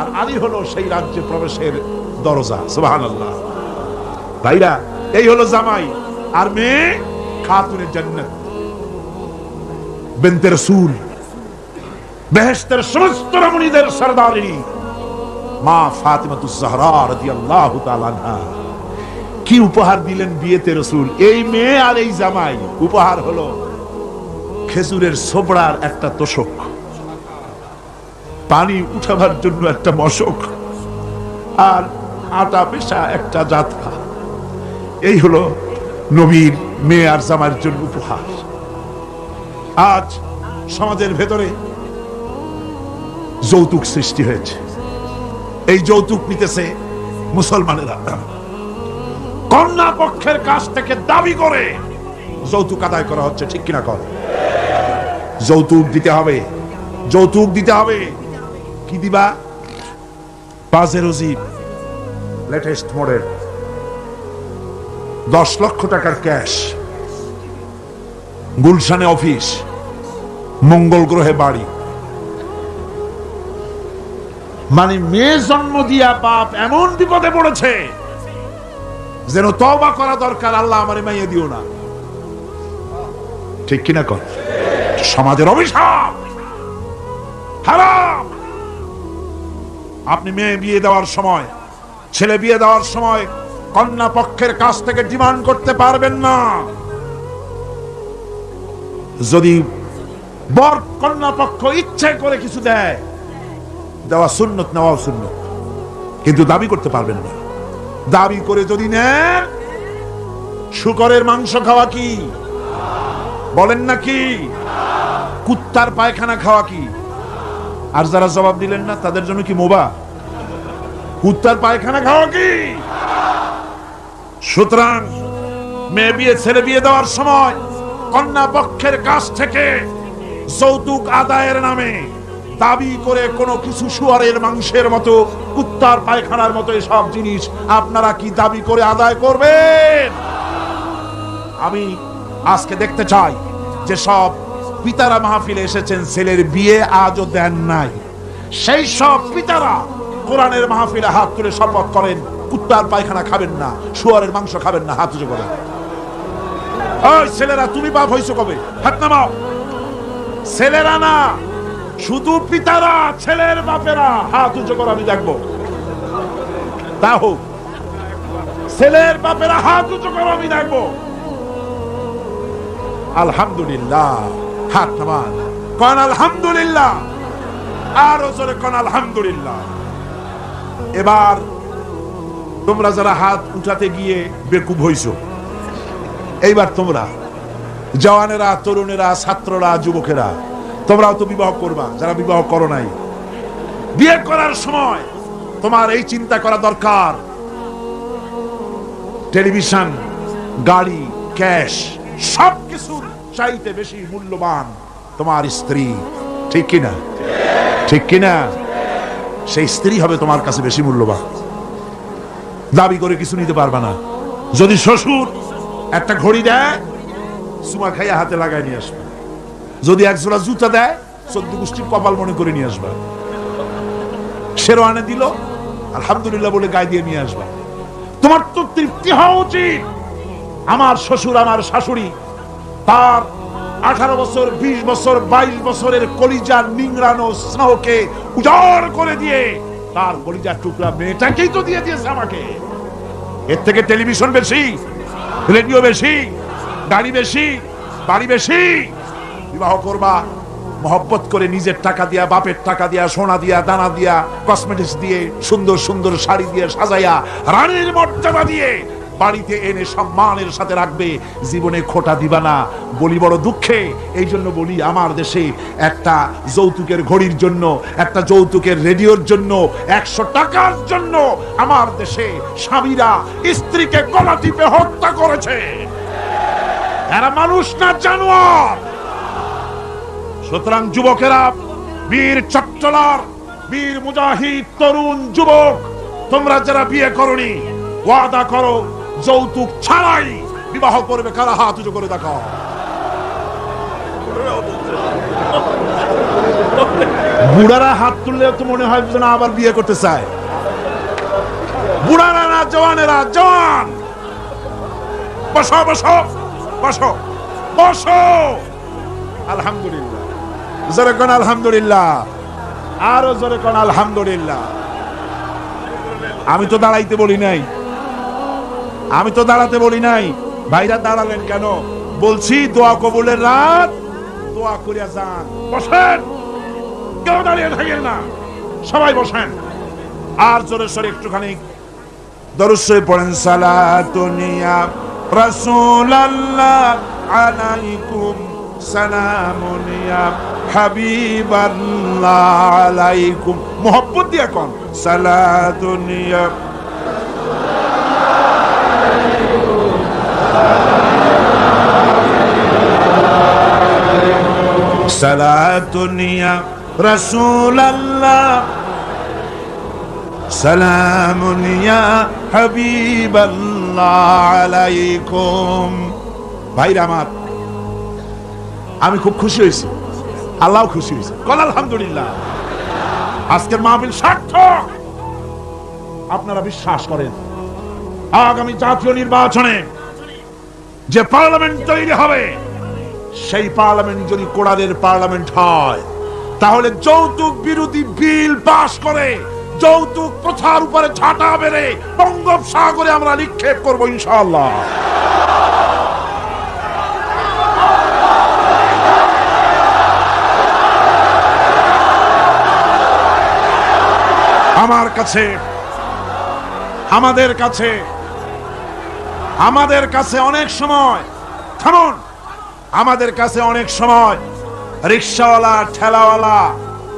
আর আলী হলো সেই রাজ্যে প্রবেশের দরজা। সুবহানাল্লাহ। ভাইরা, এই হলো জামাই। আর মেয়ে খাতুনে জান্নাত, বিনতে রাসূল, বেহেশতের সমস্ত রমণীদের সরদারিনী মা ফাতিমাতুজ জাহরা রাদিয়াল্লাহু তাআলা আনহা। কি উপহার দিলেন বিয়েতে রাসূল! এই মেয়ে আর এই জামাই। উপহার হলো খেজুরের ছোবড়ার একটা তোশক, পানি উঠাবার জন্য একটা মশক, আর আটা পেশা একটা জাতকা। এই হলো নবীর মেয়ে আর জামাইয়ের জন্য উপহার। আজ সমাজের ভেতরে যৌতুক সৃষ্টি হয়েছে। এই যৌতুক নিতেছে মুসলমানেরা, কন্যা পক্ষের কাছ থেকে দাবি করে যৌতুক আদায় করা হচ্ছে। ঠিক কিনা কর? যৌতুক দিতে হবে, যৌতুক দিতে হবে। কি দিবা? পাজেরো জিপ লেটেস্ট মডেল, 10 লক্ষ টাকার ক্যাশ, গুলশানে অফিস, মঙ্গল গ্রহে বাড়ি। মানে মেয়ে জন্ম দিয়া বাপ এমন বিপদে পড়েছে যেন তওবা করা দরকার, আল্লাহ আমারে মাইয়া দিও না। ঠিক কিনা কর? সমাজের অভিশাপ, হারাম। আপনি মেয়ে বিয়ে দেওয়ার সময়, ছেলে বিয়ে দেওয়ার সময় কন্যা পক্ষের কাছ থেকে ডিমান্ড করতে পারবেন না। যদি বর কন্যা পক্ষ ইচ্ছে করে কিছু দেয়, দেওয়া সুন্নত, নেওয়া সুন্নত, কিন্তু দাবি করতে পারবেন না। দাবি করে যদি নেন, শুকরের মাংস খাওয়া কি? বলেন নাকি? কুত্তার পায়খানা খাওয়া কি? আর যারা জবাব দিলেন না তাদের জন্য কি মোবা? কুত্তার পায়খানা খাওয়া কি? সুতরাং মেয়ে বিয়ে, ছেলে বিয়ে দেওয়ার সময় কন্যা পক্ষের কাছ থেকে যৌতুক আদায়ের নামে দাবি করে কোনো কিছু শুয়ারের মাংসের মতো, কুত্তার পায়খানার মতো এসব জিনিস আপনারা কি দাবি করে আদায় করবেন? আমি আজকে দেখতে চাই যে সব পিতারা মাহফিলে এসেছেন, ছেলের বিয়ে আজও দেন নাই, সেই সব পিতারা কোরআনের মাহফিলে হাত তুলে শপথ করেন কুত্তার পায়খানা খাবেন না, শুয়ারের মাংস খাবেন না। হাত উঁচু করেন। ওই ছেলেরা, তুমি বাপ হইছো কবে? হাত নামাও। ছেলেরা না, শুধু পিতারা, ছেলের বাপেরা হাত উঁচু করে আমি দেখবো। তা হোক, ছেলের বাপেরা হাত উঁচু করে আমি দেখবো। আলহামদুলিল্লাহ। হাত নামান, কোন আলহামদুলিল্লাহ, আরো জোরে কোন আলহামদুলিল্লাহ। এবার তোমরা যারা হাত উঠাতে গিয়ে বেকুব হইছো, এইবার তোমরা জওয়ানেরা, তরুণেরা, ছাত্ররা, যুবকেরা, তোমরাও তো বিবাহ করবা। যারা বিবাহ করো নাই, বিয়ে করার সময় তোমার এই চিন্তা করা দরকার, টেলিভিশন, গাড়ি, ক্যাশ, সবকিছু চাইতে বেশি মূল্যবান তোমার স্ত্রী। ঠিক কিনা? ঠিক কিনা? সেই স্ত্রী হবে তোমার কাছে বেশি মূল্যবান। দাবি করে কিছু নিতে পারবা না। যদি শ্বশুর একটা ঘড়ি দেয়, সুমা খাইয়া হাতে লাগাই নিয়ে আসবে। যদি এক জোড়া জুতা দেয়, 14 গোষ্ঠীর কপাল মনে করে নিয়ে আসবা। শেরওয়ানি দিল, আলহামদুলিল্লাহ বলে গায়ে দিয়ে নিয়ে আসবা। তোমার তো তৃপ্তি হওয়া উচিত। আমার শ্বশুর, আমার শাশুড়ি, তার 18 বছর, 20 বছর, 22 বছরের কলিজার নিংড়ানো স্নেহকে উজাড় করে দিয়ে তার কলিজার টুকরা মেয়েটাকেই তো দিয়ে দিয়েছে আমাকে। এর থেকে টেলিভিশন বেশি, রেডিও বেশি, গাড়ি বেশি, বাড়ি বেশি? বিবাহ করবা মহব্বত করে, নিজের টাকা দিয়া, বাপের টাকা দিয়া, সোনা দিয়া, দানা দিয়া, কসমেটিক্স দিয়ে, সুন্দর সুন্দর শাড়ি দিয়ে সাজাইয়া, রানীর মর্যাদা দিয়ে বাড়িতে এনে সম্মানের সাথে রাখবে। জীবনে খোটা দিবা না। বলি বড় দুঃখে, এই জন্য বলি আমার দেশে একটা যৌতুকের ঘড়ির জন্য, একটা যৌতুকের রেডিওর জন্য, 100 টাকার জন্য আমার দেশে স্বামীরা স্ত্রীকে গলা টিপে হত্যা করেছে। এরা মানুষ না জানোয়ার। সুতরাং যুবকেরা, বীর চট্টলার, বীর মুজাহিদ তরুণ যুবক, তোমরা যারা বিয়ে করনি, ওয়াদা করো যৌতুক ছাড়াই বিবাহ করবে। কারা হাত উঁচু করে দেখো। বুড়ারা হাত তুললে তো মনে হয় যেন আবার বিয়ে করতে চায়। বুড়ারা না, জওয়ানেরা। জওয়ান বসো বসো বসো বসো। আলহামদুলিল্লাহ, জোরে কোন আলহামদুলিল্লাহ, আরো জোরে কোন আলহামদুলিল্লাহ। আমি তো দাঁড়াইতে বলি নাই, আমি তো দাঁড়াতে বলি নাই। ভাইরা দাঁড়ালেন কেন? বলছি দোয়া কবুলের রাত, দোয়া করিয়া যান। বসেন, কেউ দাঁড়িয়ে থাকেন না, সবাই বসেন। আর জোরে সরে একটুখানি দরুদ শরীফ পড়েন। সালাতুনিয়া রাসূলুল্লাহ আলাইকুম, সালামুনিয়া হাবিবাল্লাহ আলাইকুম। মোহব্বত দিয়া কোন সালাতুনিয়া সালাতুনিয়া রাসূলুল্লাহ, সালামুনিয়া হাবিবাল্লাহ আলাইকুম। ভাইরা আমার, আমি খুব খুশি হয়েছি, আল্লাহ খুশি হয়েছে। কোন আলহামদুলিল্লাহ। আজকের মাহফিল সার্থক। আপনারা বিশ্বাস করেন আগামী জাতীয় নির্বাচনে যে পার্লামেন্ট তৈরি হবে, সেই পার্লামেন্ট যদি কোরআনের পার্লামেন্ট হয়, তাহলে যৌতুক বিরোধী বিল পাশ করে যৌতুক প্রথার উপরে ঝাঁটা বেড়ে বঙ্গোপসাগরে আমরা নিক্ষেপ করবো ইনশাআল্লাহ। আমার কাছে, আমাদের কাছে অনেক সময়, থামুন, আমাদের কাছে অনেক সময় রিকশাওয়ালা, ঠেলাওয়ালা,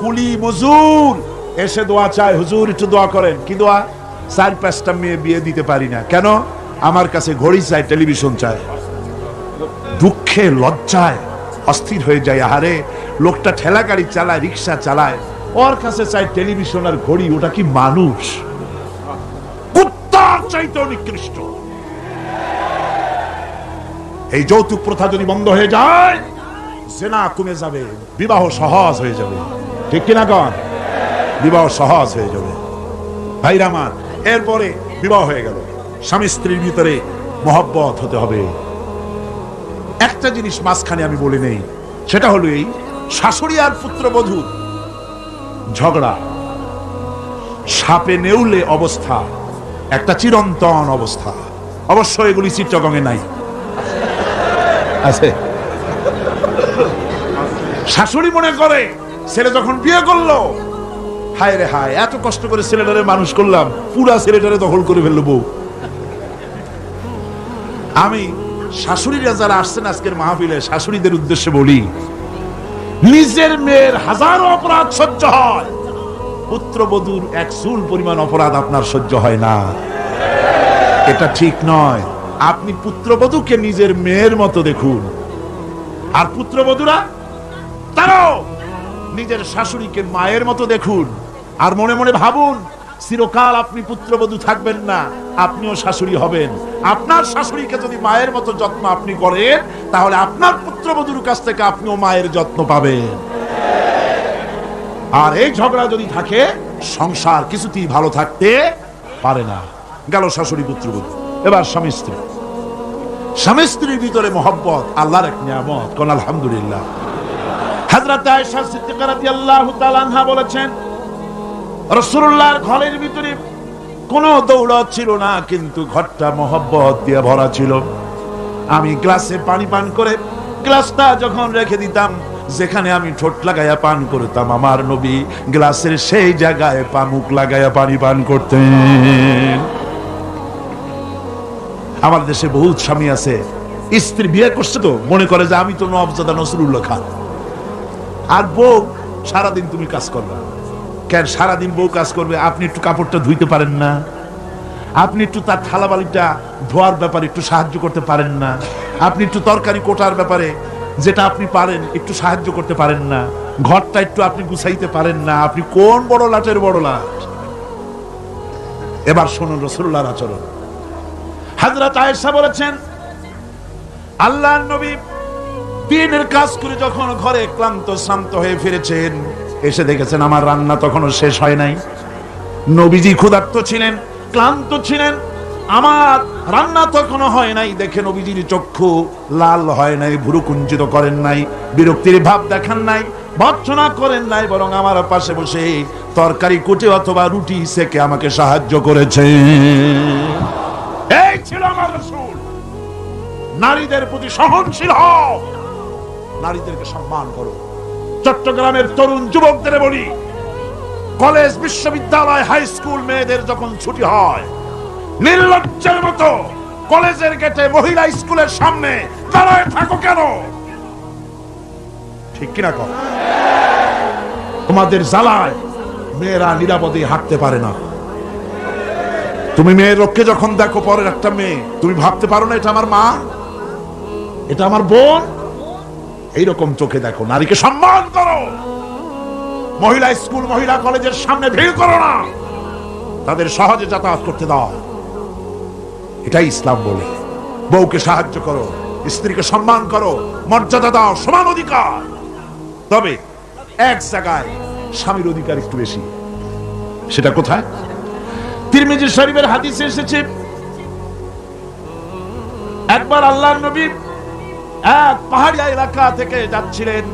কুলি মজুর এসে দোয়া চায়, হুজুর একটু দোয়া করেন। কি দোয়া? 4-5টা মেয়ে বিয়ে দিতে পারি না। কেন? আমার কাছে ঘড়ি চাই, টেলিভিশন চাই। দুঃখে লজ্জায় অস্থির হয়ে যায়। আহারে, লোকটা ঠেলা গাড়ি চালায়, রিকশা চালায়, ওর কাছে চাই টেলিভিশন আর ঘড়ি। ওটা কি মানুষ? কুত্তার চাইতেও নিকৃষ্ট। এই যৌতুক প্রথা যদি বন্ধ হয়ে যায়, জেনা কমে যাবে, বিবাহ সহজ হয়ে যাবে। ঠিক কিনা কন? বিবাহ সহজ হয়ে যাবে। ভাইরা আমার, এরপরে বিবাহ হয়ে গেল, স্বামী স্ত্রীর ভিতরে মহব্বত হতে হবে। একটা জিনিস মাঝখানে আমি বলি নেই, সেটা হলো এই শাশুড়ি আর পুত্রবধূ ঝগড়া, সাপে নেউলে অবস্থা, একটা চিরন্তন অবস্থা। অবশ্য এগুলি চিত্রগঙ্গে নাই, আছে। শাশুড়ি মনে করে ছেলে যখন বিয়ে করলো, হায় রে হায়, এত কষ্ট করে ছেলেটারে মানুষ করলাম, পুরা ছেলেটারে দখল করে ফেললো বউ। আমি শাশুড়িরা যারা আসছেন আজকের মাহফিলে, শাশুড়িদের উদ্দেশ্যে বলি, নিজের মেয়ের হাজারো অপরাধ সহ্য হয়, পুত্রবধূর এক চুল পরিমাণ অপরাধ আপনার সহ্য হয় না। এটা ঠিক নয়। আপনি পুত্রবধূকে নিজের মেয়ের মতো দেখুন, আর পুত্রবধূরা তারাও নিজের শাশুড়িকে মায়ের মতো দেখুন। আর মনে মনে ভাবুন, চিরকাল আপনি পুত্রবধূ থাকবেন না, আপনিও শাশুড়ি হবেন। আপনার শাশুড়িকে যদি মায়ের মতো যত্ন আপনি করেন, তাহলে আপনার পুত্রবধূর কাছ থেকে আপনিও মায়ের যত্ন পাবেন। আর এই ঝগড়া যদি থাকে, সংসার কিছুতেই ভালো থাকতে পারে না। গেল শাশুড়ি পুত্রবধূ। এবার স্বামী স্ত্রী। স্বামী স্ত্রীর ভিতরে মহব্বত আল্লাহর এক নিয়ামত। কোন আলহামদুলিল্লাহ। হযরত আয়েশা সিদ্দিকা রাদিয়াল্লাহু তাআলা আনহা বলেছেন, রাসূলুল্লাহর ঘরের ভিতরে কোনো দৌলত ছিল না, কিন্তু ঘরটা মহব্বত দিয়ে ভরা ছিল। আমি গ্লাসে পানি পান করে গ্লাসটা যখন রেখে দিতাম, যেখানে আমি ঠোঁট লাগাইয়া পান করতাম, আমার নবী গ্লাসের সেই জায়গায় পা মুখ লাগাইয়া পানি পান করতেন। আমার দেশে বহুত স্বামী আছে, স্ত্রী বিয়ে করছে তো মনে করে যে আমি তো নওয়াবজাদা নসরুল্লাহ খান, আর বউ সারাদিন তুমি কাজ করবে। কেন সারাদিন বউ কাজ করবে? আপনি একটু কাপড়টা ধুইতে পারেন না? আপনি একটু তার থালা বালিটা ধোয়ার ব্যাপারে একটু সাহায্য করতে পারেন না? আপনি একটু তরকারি কোটার ব্যাপারে যেটা আপনি পারেন একটু সাহায্য করতে পারেন না? ঘরটা একটু আপনি গুছাইতে পারেন না? আপনি কোন বড় লাটের বড় লাট? এবার শুনুন রাসূলুল্লাহর আচরণ। হযরত আয়েশা বলেছেন, আল্লাহর নবী দিনের কাজ করে যখন ঘরে ক্লান্ত শ্রান্ত হয়ে ফিরেছেন, এসে দেখেছেন আমার রান্না তখনও শেষ হয় নাই। নবীজি ক্ষুধার্ত ছিলেন, ক্লান্ত ছিলেন, আমার রান্না তখনও হয় নাই দেখে নবীজির চক্ষু লাল হয় নাই, ভুরু কুঞ্চিত করেন নাই, বিরক্তির ভাব দেখান নাই, ভর্ৎসনা করেন নাই, বরং আমার পাশে বসে তরকারি কুটে অথবা রুটি সেকে আমাকে সাহায্য করেছে। এই ছিল আমার রাসূল। নারীদের প্রতি সহনশীল হও, নারীদেরকে সম্মান করো। চট্টগ্রামের তরুণ যুবকদের বলি, কলেজ বিশ্ববিদ্যালয় হাই স্কুল মেয়েদের যখন ছুটি হয়, নির্লজ্জের মতো কলেজের গেটে মহিলা স্কুলের সামনে দাঁড়ায় থাকো কেন? ঠিক কিনা কর? তোমাদের জ্বালায় মেয়েরা নিরাপদে হাঁটতে পারে না। তুমি মেয়ের লোককে যখন দেখো, পরের একটা মেয়ে, তুমি ভাবতে পারো না এটা আমার মা, এটা আমার বোন? এইরকম চোখে দেখো। নারীকে সম্মান করো। মহিলা স্কুল মহিলা কলেজের সামনে ভিড় করো না, তাদের সহজে যাতায়াত করতে দাও। এটাই ইসলাম বলে। বউকে সাহায্য করো, স্ত্রীকে সম্মান করো, মর্যাদা দাও, সমান অধিকার। তবে এক জায়গায় স্বামীর অধিকার একটু বেশি। সেটা কোথায়? তিরমিজি শরীফের হাদিসে এসেছে, একবার আল্লাহর নবী এক পাহাড়ি এলাকা থেকে যাচ্ছিলেন,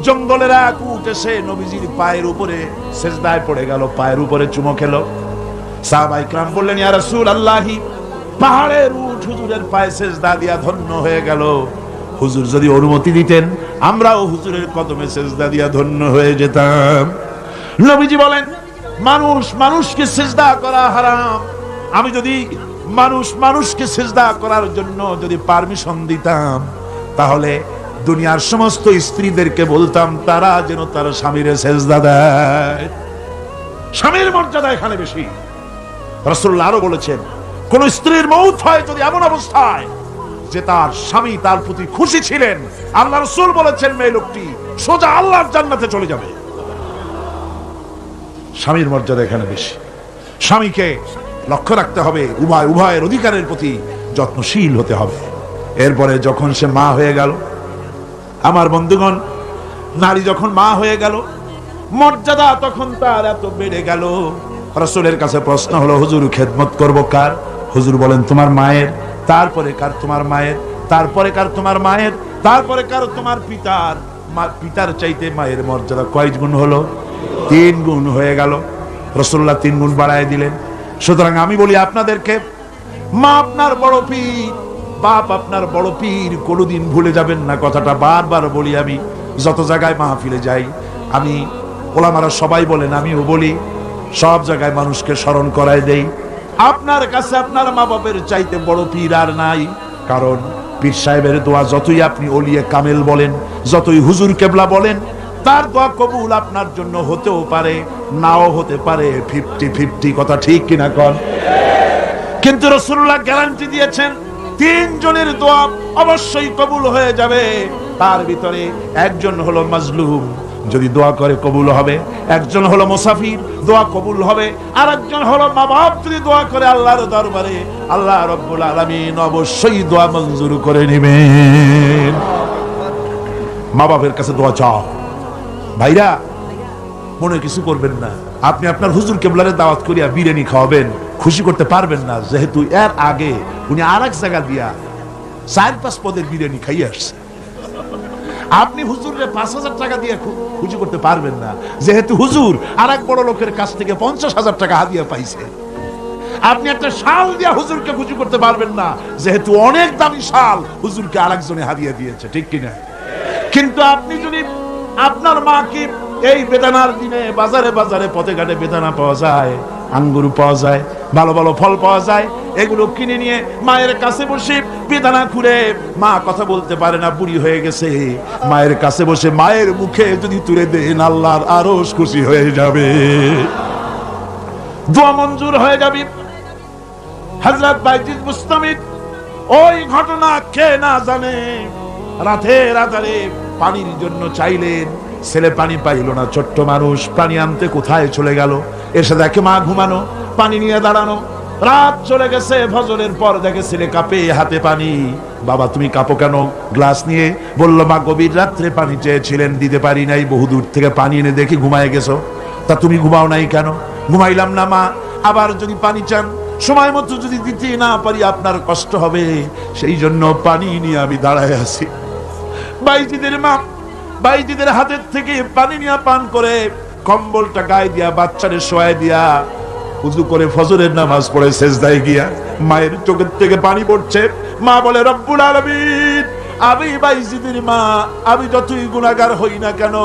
জঙ্গলের এক উট এসে নবীজির পায়ের উপরে সেজদায় পড়ে গেল, পায়ের উপরে চুমো খেলো। সাহাবায়ে কেরাম বললেন, ইয়া রাসূলুল্লাহি, পাহাড়ের উট হুজুরের পায়ে সেজদা দিয়া ধন্য হয়ে গেল। হুজুর যদি অনুমতি দিতেন, আমরাও হুজুরের কদমে সেজদা দিয়া ধন্য হয়ে যেতাম। নবীজি বলেন, মানুষ মানুষকে সেজদা করা হারাম। আমি যদি মানুষকে সেজদা করার জন্য যদি পারমিশন দিতাম, তাহলে দুনিয়ার সমস্ত স্ত্রীদেরকে বলতাম তারা যেন তার স্বামীর সেজদা দেয়। স্বামীর মর্যাদা এখানে বেশি। রাসূলুল্লাহ আরো বলেছেন, কোন স্ত্রীর মউত হয় যদি এমন অবস্থায় যে তার স্বামী তার প্রতি খুশি ছিলেন, আল্লাহ রাসূল বলেছেন মেয়ে লোকটি সোজা আল্লাহর জান্নাতে চলে যাবে। স্বামীর মর্যাদা এখানে বেশি। স্বামীকে লক্ষ্য রাখতে হবে, উভয়ের অধিকারের প্রতি যত্নশীল হতে হবে। এরপরে যখন সে মা হয়ে গেল, আমার বন্ধুগণ, নারী যখন মা হয়ে গেল, মর্যাদা তখন তার এত বেড়ে গেল। রাসূলের কাছে প্রশ্ন হলো, হুজুর খেদমত করব কার? হুজুর বলেন, তোমার মায়ের, তারপরে কার? তোমার মায়ের, তারপরে কার? তোমার মায়ের, তারপরে কার? তোমার পিতার। পিতার চাইতে মায়ের মর্যাদা কয় গুণ হলো? 3 গুণ হয়ে গেল। রাসূলুল্লাহ 3 গুণ বাড়ায় দিলেন। সুতরাং আমি বলি আপনাদেরকে, মা আপনার বড় পীর, বাপ আপনার বড় পীর, কোনোদিন ভুলে যাবেন না। কথাটা বারবার বলি আমি, যত জায়গায় মাহফিলে যাই, আমি ওলামারা সবাই বলেন, আমিও বলি, সব জায়গায় মানুষকে স্মরণ করায় দেই, আপনার কাছে আপনার মা বাপের চাইতে বড় পীর আর নাই। কারণ পীর সাহেবের দোয়া যতই আপনি ওলিয়ে কামেল বলেন, যতই হুজুর কেবলা বলেন, তার দোয়া কবুল আপনার জন্য হতেও পারে, নাও হতে পারে, 50-50। কথা ঠিক কিনা কন? কিন্তু রাসূলুল্লাহ গ্যারান্টি দিয়েছেন 3 জনের দোয়া অবশ্যই কবুল হয়ে যাবে। তার ভিতরে একজন হলো মাজলুম, যদি দোয়া করে কবুল হবে। একজন হলো মুসাফির, দোয়া কবুল হবে। আর একজন হলো মা বাপ, যদি দোয়া করে আল্লাহর দরবারে, আল্লাহ রাব্বুল আলামিন অবশ্যই দোয়া মঞ্জুর করে নেবেন। মা বাপের কাছে দোয়া চাও। ভাইরা, মনে কিছু করবেন না। আপনি আপনার হুজুর কেবলারে দাওয়াত করিয়া বিরিয়ানি খাওয়াবেন, খুশি করতে পারবেন না, যেহেতু এর আগে উনি আর এক জায়গা দিয়া 4-5 পদের বিরিয়ানি খাইয়ে আসছে। আপনি হুজুরের 5,000 টাকা দিয়ে খুশি করতে পারবেন না, যেহেতু হুজুর আর এক বড় লোকের কাছ থেকে 50,000 টাকা হাদিয়া পাইছে। আপনি একটা শাল দিয়ে হুজুরকে খুশি করতে পারবেন না, যেহেতু অনেক দামি শাল হুজুরকে আরেকজনে হাদিয়া দিয়েছে, ঠিক কিনা? কিন্তু আপনি যদি আপনার মাকে, এই বেদানার দিনে বাজারে বাজারে পথে ঘাটে বেদানা পাওয়া যায়, আঙ্গুর পাওয়া যায়, ভালো ভালো ফল পাওয়া যায়, এগুলো কিনে নিয়ে মায়ের কাছে বসে বেদানা খুঁড়ে, মা কথা বলতে পারে না, বুড়ি হয়ে গেছে, মায়ের কাছে বসে মায়ের মুখে যদি তুলে দেন, আল্লাহর আরশ খুশি হয়ে যাবে, দোয়া মঞ্জুর হয়ে যাবে। হযরত বাইজিদ বুস্তামি ওই ঘটনা কে না জানে, রাতের আধারে পানির জন্য চাইলেন, ছেলে পানি পাইল না, ছোট্ট মানুষ, পানি আনতে কোথায় চলে গেল, এসে দেখে মা ঘুমানো, পানি নিয়ে দাঁড়ানো, রাত চলে গেছে, ফজরের পর দেখে ছেলে কাঁপে, হাতে পানি। বাবা তুমি কাঁপো কেন? গ্লাস নিয়ে বলল, মা গভীর রাত্রে পানি চেয়েছিলেন, দিতে পারি নাই, বহুদূর থেকে পানি এনে দেখি ঘুমায় গেছো, তা তুমি ঘুমাও নাই কেন? ঘুমাইলাম না মা, আবার যদি পানি চান সময় মতো যদি দিতে না পারি আপনার কষ্ট হবে, সেই জন্য পানি নিয়ে আমি দাঁড়ায় আছি। বাইজিদের মা বাইজিদের হাতের থেকে পানি নিয়ে পান করে, কম্বলটা গায়ে দিয়া বাচ্চারে শোয়াই দিয়া উযু করে ফজরের নামাজ পড়ে সেজদায় গিয়া মায়ের চোখের থেকে পানি পড়ছে। মা বলে, রব্বুল আলামিন, আমি বাইজিদের মা, আমি যতই গুনাহগার হই না কেন,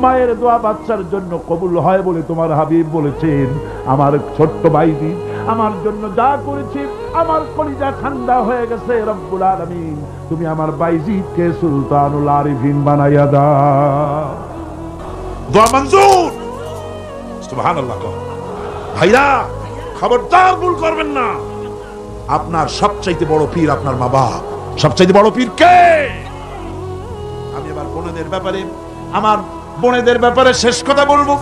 মায়ের দোয়া বাচ্চার জন্য কবুল হয় বলে তোমার হাবিব বলেছেন। আমার ছোট্ট বাইজিদ আমার জন্য যা করেছে, আমার কলিজা ঠান্ডা হয়ে গেছে। রব্বুল আলামিন, তুমি আমার বাইজিদকে সুলতানুল আরিফিন বানাইয়া দাও। দোয়া মঞ্জুর, সুবহানাল্লাহ। ভাইরা খবরদার ভুল করবেন না, আপনার সবচাইতে বড় পীর আপনার মা বাপ। সবচাইতে বড় পীর কে? আমি আবার আমার বোনেদের ব্যাপারে শেষ কথা বলবো।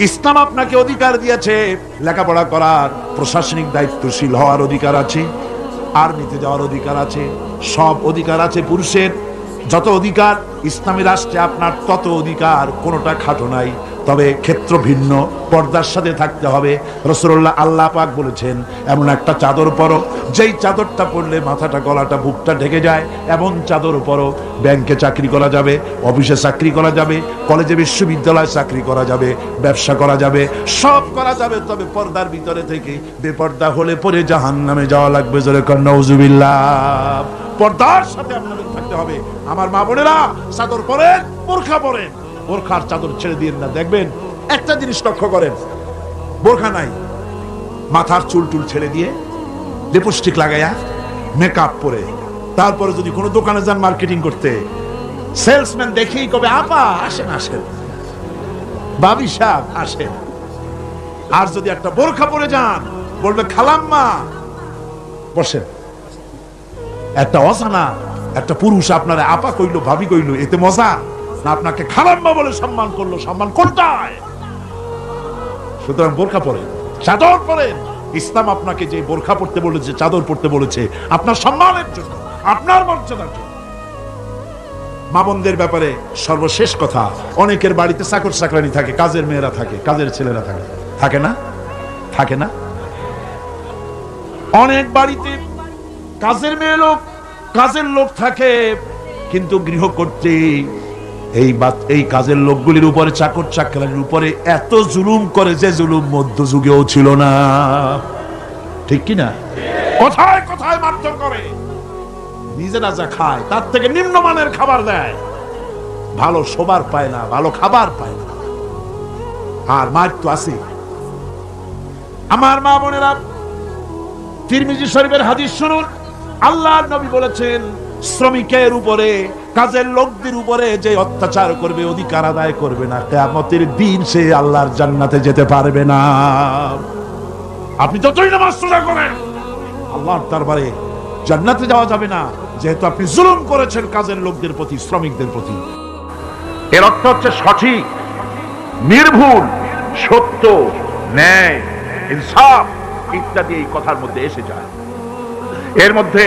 ইসলাম আপনাকে অধিকার দিয়েছে লেখাপড়া করার, প্রশাসনিক দায়িত্বশীল হওয়ার অধিকার আছে, আর্মিতে যাওয়ার অধিকার আছে, সব অধিকার আছে পুরুষের। যত অধিকার ইসলামী রাষ্ট্রে আপনার তত অধিকার, কোনোটা খাটো নাই, তবে ক্ষেত্র ভিন্ন, পর্দার সাথে থাকতে হবে। রাসূলুল্লাহ, আল্লাহ পাক বলেছেন, এমন একটা চাদর পরো যেই চাদরটা পরলে মাথাটা, গলাটা, বুকটা ঢেকে যায়, এমন চাদর পরো। ব্যাংকে চাকরি করা যাবে, অফিসে চাকরি করা যাবে, কলেজে বিশ্ববিদ্যালয়ে চাকরি করা যাবে, ব্যবসা করা যাবে, সব করা যাবে, তবে পর্দার ভিতরে থেকে। বেপর্দা হলে পরে জাহান্নামে যাওয়া লাগবে। জোরে কর নাউজুবিল্লাহ। পর্দার সাথে আপনাদের থাকতে হবে। আমার মা বোনেরা, চাদর পরেন, বোরখা পরেন, বোরখার চাদর ছেড়ে দিয়েন না। দেখবেন একটা জিনিস লক্ষ্য করেন, বোরখা নাই, মাথার চুল টুল ছেড়ে দিয়ে লিপস্টিক লাগাইয়া মেকআপ পরে, তারপরে যদি কোনো দোকানে যান মার্কেটিং করতে, সেলসম্যান দেখেই কবে, আপা আসেন আসেন, বাবি সাহেব আসেন। আর যদি একটা বোরখা পরে যান, বলবে খালাম্মা বসেন। একটা অজানা একটা পুরুষ আপনারা আপা কইলো, ভাবি কইলো, এতে মজা না আপনাকে খালাম্মা বলে সম্মান করলো? সম্মান কোনটায়? সুতরাং বোরখা পরেন, চাদর পরেন। ইসলাম আপনাকে যে বোরখা পড়তে বলেছে, চাদর পড়তে বলেছে, আপনার সম্মানের জন্য, আপনার মর্যাদার জন্য। মা বোনদের ব্যাপারে সর্বশেষ কথা, অনেকের বাড়িতে চাকর চাকরানি থাকে, কাজের মেয়েরা থাকে, কাজের ছেলেরা থাকে, থাকে না? থাকে না? অনেক বাড়িতে কাজের মেয়ে লোক, কাজের লোক থাকে, কিন্তু গৃহকর্ত্রী এই কাজের লোকগুলির উপরে, চাকর চাকরানির উপরে এত জুলুম করে যে জুলুম মধ্যযুগেও ছিল না, ঠিক কি না? কোথায় কোথায় মারধর করে, নিজেরা যা খায় তার থেকে নিম্নমানের খাবার দেয়, ভালো শোবার পায় না, ভালো খাবার পায় না। আর মার তো আছে। আমার মা বোনেরা, তিরমিজি শরীফের হাদিস শুনুন। আল্লাহর নবী বলেছেন, শ্রমিকের উপরে, কাজের লোকদের উপরে যে অত্যাচার করবে, অধিকার আদায় করবে না, কিয়ামতের দিন সে আল্লাহর জান্নাতে যেতে পারবে না। আপনি যতই নামাজ রোজা করেন, আল্লাহর দরবারে জান্নাতে যাওয়া যাবে না, যেহেতু আপনি জুলুম করেছেন কাজের লোকদের প্রতি, শ্রমিকদের প্রতি। এর অর্থ হচ্ছে সঠিক, নির্ভুল, সত্য, ন্যায়, ইনসাফ ইত্যাদি এই কথার মধ্যে এসে যায়। এর মধ্যে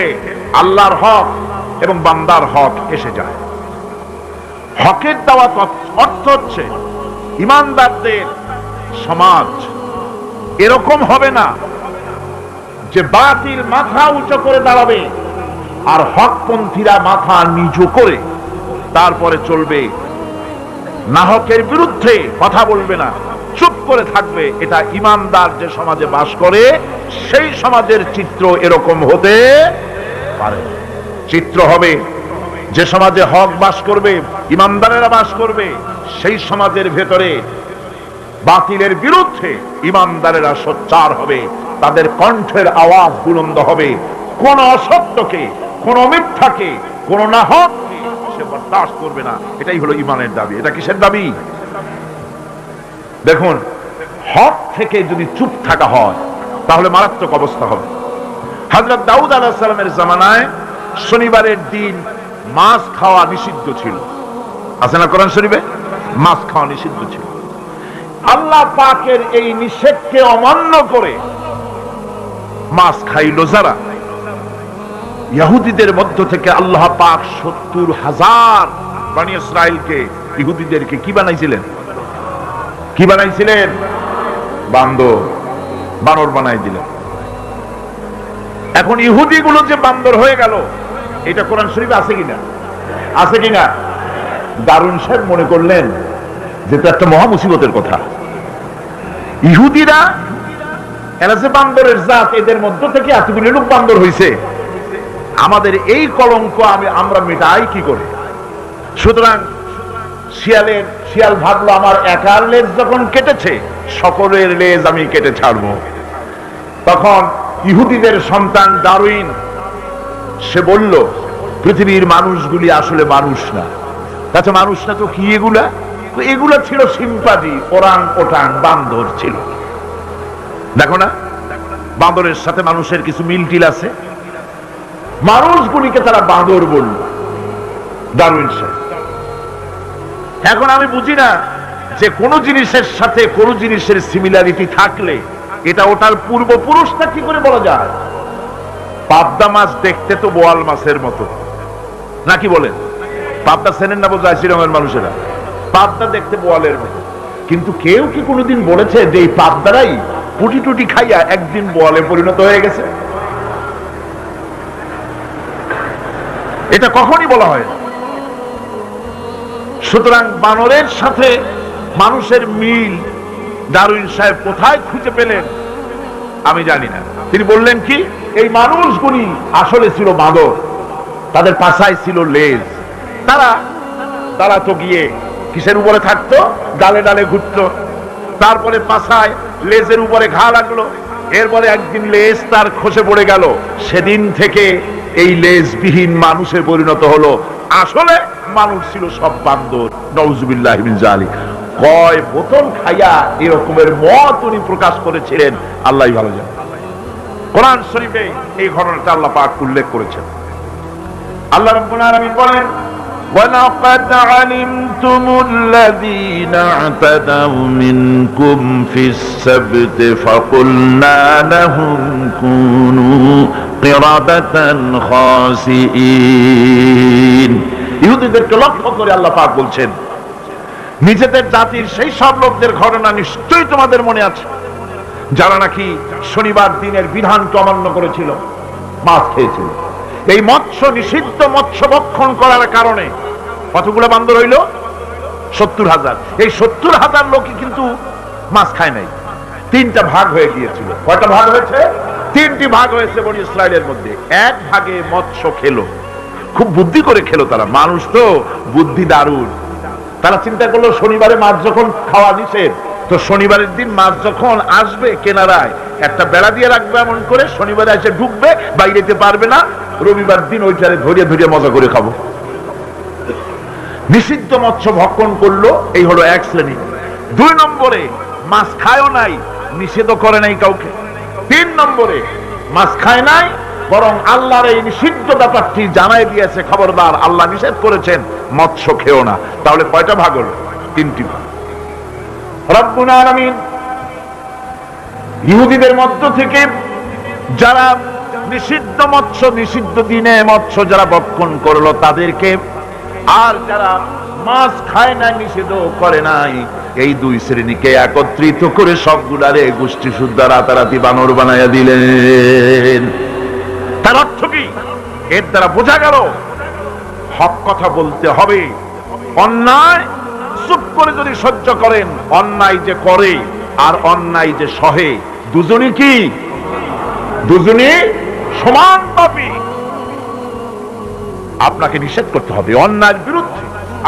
আল্লাহর হক এবং বান্দার হক এসে যায়। হকের দাওয়াত অর্থ হচ্ছে ইমানদারদের সমাজ এরকম হবে না যে বাতিল মাথা উঁচু করে দাঁড়াবে আর হকপন্থীরা মাথা নিচু করে তারপরে চলবে, নাহকের বিরুদ্ধে কথা বলবে না, চুপ করে থাকবে। এটা ইমানদার যে সমাজে বাস করে সেই সমাজের চিত্র এরকম হতে পারে। চিত্র হবে যে সমাজে হক বাস করবে, ইমানদারেরা বাস করবে, সেই সমাজের ভেতরে বাতিলের বিরুদ্ধে ইমানদারেরা সোচ্চার হবে, তাদের কণ্ঠের আওয়াজ বুলন্দ হবে। কোন অসত্যকে, কোন মিথ্যাকে, কোন নাহককে সে বরদাস্ত করবে না। এটাই হলো ইমানের দাবি। এটা কিসের দাবি? দেখুন, হক থেকে যদি চুপ থাকা হয় তাহলে মারাত্মক অবস্থা হবে। হযরত দাউদ আলাইহিস সালামের জামানায় শনিবারের দিন মাছ খাওয়া নিষিদ্ধ ছিল। আছে না কোরআন শরীফে? মাছ খাওয়া নিষিদ্ধ ছিল। আল্লাহ পাকের এই নিষেধকে অমান্য করে মাছ খাইল যারা, ইহুদিদের মধ্য থেকে আল্লাহ পাক ৭০,০০০ বনি ইসরাইলকে, ইহুদিদেরকে কি বানাইছিলেন? কি বানাইছিলেন? বানর বানাই দিলেন। এখন ইহুদি গুলো যে বান্দর হয়ে গেল, এটা কোরআন শরীফে আছে কিনা? আছে কিনা? দারুন সাহেব মনে করলেন যে এটা একটা মহা মুসিবতের কথা। ইহুদিরা এরা যে বান্দরের জাত, এদের মধ্য থেকে এতগুলো লোক বান্দর হইছে, আমাদের এই কলঙ্ক আমরা মেটাই কি করে? সুতরাং শিয়াল ভাবলো আমার একার লেজ যখন কেটেছে, সকলের লেজ আমি কেটে ছাড়বো। তখন ইহুদিদের সন্তান ডারউইন সে বলল, পৃথিবীর মানুষগুলি আসলে মানুষ না। তাতে মানুষ না তো কি এগুলা? এগুলা ছিল সিম্পাজি, ওরাং ওটাং, বান্দর ছিল। দেখো না, বান্দরের সাথে মানুষের কিছু মিল টিল আছে। মানুষগুলিকে তারা বাঁদর বলল, ডারউইন সাহেব। এখন আমি বুঝি না যে কোন জিনিসের সাথে কোন জিনিসের সিমিলারিটি থাকলে এটা ওটার পূর্বপুরুষটা কি করে বলা যায়? পাবদা মাছ দেখতে তো বোয়াল মাছের মতো, নাকি বলেন? পাবদা চেনেন না বোঝায় শ্রীরঙের মানুষেরা? পাবদা দেখতে বোয়ালের মতো। কিন্তু কেউ কি কোনোদিন বলেছে যে এই পাবদারাই পুটি টুটি খাইয়া একদিন বোয়ালে পরিণত হয়ে গেছে? এটা কখনই বলা হয় না। সুতরাং বানরের সাথে মানুষের মিল ডারউইন সাহেব কোথায় খুঁজে পেলেন আমি জানি না। তিনি বললেন কি, এই মানুষগুলি আসলে ছিল বাঁদর, তাদের পাছায় ছিল লেজ। তারা তো গিয়ে কিসের উপরে থাকতো? ডালে ডালে ঘুরতো, তারপরে পাছায় লেজের উপরে ঘা লাগলো, এরপরে একদিন লেজ তার খসে পড়ে গেল। সেদিন থেকে এই লেজবিহীন মানুষে পরিণত হলো। আসলে মানুষ ছিল সব বান্দর। নাউজুবিল্লাহি মিন যালিক। কয় বোতল খাইয়া এরকমের মত উনি প্রকাশ করেছিলেন, আল্লাহই ভালো জানে। কোরআন শরীফে এই ঘটনাটা আল্লাহ পাক উল্লেখ করেছেন। আল্লাহ রাব্বুল আলামিন বলেন, وَلَقَدْ عَلِمْتُمُ الَّذِينَ اعْتَدَوْا مِنْكُمْ فِي السَّبْتِ فَقُلْنَا لَهُمْ كُونُوا قِرَدَةً خَاسِئِينَ। ইহুদিদেরকে লক্ষ্য করে আল্লাহ পাক বলছেন, নিজেদের জাতির সেই সব লোকদের ঘটনা নিশ্চয়ই তোমাদের মনে আছে যারা নাকি শনিবার দিনের বিধানকে অমান্য করেছিল, মাছ খেয়েছিল। এই মৎস্য নিষিদ্ধ, মৎস্য ভক্ষণ করার কারণে কতগুলো বান্দর হইল? ৭০,০০০। এই ৭০,০০০ লোকই কিন্তু মাছ খায় নাই। ৩টা ভাগ হয়ে গিয়েছিল। কয়টা ভাগ হয়েছে? 3টি ভাগ হয়েছে বনি ইসরাইলের মধ্যে। এক ভাগে মৎস্য খেলো, খুব বুদ্ধি করে খেলো তারা। মানুষ তো বুদ্ধি দারুণ। তারা চিন্তা করলো শনিবারে মাছ যখন খাওয়া নিষেধ, তো শনিবারের দিন মাছ যখন আসবে কেনারায় একটা বেড়া দিয়ে রাখবে, এমন করে শনিবারে এসে ঢুকবে, বাইরে যেতে পারবে না। রবিবার দিন ওইটারে ধরিয়ে ধরিয়ে মজা করে খাবো। নিষিদ্ধ মৎস্য ভক্ষণ করলো, এই হলো এক শ্রেণী। 2 নম্বরে মাছ খায়ও নাই, নিষেধ করে নাই কাউকে। 3 নম্বরে মাছ খায় নাই, বরং আল্লাহর এই নিষিদ্ধ ব্যাপারটি জানাই দিয়েছে, খবরদার আল্লাহ নিষেধ করেছেন মৎস্য খেও না। তাহলে কয়টা ভাগ হলো? 3টি ভাগ। রব্বুল আলামিন ইহুদিদের মধ্য থেকে যারা নিষিদ্ধ মৎস্য, নিষিদ্ধ দিনে মৎস্য যারা ভক্ষণ করলো তাদেরকে, আর যারা মাছ খায় না, নিষেধ করে নাই, এই 2 শ্রেণীকে একত্রিত করে সবগুলারে গোষ্ঠী সুদ্ধা রাতারাতি বানর বানাইয়া দিলেন। তার অর্থ কি? এর দ্বারা বোঝা গেল হক কথা বলতে হবে, অন্যায় চুপ করে যদি সহ্য করেন, অন্যায় যে করে আর অন্যায় যে সহে, দুজনই কি? দুজনই সমান পাপী। আপনাকে নিষেধ করতে হবে, অন্যায়ের বিরুদ্ধে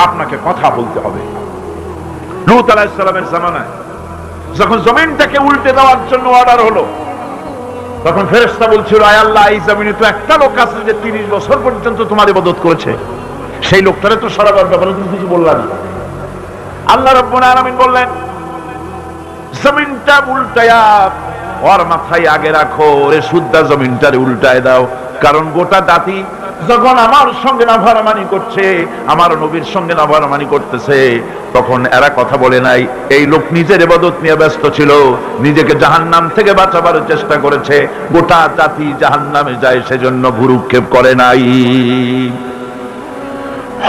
আপনাকে কথা বলতে হবে। লূত আলাইহিস সালামের জামানায় যখন জমিনটাকে উল্টে দেওয়ার জন্য অর্ডার হলো, তখন ফেরেশতা বলছিল, আয় আল্লাহ, এই জমিনে তো একটা লোক আছে যে 30 বছর পর্যন্ত তোমার ইবাদত করেছে, সেই লোকটারে তো সরাবার ব্যাপারে তুমি কিছু বললা না। আল্লাহ রাব্বুল আলামিন বললেন, জমিনটা উল্টায়া ওর মাথায় আগে রাখো, ওরে শুদ্ধা জমিনটারে উল্টায় দাও। কারণ গোটা জাতি যখন আমার সঙ্গে নাফরমানি করছে, আমার নবীর সঙ্গে নাফরমানি করতেছে, তখন এরা কথা বলে নাই। এই লোক নিজের ইবাদত নিয়ে ব্যস্ত ছিল, নিজেকে জাহান্নাম থেকে বাঁচাবার চেষ্টা করেছে। গোটা জাতি জাহান্নামে যায়, সেজন্য ভুরুক্ষেপ করে নাই।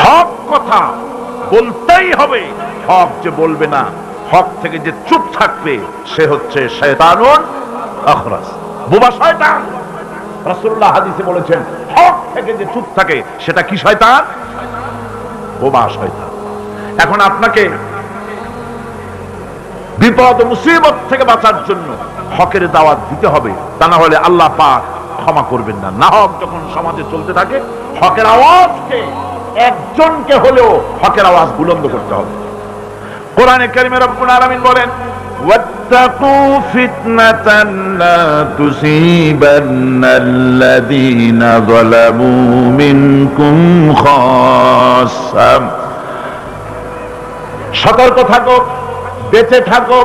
হক কথা বলতেই হবে। হক যে বলবে না, হক থেকে যে চুপ থাকবে, সে হচ্ছে শয়তানুন আখরাস, বোবা শয়তান। রাসূলুল্লাহ হাদিসে বলেছেন, হক থেকে যে চুপ থাকে সেটা কি শয়তান? বোবা শয়তান। এখন আপনাকে বিপদ মুসিবত থেকে বাঁচার জন্য হকের দাওয়াত দিতে হবে, তা না হলে আল্লাহ পাক ক্ষমা করবেন না। না হক যখন সমাজে চলতে থাকে, হকের আওয়াজকে, একজনকে হলেও হকের আওয়াজ বুলন্দ করতে হবে। কোরআনে কারিমে রব্বুল আলামিন বলেন, ওয়াত্তাকু ফিতনাতান লা তুসিবান্নাল্লাযীনা যালামু মিনকুম খাসসা। সতর্ক থাকো, বেঁচে থাকো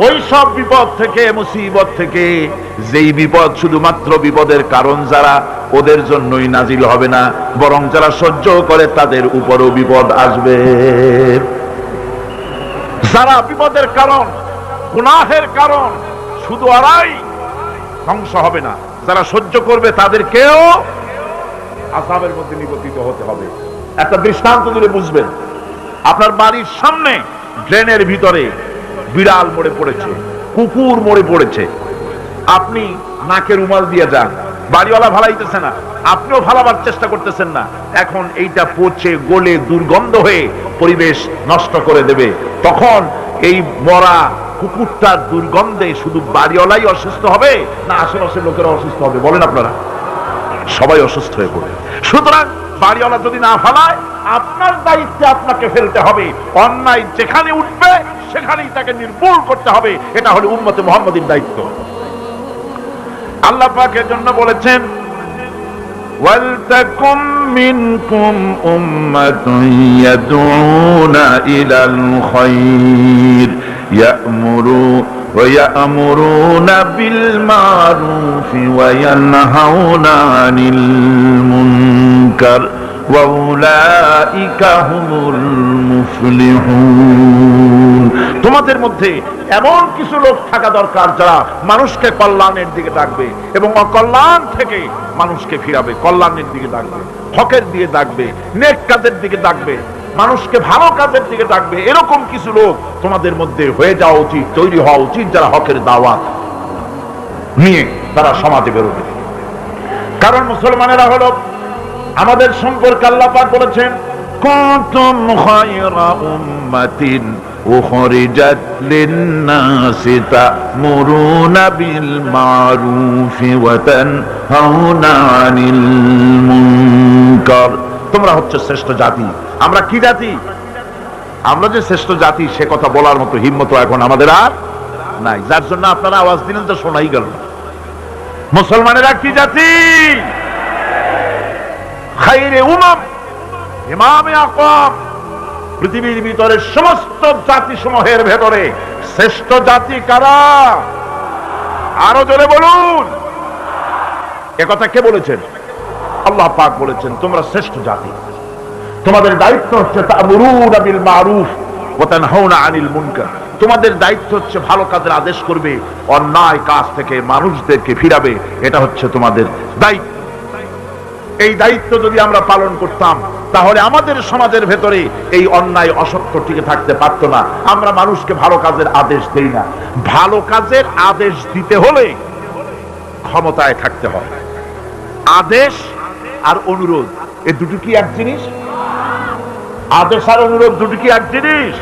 ওই সব বিপদ থেকে, মুসিবত থেকে, যেই বিপদ শুধুমাত্র বিপদের কারণ যারা, ওদের জন্যই নাজিল হবে না, বরং যারা সহ্য করে তাদের উপরও বিপদ আসবে। যারা বিপদের কারণ, গুনাহের কারণ, শুধু ওরাই ধ্বংস হবে না, যারা সহ্য করবে তাদেরকেও আযাবের মধ্যে নিপতিত হতে হবে। একটা দৃষ্টান্ত দিলে বুঝবেন। আপনার বাড়ির সামনে ড্রেনের ভিতরে বিড়াল মরে পড়েছে, কুকুর মরে পড়েছে, আপনি নাকে রুমাল দিয়ে যান, বাড়িওয়ালা ভালাইতেছে না, আপনিও ভালাবার চেষ্টা করতেছেন না। এখন এইটা পচে গলে দুর্গন্ধ হয়ে পরিবেশ নষ্ট করে দেবে। তখন এই মরা কুকুরটার দুর্গন্ধে শুধু বাড়িওয়ালাই অসুস্থ হবে না আশেপাশের লোকেরা অসুস্থ হবে? বলেন আপনারা, সবাই অসুস্থ হয়ে পড়বে। সুতরাং বাড়িওয়ালা যদি না ফালায়, আপনার দায়িত্বে আপনাকে ফেলতে হবে। অন্যায় যেখানে উঠবে সেখানেই তাকে নির্মূল করতে হবে। এটা হলো উম্মতে মুহাম্মাদীর দায়িত্ব। আল্লাহ পাক এর জন্য বলেছেন, ওয়ালতাকুম মিনকুম উম্মাতুন ইয়াদউনা ইলাল খায়র ইয়া'মুরুনা বিল মারুফি ওয়া ইয়ানহাউনা আনিল মুনকার ওয়া উলাইকা হুমুল মুফলিহুন। তোমাদের মধ্যে এমন কিছু লোক থাকা দরকার যারা মানুষকে কল্যাণের দিকে ডাকবে এবং অকল্যাণ থেকে মানুষকে ফিরাবে, কল্যাণের দিকে ডাকবে, হকের দিকে ডাকবে, নেক কাজের দিকে ডাকবে, মানুষকে ভালো কাজের দিকে ডাকবে। এরকম কিছু লোক তোমাদের মধ্যে হয়ে যাওয়া উচিত, তৈরি হওয়া উচিত, যারা হকের দাওয়াত নিয়ে তারা সমাজে বেরোবে। কারণ মুসলমানেরা হলো আমাদের সম্পর্কে আল্লাহ পাক বলেছেন, কুনতুম খায়রা উম্মাতিন উখরিজাত লিন-নাসি তা'মুরুনা বিল মারুফি ওয়া তানহাউনা আনিল মুনকার। তোমরা হচ্ছে শ্রেষ্ঠ জাতি। আমরা কি জাতি? আমরা যে শ্রেষ্ঠ জাতি সে কথা বলার মতো হিম্মত এখন আমাদের আর নাই, যার জন্য আপনারা আওয়াজ দিলেন তো শোনাই গেল না। মুসলমানেরা কি জাতি? খায়রে উমাম, ইমামে আকওয়াম। পৃথিবীর ভিতরে সমস্ত জাতি সমূহের ভেতরে শ্রেষ্ঠ জাতি কারা? আরো জোরে বলুন। একথা কে বলেছেন? আল্লাহ পাক বলেছেন, তোমরা শ্রেষ্ঠ জাতি। তোমাদের দায়িত্ব হচ্ছে তা'মুরুনা বিল মারুফ ওয়া তানহাউনা আনিল মুনকার। তোমাদের দায়িত্ব হচ্ছে ভালো কাজের আদেশ করবে, অন্যায় কাজ থেকে মানুষদেরকে ফিরাবে। এটা হচ্ছে তোমাদের দায়িত্ব। এই দায়িত্ব যদি আমরা পালন করতাম, তাহলে আমাদের সমাজের ভেতরে এই অন্যায় অসত্য টিকে থাকতে পারতো না। আমরা মানুষকে ভালো কাজের আদেশ দেই না। ভালো কাজের আদেশ দিতে হলে ক্ষমতায় থাকতে হয়। আদেশ আর অনুরোধ, এই দুটো কি এক জিনিস? আদেশ আর অনুরোধ দুটি কি এক জিনিস?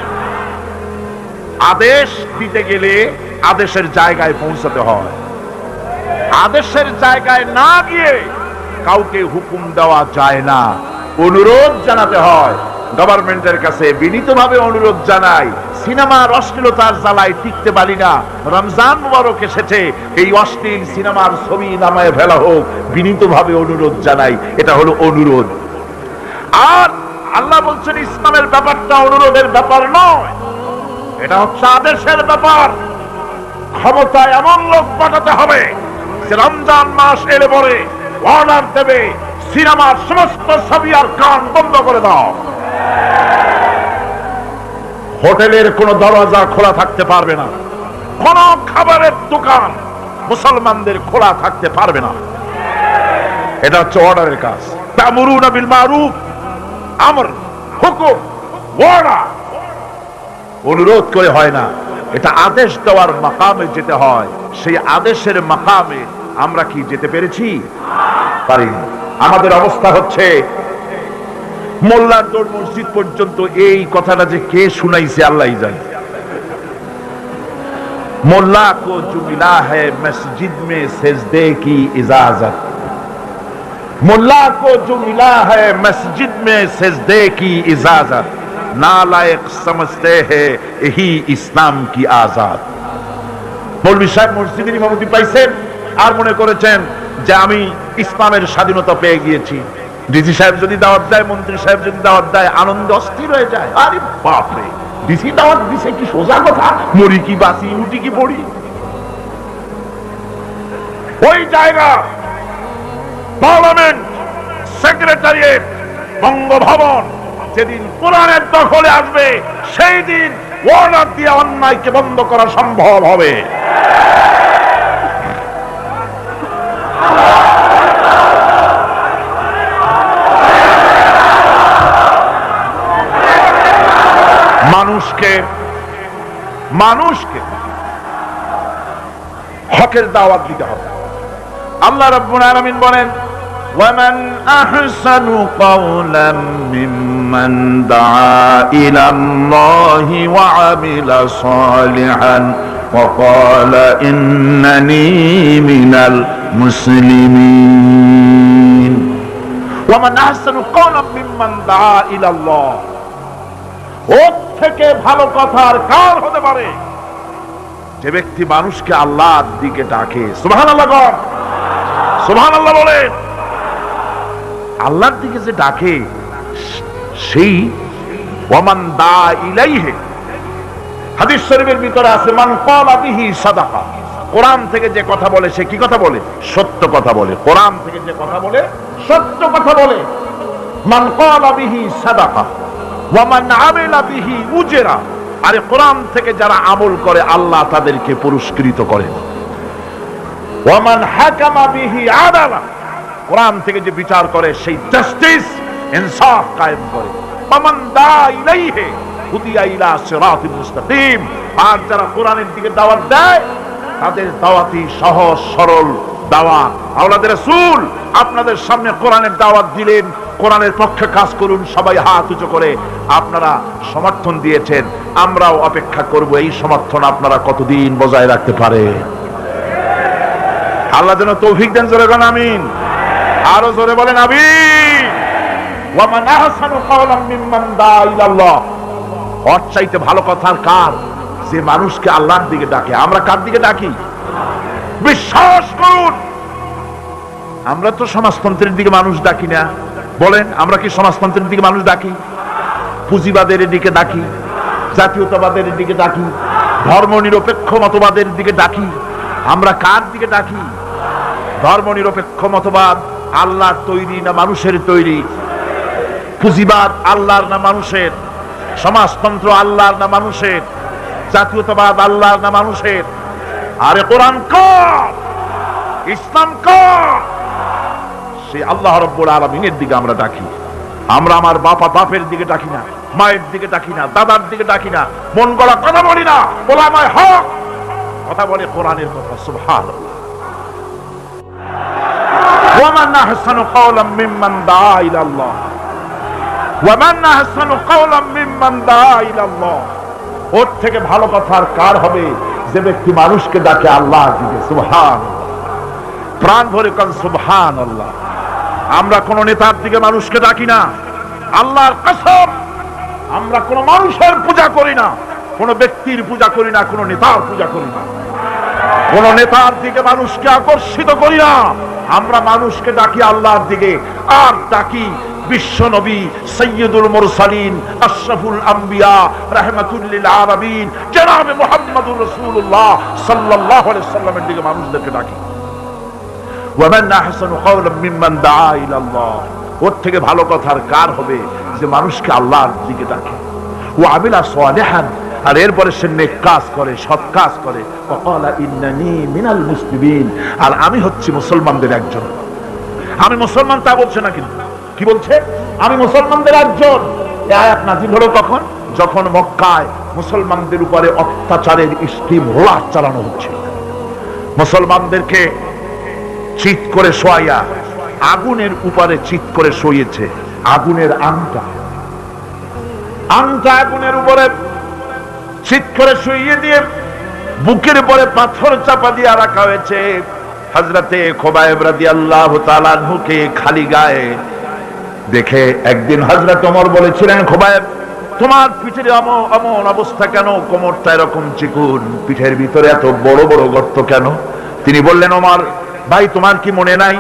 আদেশ দিতে গেলে আদেশের জায়গায় পৌঁছাতে হয়, আদেশের জায়গায় না গিয়ে কাউকে হুকুম দেওয়া যায় না, অনুরোধ জানাতে হয়। গভর্নমেন্টের কাছে বিনীতভাবে অনুরোধ জানাই, সিনেমার অশ্লীলতার জ্বালায় টিকতে পারি না, রমজান মুবারক এসেছে, এই অশ্লীল সিনেমার ছবি নামায় ফেলা হোক, বিনীতভাবে অনুরোধ জানাই। এটা হলো অনুরোধ। আর আল্লাহ বলছেন ইসলামের ব্যাপারটা অনুরোধের ব্যাপার নয়, এটা হচ্ছে আদেশের ব্যাপার। ক্ষমতায় এমন লোক পাঠাতে হবে যে রমজান মাস এলে পরে অর্ডার দেবে, সিনেমার সমস্ত ছবি আর গান বন্ধ করে দাও। হোটেলের কোন দরজা খোলা থাকতে পারবে না, কোন খাবারের দোকান মুসলমানদের খোলা থাকতে পারবে না। এটা হচ্ছে অর্ডারের কাজ। তা'মুরুনা বিল মারুফ, আমর, হুকুম, অর্ডার। অনুরোধ করে হয় না, এটা আদেশ দেওয়ার মাকামে যেতে হয়। সেই আদেশের মাকামে আমরা কি যেতে পেরেছি? পারিনি। আমাদের অবস্থা হচ্ছে, মোল্লার দৌড় মসজিদ পর্যন্ত এই কথাটা যে কে শুনাইছে আল্লাহই জানে। মোল্লা কো जो मिला है मस्जिद में सजदे की इजाजत, मोल्ला को जो मिला है मस्जिद में सजदे की इजाजत, नालायक समझते हैं यही इस्लाम की आजाद। মৌলভী সাহেব মসজিদের ইমামতি পাইছেন আর মনে করেছেন যে আমি ইসলামের স্বাধীনতা পেয়ে গিয়েছি। ডিসি সাহেব যদি দাওয়াত দেয়, মন্ত্রী সাহেব যদি দাওয়াত দেয়, আনন্দ অস্থির হয়ে যায়। আরে বাপরে, ডিসি দাওয়াত দিছে, কি সোজা কথা, মরি কি বাসি, উঠি কি পড়ি। ওই জায়গা পার্লামেন্ট, সেক্রেটারিয়েট, বঙ্গভবন যেদিন কোরআনের দখলে আসবে, সেই দিন অর্ডার দিয়ে অন্যায়কে বন্ধ করা সম্ভব হবে। মানুষকে হকের দাওয়াত দিতে হবে। আল্লাহ রাব্বুল আলামিন বলেন, وَمَنْ أَحْسَنُ قَوْلًا مِّمَّنْ دَعَا إِلَى اللَّهِ وَعَمِلَ صَالِحًا وَقَالَ إِنَّنِي مِنَ الْمُسْلِمِينَ। وَمَنْ أَحْسَنُ قَوْلًا مِّمَّنْ دَعَا إِلَى اللَّهِ, ওর থেকে ভালো কথা আর কার হতে পারে যে ব্যক্তি মানুষকে আল্লাহর দিকে ডাকে। সুবহানাল্লাহ বলেন, সুবহানাল্লাহ বলেন। আল্লাহর দিকে যে ডাকে সেই ওয়ামান দা ইলাইহি, হাদিস শরীফের ভিতরে আছে মান ক্বালা বিহি সাদাকা, কোরআন থেকে যে কথা বলে সে কি কথা বলে? সত্য কথা বলে। কোরআন থেকে যে কথা বলে সত্য কথা বলে। মান ক্বালা বিহি সাদাকা ওয়া মান আমিলা বিহি উজরা, আরে কোরআন থেকে যারা আমল করে আল্লাহ তাদেরকে পুরস্কৃত করেন। ওয়া মান হাকামা বিহি আদালা, কোরআন থেকে যে বিচার করে সেই জাস্টিস, ইনসাফ কায়েম করে। ওয়া মান দা ইলাইহি হুদিয়া ইলা সিরাতিল মুস্তাকিম, আর যারা কোরআনের দিকে দাওয়াত দেয় তাদের দাওয়াতই সহজ সরল দাওয়াত। আওলাদ রাসূল আপনাদের সামনে কোরআনের দাওয়াত দিলেন, কোরআনের পক্ষে কাজ করুন, সবাই হাত উঁচু করে আপনারা সমর্থন দিয়েছেন। আমরাও অপেক্ষা করব এই সমর্থন আপনারা কতদিন বজায় রাখতে পারে। আল্লাহ যেন তৌফিক দেন। জোরে বলেন আমিন। আরো জোরে বলেন আমিন। ওয়া মান আহসানু কাওলাম মিম্মান দা ইলাল্লাহ, ওর চাইতে ভালো কথা কার? যে মানুষকে আল্লাহর দিকে ডাকে। আমরা কার দিকে ডাকি? বিশ্বাস করুন, আমরা তো সমাজতন্ত্রের দিকে মানুষ ডাকি না। বলেন, আমরা কি সমাজতন্ত্রের দিকে মানুষ ডাকি? পুঁজিবাদের দিকে ডাকি, জাতীয়তাবাদের দিকে ডাকি, ধর্ম নিরপেক্ষ মতবাদের দিকে ডাকি। আমরা কার দিকে ডাকি? ধর্ম নিরপেক্ষ মতবাদ আল্লাহর তৈরি না মানুষের তৈরি? পুঁজিবাদ আল্লাহর না মানুষের? সমাজতন্ত্র আল্লাহর না মানুষের? জাতীয়তাবাদ আল্লাহর না মানুষের? আরে কোরআন কার? ইসলাম কার? সেই আল্লাহ রাব্বুল আলামিনের দিকে আমরা ডাকি। আমরা আমার বাপের দিকে ডাকি না, মায়ের দিকে ডাকি না, দাদার দিকে ডাকি না, মন গড়া কথা বলি না। ওলামায়ে হক কথা বলে কোরআনের কথা। সুবহানাল্লাহ। ওয়া মান আহসানু কাওলাম মিম্মান দাআ ইলাল্লাহ ওয়ামান আহসানু কাওলাম মিম্মান দাআ ইলাল্লাহ, ওর থেকে ভালো কথা আর কার হবে যে ব্যক্তি মানুষকে ডাকে আল্লাহর দিকে। সুবহানাল্লাহ, প্রাণ ভরে কোন সুবহানাল্লাহ। আমরা কোন নেতার দিকে মানুষকে ডাকি না, আল্লাহর কসম আমরা কোন মানুষের পূজা করি না, কোন ব্যক্তির পূজা করি না, কোন নেতার পূজা করি না, কোন নেতার দিকে মানুষকে আকর্ষিত করি না। আমরা মানুষকে ডাকি আল্লাহর দিকে, আর ডাকি বিশ্ব নবী সৈয়দুল মুরসালিন আশরাফুল আম্বিয়া রাহমাতুল লিল আলামিন জনাবে মুহাম্মদুর রাসূলুল্লাহ সাল্লাল্লাহু আলাইহি ওয়াসাল্লামের দিকে মানুষদেরকে ডাকি। ওয়ামান আহসানু কাওলাম মিম্মান দাআ ইলাল্লাহ, ওর থেকে ভালো কথা আর কার হবে যে মানুষকে আল্লাহর দিকে ডাকে। ওয়া আমিলা সালিহান, আর এরপরে সে নেক কাজ করে, সৎ কাজ করে। ওয়াকালা ইন্নানি মিনাল মুসলিমিন, আর আমি হচ্ছি মুসলমানদের একজন। আমি মুসলমান তা বলছে না, কিন্তু কি বলছে? আমি মুসলমানদের একজন। এই আয়াত নাযিল হলো কখন? যখন মক্কায় মুসলমানদের উপরে অত্যাচারের স্টিম রোলার চালানো হচ্ছে। মুসলমানদেরকে চিৎ করে শোয়াইয়া আগুনের উপরে চিৎ করে শুয়েছে। আগুনের আংটা আগুনের উপরে চিৎ করে শুইয়ে দিয়ে বুকের উপরে পাথর চাপা দিয়ে রাখা হয়েছে। হযরতে খুবাইব রাদিয়াল্লাহু তাআলা আনহুকে খালি গায়ে দেখে একদিন হযরত ওমর বলেছিলেন, খুবাইব তোমার পিঠের এমন অবস্থা কেন? কোমরটা এরকম চিকুন, পিঠের ভিতরে এত বড় বড় গর্ত কেন? তিনি বললেন, ওমর ভাই তোমার কি মনে নাই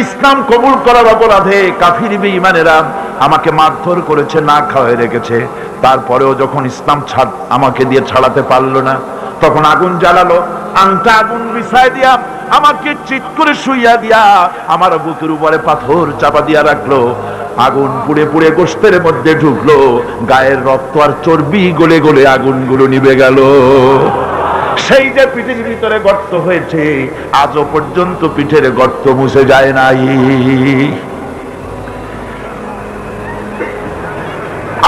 ইসলাম কবুল করার অপরাধে কাফির বেঈমানেরা আমাকে মারধর করেছে, না খাওয়ায় রেখেছে। তারপরেও যখন ইসলাম আমাকে দিয়ে ছাড়াতে পারলো না, তখন আগুন জ্বালালো, আংটা আগুন বিছায় দিয়া আমাকে চিৎ করে শুইয়া দিয়া আমার বুকের উপরে পাথর চাপা দিয়া রাখলো। আগুন পুড়ে পুড়ে গোশতের মধ্যে ঢুকলো, গায়ের রক্ত আর চর্বি গলে গলে আগুনগুলো নিভে গেল। সেই যে পিঠের ভিতরে গর্ত হয়েছে, আজও পর্যন্ত পিঠের গর্ত মুছে যায় নাই।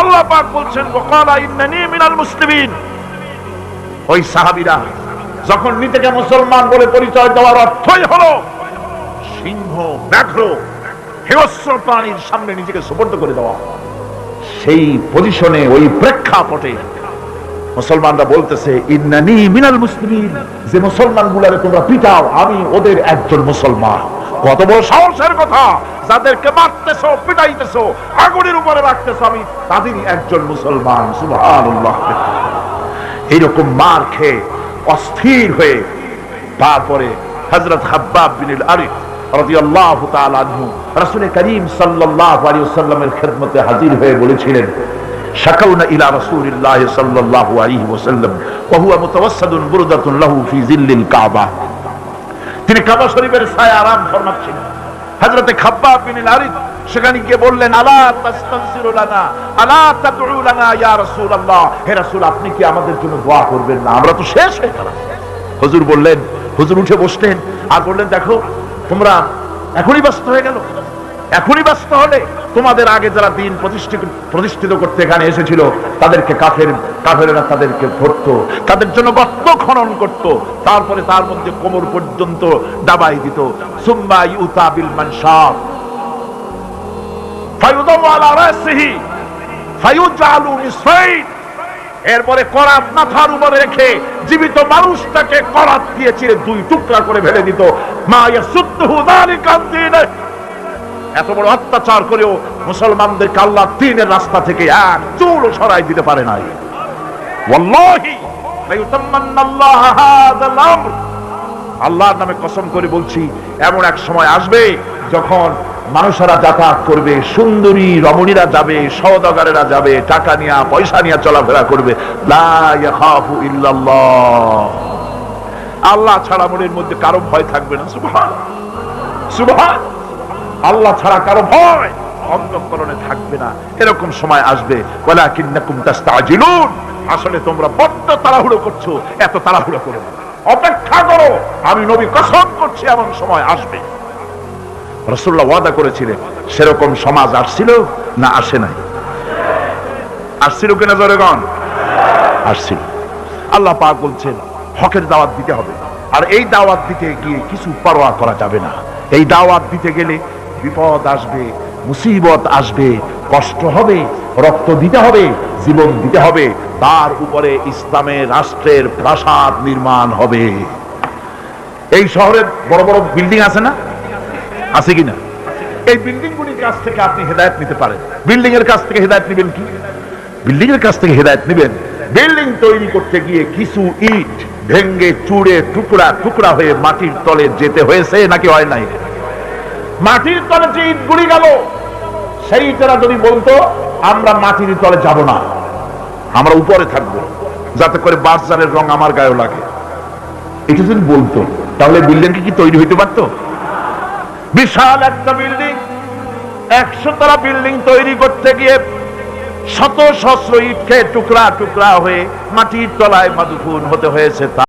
আল্লাহ পাক বলছেন, ওয়াকালা ইন্নানি মিনাল মুসলিমিন। ওই সাহাবীরা যখন নিজেকে মুসলমান বলে পরিচয় দেওয়ার অর্থই হলো সিংহ, ব্যাঘ্র, হিংস্র প্রাণীর সামনে নিজেকে সুপর্দ করে দেওয়া, সেই পজিশনে, ওই প্রেক্ষাপটে মুসলমানরা বলতেছে ইন্নানি মিনাল মুসলিমিন, যে মুসলমানগুলোরে তোমরা পিটাও আমি ওদের একজন মুসলমান। কত বড় সাহসের কথা! যাদেরকে মারতেছো, পিটাইতেছো, আগুনের উপরে রাখতেছো, আমি তাদেরই একজন মুসলমান। সুবহানাল্লাহ। এইরকম মার খেয়ে অস্থির হয়ে তারপরে হযরত খাব্বাব বিন আল-আরিদ রাদিয়াল্লাহু তাআলা আনহু রাসূল করিম সাল্লাল্লাহু আলাইহি ওয়াসাল্লামের খিদমতে হাজির হয়ে বলেছিলেন, শাকাউনা ইলা রাসূলিল্লাহ সাল্লাল্লাহু আলাইহি ওয়াসাল্লাম ওয়া হুয়া মুতাওয়াসসিদুন বুরদাতুন লাহু ফি জিল্লিল কাবা। তিনি কাবা শরীফের ছায়ায় আরাম ফরমাচ্ছিলেন। হযরত খাব্বাব বিন আল-আরিদ সেখানে গিয়ে বললেন, আলা তাস্তানসিরু লানা আলা তাদউ লানা ইয়া রাসূলুল্লাহ, হে রাসূল আপনি কি আমাদের জন্য দোয়া করবেন না? আমরা তো শেষ হয়ে গেলাম। হুজুর বললেন, হুজুর উঠে বসলেন আর বললেন, দেখো তোমরা এখনই ব্যস্ত হয়ে গেল, এখনই ব্যস্ত হলে তোমাদের আগে যারা দিন প্রতিষ্ঠিত করতে এখানে এসেছিল তাদেরকে কাফেরেরা তাদেরকে ধরতো, তাদের জন্য গর্ত খনন করত, তারপরে তার মধ্যে কোমর পর্যন্ত দাবাই দিত। সুম্মা ইউতা বিল মানশাব ফায়ুদাউ আলা রাসিহি ফায়ুজালু নিসফাইন, এরপরে করাত মাথার উপরে রেখে জীবিত মানুষটাকে করাত দিয়ে চিরে দুই টুকরা করে ফেলে দিত। মা ইয়াসুদ্দুহু যালিকা দ্বীন, এত বড় অত্যাচার করেও মুসলমানদেরকে আল্লাহ দ্বীনের রাস্তা থেকে এক চুলও সরাই দিতে পারে নাই। ওয়াল্লাহি লা ইউতাম্মান্নাল্লাহু হাযাল আমর, আল্লাহর নামে কসম করে বলছি, এমন এক সময় আসবে যখন মানুষেরা যাতায়াত করবে, সুন্দরী রমণীরা যাবে, সওদাগরেরা যাবে, টাকা নিয়ে পয়সা নিয়ে চলাফেরা করবে। লা ইয়াখাফু ইল্লাল্লাহ, আল্লাহ ছাড়া মনের মধ্যে কারো ভয় থাকবে না। সুবহান সুবহান, আল্লাহ ছাড়া কারো ভয় অন্তঃকরণে থাকবে না। এরকম সময় আসবে, ওয়ালাকিন্নাকুম তাস্তাজিলুন, আসলে তোমরা বড্ড তাড়াহুড়ো করছো, এত তাড়াহুড়ো করো না, অপেক্ষা করো, আমি নবী কসম করছি এমন সময় আসবে। রাসূলুল্লাহ ওয়াদা করেছিলেন, সেরকম সমাজ আসছিল না আসে নাই? আসছিল কিনা জোরে গণ? আসছিল। আল্লাহ পাক বলছেন হকের দাওয়াত দিতে হবে, আর এই দাওয়াত দিতে গিয়ে কিছু পরোয়া করা যাবে না। এই দাওয়াত দিতে গেলে বিপদ আসবে, মুসিবত আসবে, কষ্ট হবে, রক্ত দিতে হবে, জীবন দিতে হবে, তার উপরে ইসলামের রাষ্ট্রের প্রাসাদ নির্মাণ হবে। এই শহরে বড় বড় বিল্ডিং আছে না, আছে কিনা? এই বিল্ডিং গুলির কাছ থেকে আপনি হেদায়েত নিতে পারেন। বিল্ডিং এর কাছ থেকে হেদায়েত নেবেন কি? বিল্ডিং এর কাছ থেকে হেদায়েত নেবেন বিল্ডিং তৈরি করতে গিয়ে কিছু ইট ভেঙ্গে চুড়ে টুকরা টুকরা হয়ে মাটির তলে যেতে হয়েছে নাকি হয় নাই? মাটির তলে যে ইট গুলি গেল, সেই ইটেরা যদি বলতো আমরা মাটির তলে যাব না, আমরা উপরে থাকবো, যাতে করে বাজারের রং আমার গায়ে লাগে, এটা যদি বলতো, তাহলে বিল্ডিং কি তৈরি হইতে পারতো? বিশাল একটা বিল্ডিং, 100 তলা বিল্ডিং তৈরি করতে গিয়ে শত সহস্র ইট খেয়ে টুকরা টুকরা হয়ে মাটির তলায় মাদফুন হতে হয়েছে।